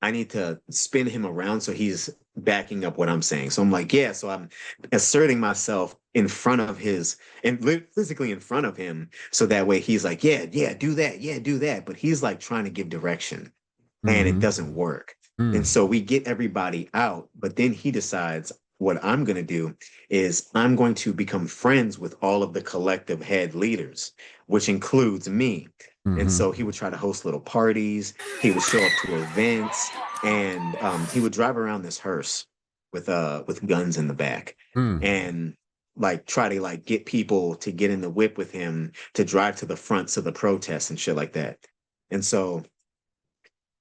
I need to spin him around so he's backing up what I'm saying. So I'm like, yeah. So I'm asserting myself in front of his, and physically in front of him, so that way he's like, yeah, do that, yeah, do that. But he's like trying to give direction, and it doesn't work. And so we get everybody out, but then he decides, what I'm going to do is I'm going to become friends with all of the collective head leaders, which includes me. And so he would try to host little parties. He would show up to events, and he would drive around this hearse with guns in the back, and like try to like get people to get in the whip with him to drive to the fronts of the protests and shit like that. And so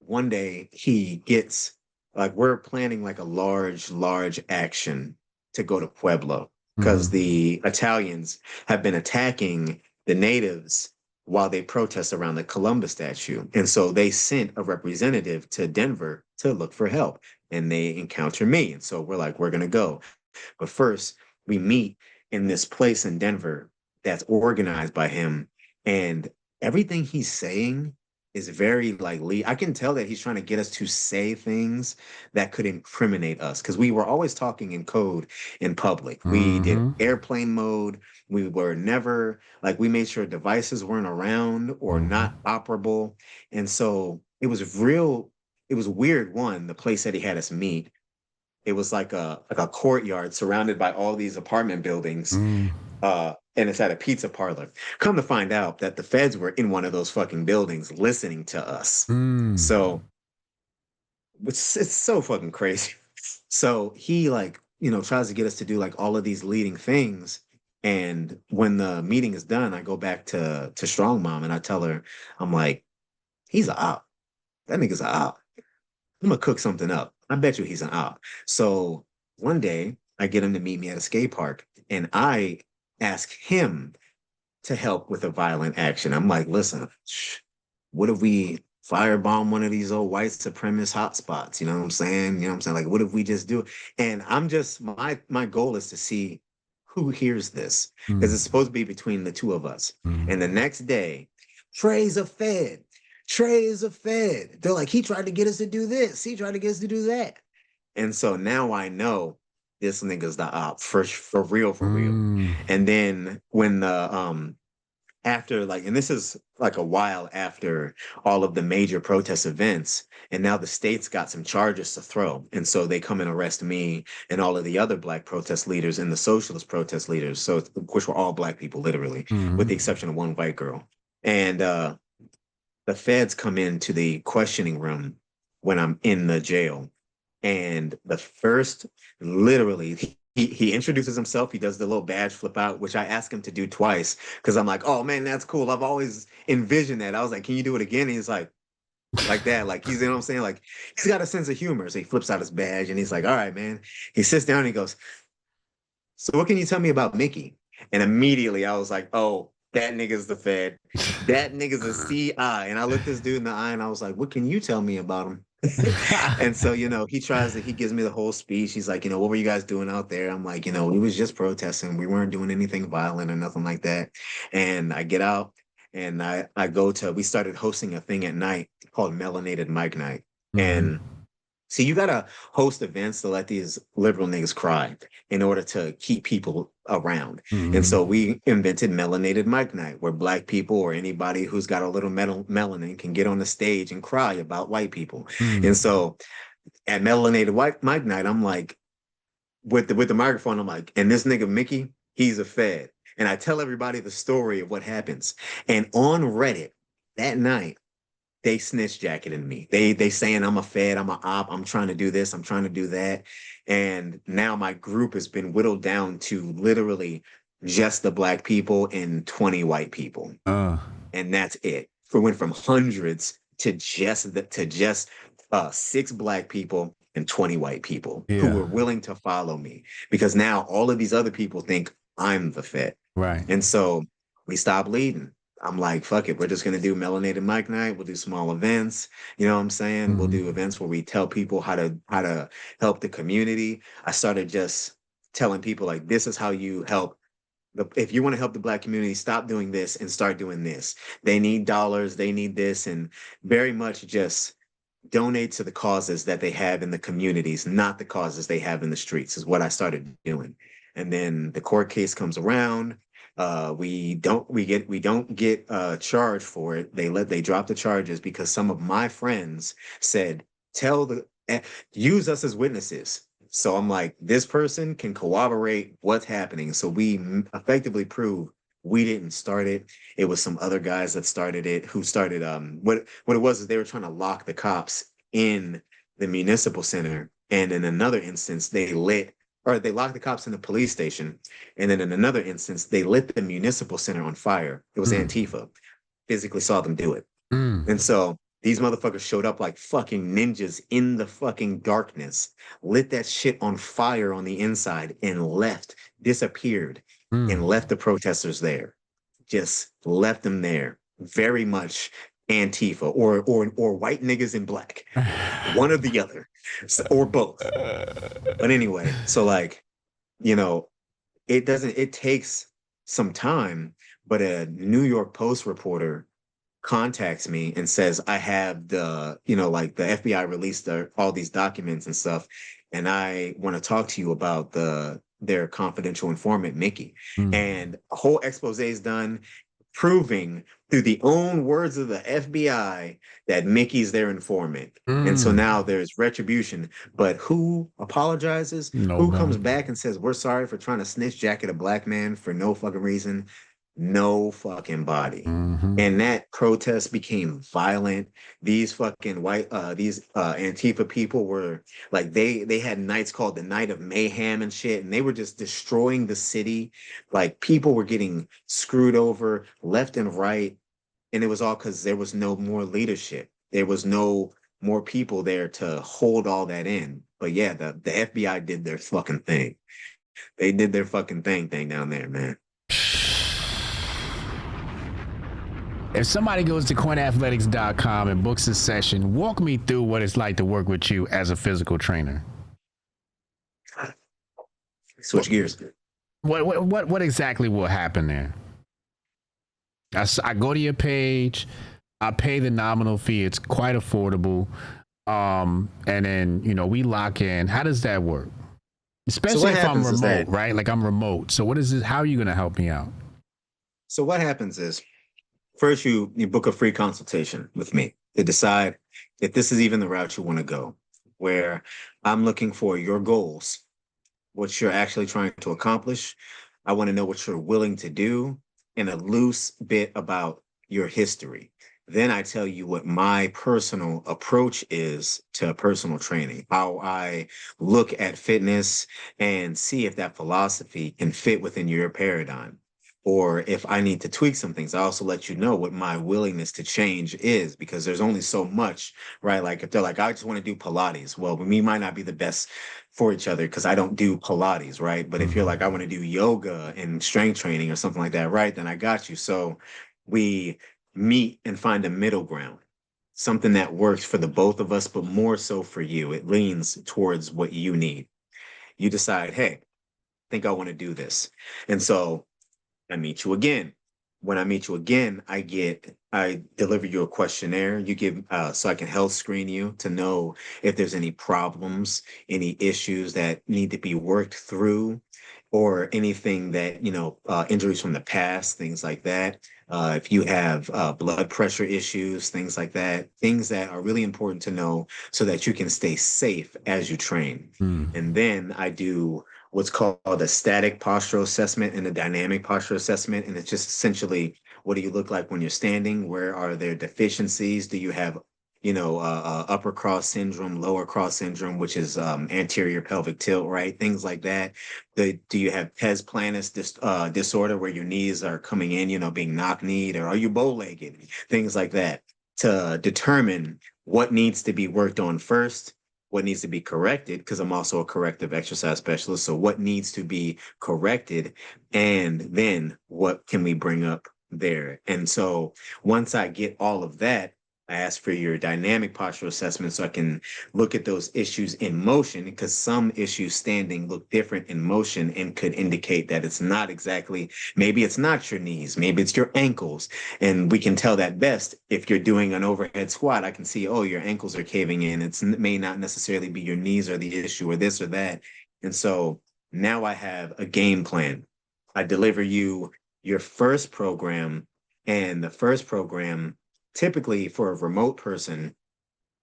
one day he gets like, we're planning like a large action to go to Pueblo because the Italians have been attacking the natives while they protest around the Columbus statue. And so they sent a representative to Denver to look for help, and they encounter me. And so we're like, we're going to go. But first, we meet in this place in Denver that's organized by him. And everything he's saying is very like I can tell that he's trying to get us to say things that could incriminate us, because we were always talking in code in public. We did airplane mode. We were never like, we made sure devices weren't around or not operable. And so it was weird. One, the place that he had us meet, it was like a courtyard surrounded by all these apartment buildings. And it's at a pizza parlor. Come to find out that the feds were in one of those fucking buildings listening to us. So it's so fucking crazy. So he like, you know, tries to get us to do like all of these leading things. And when the meeting is done, I go back to Strong Mom and I tell her, I'm like, he's a op. That nigga's a op. I'm gonna cook something up. I bet you he's an op. So one day I get him to meet me at a skate park, and I ask him to help with a violent action. I'm like, listen, what if we firebomb one of these old white supremacist hotspots? You know what I'm saying? You know what I'm saying? Like, what if we just do it? And I'm just, my goal is to see who hears this, because it's supposed to be between the two of us. And the next day, Trey's a Fed. Trey is a Fed. They're like, he tried to get us to do this. He tried to get us to do that. And so now I know this nigga's the op for real, for real. And then when the after like, and this is like a while after all of the major protest events, and now the state's got some charges to throw. And so they come and arrest me and all of the other Black protest leaders and the socialist protest leaders. So of course we're all Black people, literally, with the exception of one white girl. And the feds come into the questioning room when I'm in the jail. And the first, literally, he introduces himself. He does the little badge flip out, which I ask him to do twice, because I'm like, oh man, that's cool. I've always envisioned that. I was like, can you do it again? And he's like that. Like, he's, you know what I'm saying? Like, he's got a sense of humor. So he flips out his badge and he's like, all right, man. He sits down and he goes, so what can you tell me about Mickey? And immediately I was like, oh, that nigga's the Fed. That nigga's a CI. And I looked this dude in the eye and I was like, what can you tell me about him? And so, you know, he gives me the whole speech. He's like, you know, what were you guys doing out there? I'm like, you know, we was just protesting. We weren't doing anything violent or nothing like that. And I get out and we started hosting a thing at night called Melanated Mic Night. And see, you gotta host events to let these liberal niggas cry in order to keep people around. And so we invented Melanated Mic Night, where Black people or anybody who's got a little melanin can get on the stage and cry about white people. And so at Melanated Mic Night, I'm like, with the microphone. I'm like, and this nigga Mickey, he's a Fed. And I tell everybody the story of what happens. And on Reddit that night, they snitch jacketing me. They saying I'm a Fed, I'm a op, I'm trying to do this, I'm trying to do that. And now my group has been whittled down to literally just the black people and 20 white people. And that's it. We went from hundreds to just 6 black people and 20 white people who were willing to follow me, because now all of these other people think I'm the Fed. Right. And so we stopped leading. I'm like, fuck it. We're just going to do melanated mic night. We'll do small events. You know what I'm saying? We'll do events where we tell people how to help the community. I started just telling people like, this is how you help. If you want to help the black community, stop doing this and start doing this. They need dollars. They need this. And very much just donate to the causes that they have in the communities, not the causes they have in the streets, is what I started doing. And then the court case comes around. We don't get charged for it. They drop the charges because some of my friends said, use us as witnesses. So I'm like, this person can corroborate what's happening. So we effectively prove we didn't start it. It was some other guys that started it, who started what it was is they were trying to lock the cops in the municipal center. And in another instance, they locked the cops in the police station. And then in another instance, they lit the municipal center on fire. It was Antifa. Physically saw them do it. And so these motherfuckers showed up like fucking ninjas in the fucking darkness, lit that shit on fire on the inside, and disappeared, and left the protesters there. Just left them there. Very much Antifa or white niggas in black. One or the other. Or both. But anyway, so like, you know, it takes some time, but a New York Post reporter contacts me and says, I have like the FBI released all these documents and stuff, and I want to talk to you about their confidential informant, Mickey. And a whole expose is done, proving through the own words of the FBI that Mickey's their informant. And so now there's retribution. But who apologizes? Who comes back and says, we're sorry for trying to snitch jacket a black man for no fucking reason? No fucking body. And that protest became violent. These fucking these Antifa people were like, they had nights called the Night of Mayhem and shit, and they were just destroying the city. Like, people were getting screwed over left and right, and it was all because there was no more leadership. There was no more people there to hold all that in. But yeah, the FBI did their fucking thing. They did their fucking thing down there, man. If somebody goes to coinathletics.com and books a session, walk me through what it's like to work with you as a physical trainer. Switch gears. What exactly will happen there? I go to your page, I pay the nominal fee. It's quite affordable. And then, we lock in. How does that work? Especially if I'm remote, right? Like, I'm remote. So what is it? How are you going to help me out? So what happens is, first, you book a free consultation with me to decide if this is even the route you want to go, where I'm looking for your goals, what you're actually trying to accomplish. I want to know what you're willing to do, and a loose bit about your history. Then I tell you what my personal approach is to personal training, how I look at fitness, and see if that philosophy can fit within your paradigm. Or if I need to tweak some things, I also let you know what my willingness to change is, because there's only so much, right? Like, if they're like, I just want to do Pilates. Well, we might not be the best for each other because I don't do Pilates, right? But if you're like, I want to do yoga and strength training or something like that, right? Then I got you. So we meet and find a middle ground, something that works for the both of us, but more so for you. It leans towards what you need. You decide, hey, I think I want to do this. And so I meet you again. When I meet you again, I deliver you a questionnaire. You give so I can health screen you to know if there's any problems, any issues that need to be worked through. or anything that, injuries from the past, things like that. If you have blood pressure issues, things like that, things that are really important to know so that you can stay safe as you train. Mm. And then I do what's called a static postural assessment and a dynamic postural assessment. And it's just essentially, what do you look like when you're standing? Where are there deficiencies? Do you have upper cross syndrome, lower cross syndrome, which is anterior pelvic tilt, right? Things like that. Do you have pes planus disorder where your knees are coming in, being knock-kneed, or are you bow-legged? Things like that to determine what needs to be worked on first, what needs to be corrected, because I'm also a corrective exercise specialist. So what needs to be corrected, and then what can we bring up there? And so once I get all of that, I ask for your dynamic postural assessment so I can look at those issues in motion, because some issues standing look different in motion and could indicate that it's not exactly, maybe it's not your knees, maybe it's your ankles. And we can tell that best if you're doing an overhead squat. I can see, oh, your ankles are caving in. It may not necessarily be your knees or the issue or this or that. And so now I have a game plan. I deliver you your first program, and the first program, typically for a remote person,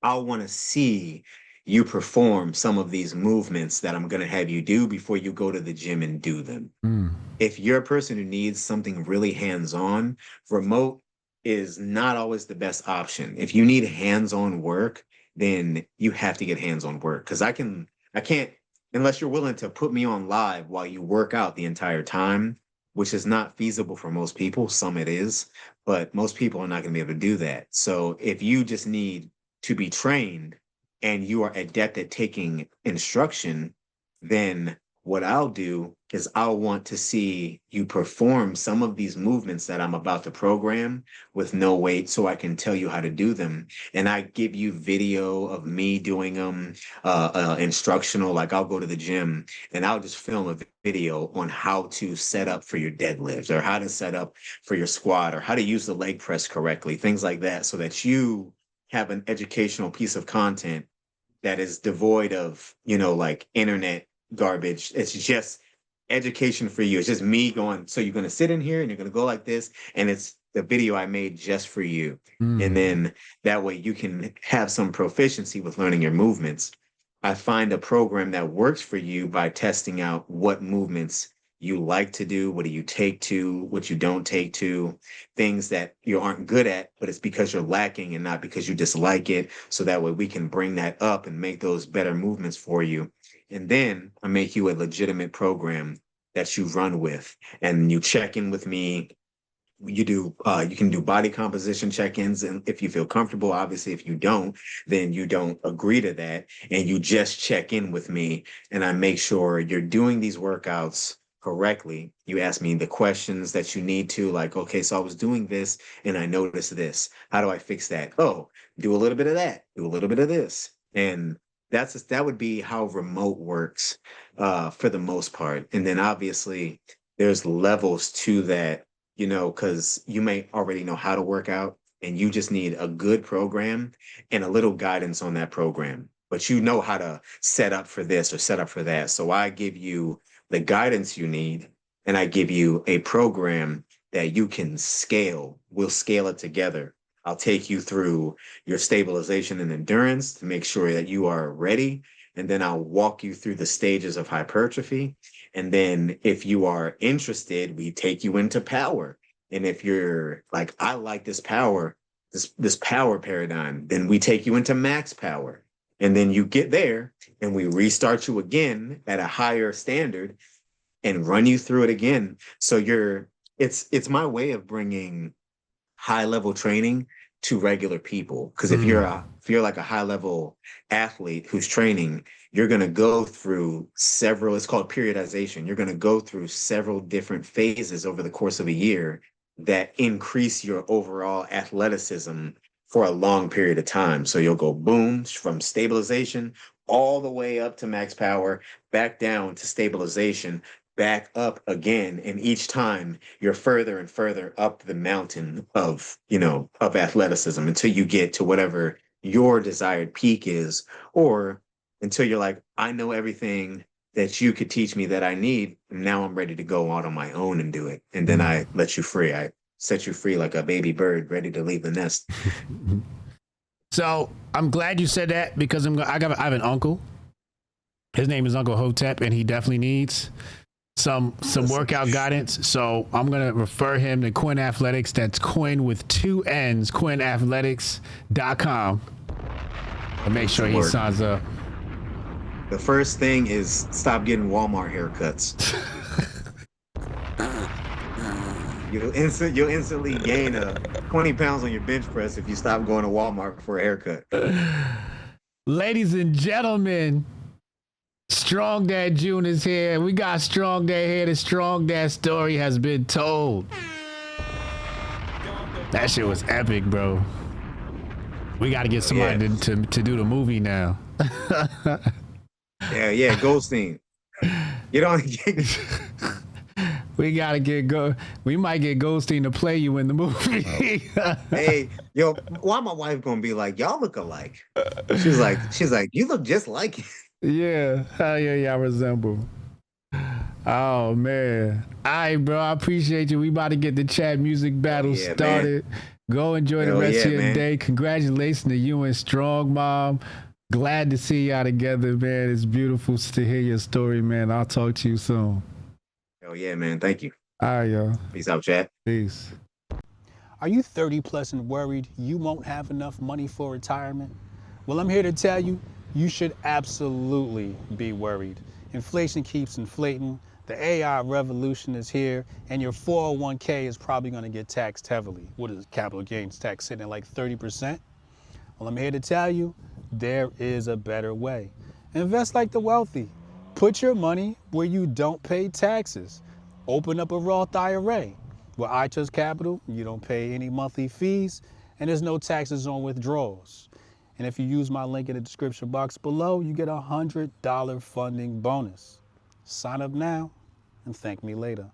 I'll want to see you perform some of these movements that I'm going to have you do before you go to the gym and do them. Mm. If you're a person who needs something really hands-on, remote is not always the best option. If you need hands-on work, then you have to get hands-on work, because I can't, unless you're willing to put me on live while you work out the entire time, which is not feasible for most people. Some it is, but most people are not going to be able to do that. So if you just need to be trained and you are adept at taking instruction, then what I'll do is I'll want to see you perform some of these movements that I'm about to program with no weight, so I can tell you how to do them. And I give you video of me doing them, instructional. Like, I'll go to the gym and I'll just film a video on how to set up for your deadlifts, or how to set up for your squat, or how to use the leg press correctly, things like that, so that you have an educational piece of content that is devoid of, like internet garbage. It's just education for you. It's just me going, so you're going to sit in here and you're going to go like this. And it's the video I made just for you. And Mm. then that way you can have some proficiency with learning your movements. I find a program that works for you by testing out what movements you like to do, what do you take to, what you don't take to, things that you aren't good at, but it's because you're lacking and not because you dislike it. So that way we can bring that up and make those better movements for you. And then I make you a legitimate program that you run with, and you check in with me. You can do body composition check-ins, and if you feel comfortable. Obviously, if you don't, then you don't agree to that, and you just check in with me, and I make sure you're doing these workouts correctly. You ask me the questions that you need to, like, okay, so I was doing this and I noticed this. How do I fix that? Oh, do a little bit of that, do a little bit of this. And that would be how remote works for the most part. And then obviously there's levels to that, because you may already know how to work out and you just need a good program and a little guidance on that program. But you know how to set up for this or set up for that. So I give you the guidance you need, and I give you a program that you can scale. We'll scale it together. I'll take you through your stabilization and endurance to make sure that you are ready. And then I'll walk you through the stages of hypertrophy. And then if you are interested, we take you into power. And if you're like, I like this power, this power paradigm, then we take you into max power. And then you get there and we restart you again at a higher standard and run you through it again. So it's my way of bringing high level training to regular people. Because if Mm. you're like a high level athlete who's training, you're going to go through several, it's called periodization. You're going to go through several different phases over the course of a year that increase your overall athleticism for a long period of time. So you'll go boom from stabilization all the way up to max power, back down to stabilization, back up again. And each time you're further and further up the mountain of athleticism until you get to whatever your desired peak is, or until you're like, I know everything that you could teach me that I need. And now I'm ready to go out on my own and do it. And then I let you free. I set you free like a baby bird ready to leave the nest. So I'm glad you said that because I have an uncle. His name is Uncle Hotep, and he definitely needs some workout guidance. So I'm gonna refer him to Quinn Athletics. That's Quinn with 2 N's, QuinnAthletics.com. And make sure he signs up. The first thing is stop getting Walmart haircuts. You'll instantly gain 20 pounds on your bench press if you stop going to Walmart for a haircut. Ladies and gentlemen, StrongDad June is here. We got StrongDad here. The StrongDad story has been told. That shit was epic, bro. We got to get somebody to do the movie now. Yeah, Goldstein. You don't get... We gotta we might get Goldstein to play you in the movie. Hey, yo, why my wife gonna be like, y'all look alike? She's like, you look just like it. Yeah, hell yeah, y'all resemble. Oh man. All right, bro. I appreciate you. We about to get the chat music battle started. Man. Go enjoy the rest of your day. Congratulations to you and Strong Mom. Glad to see y'all together, man. It's beautiful to hear your story, man. I'll talk to you soon. Oh yeah, man. Thank you. All right, y'all. Peace out, chat. Peace. Are you 30 plus and worried you won't have enough money for retirement? Well, I'm here to tell you, you should absolutely be worried. Inflation keeps inflating, the AI revolution is here, and your 401k is probably going to get taxed heavily. What is capital gains tax sitting at like 30%? Well, I'm here to tell you, there is a better way. Invest like the wealthy. Put your money where you don't pay taxes. Open up a Roth IRA. With iTrust Capital, you don't pay any monthly fees, and there's no taxes on withdrawals. And if you use my link in the description box below, you get a $100 funding bonus. Sign up now and thank me later.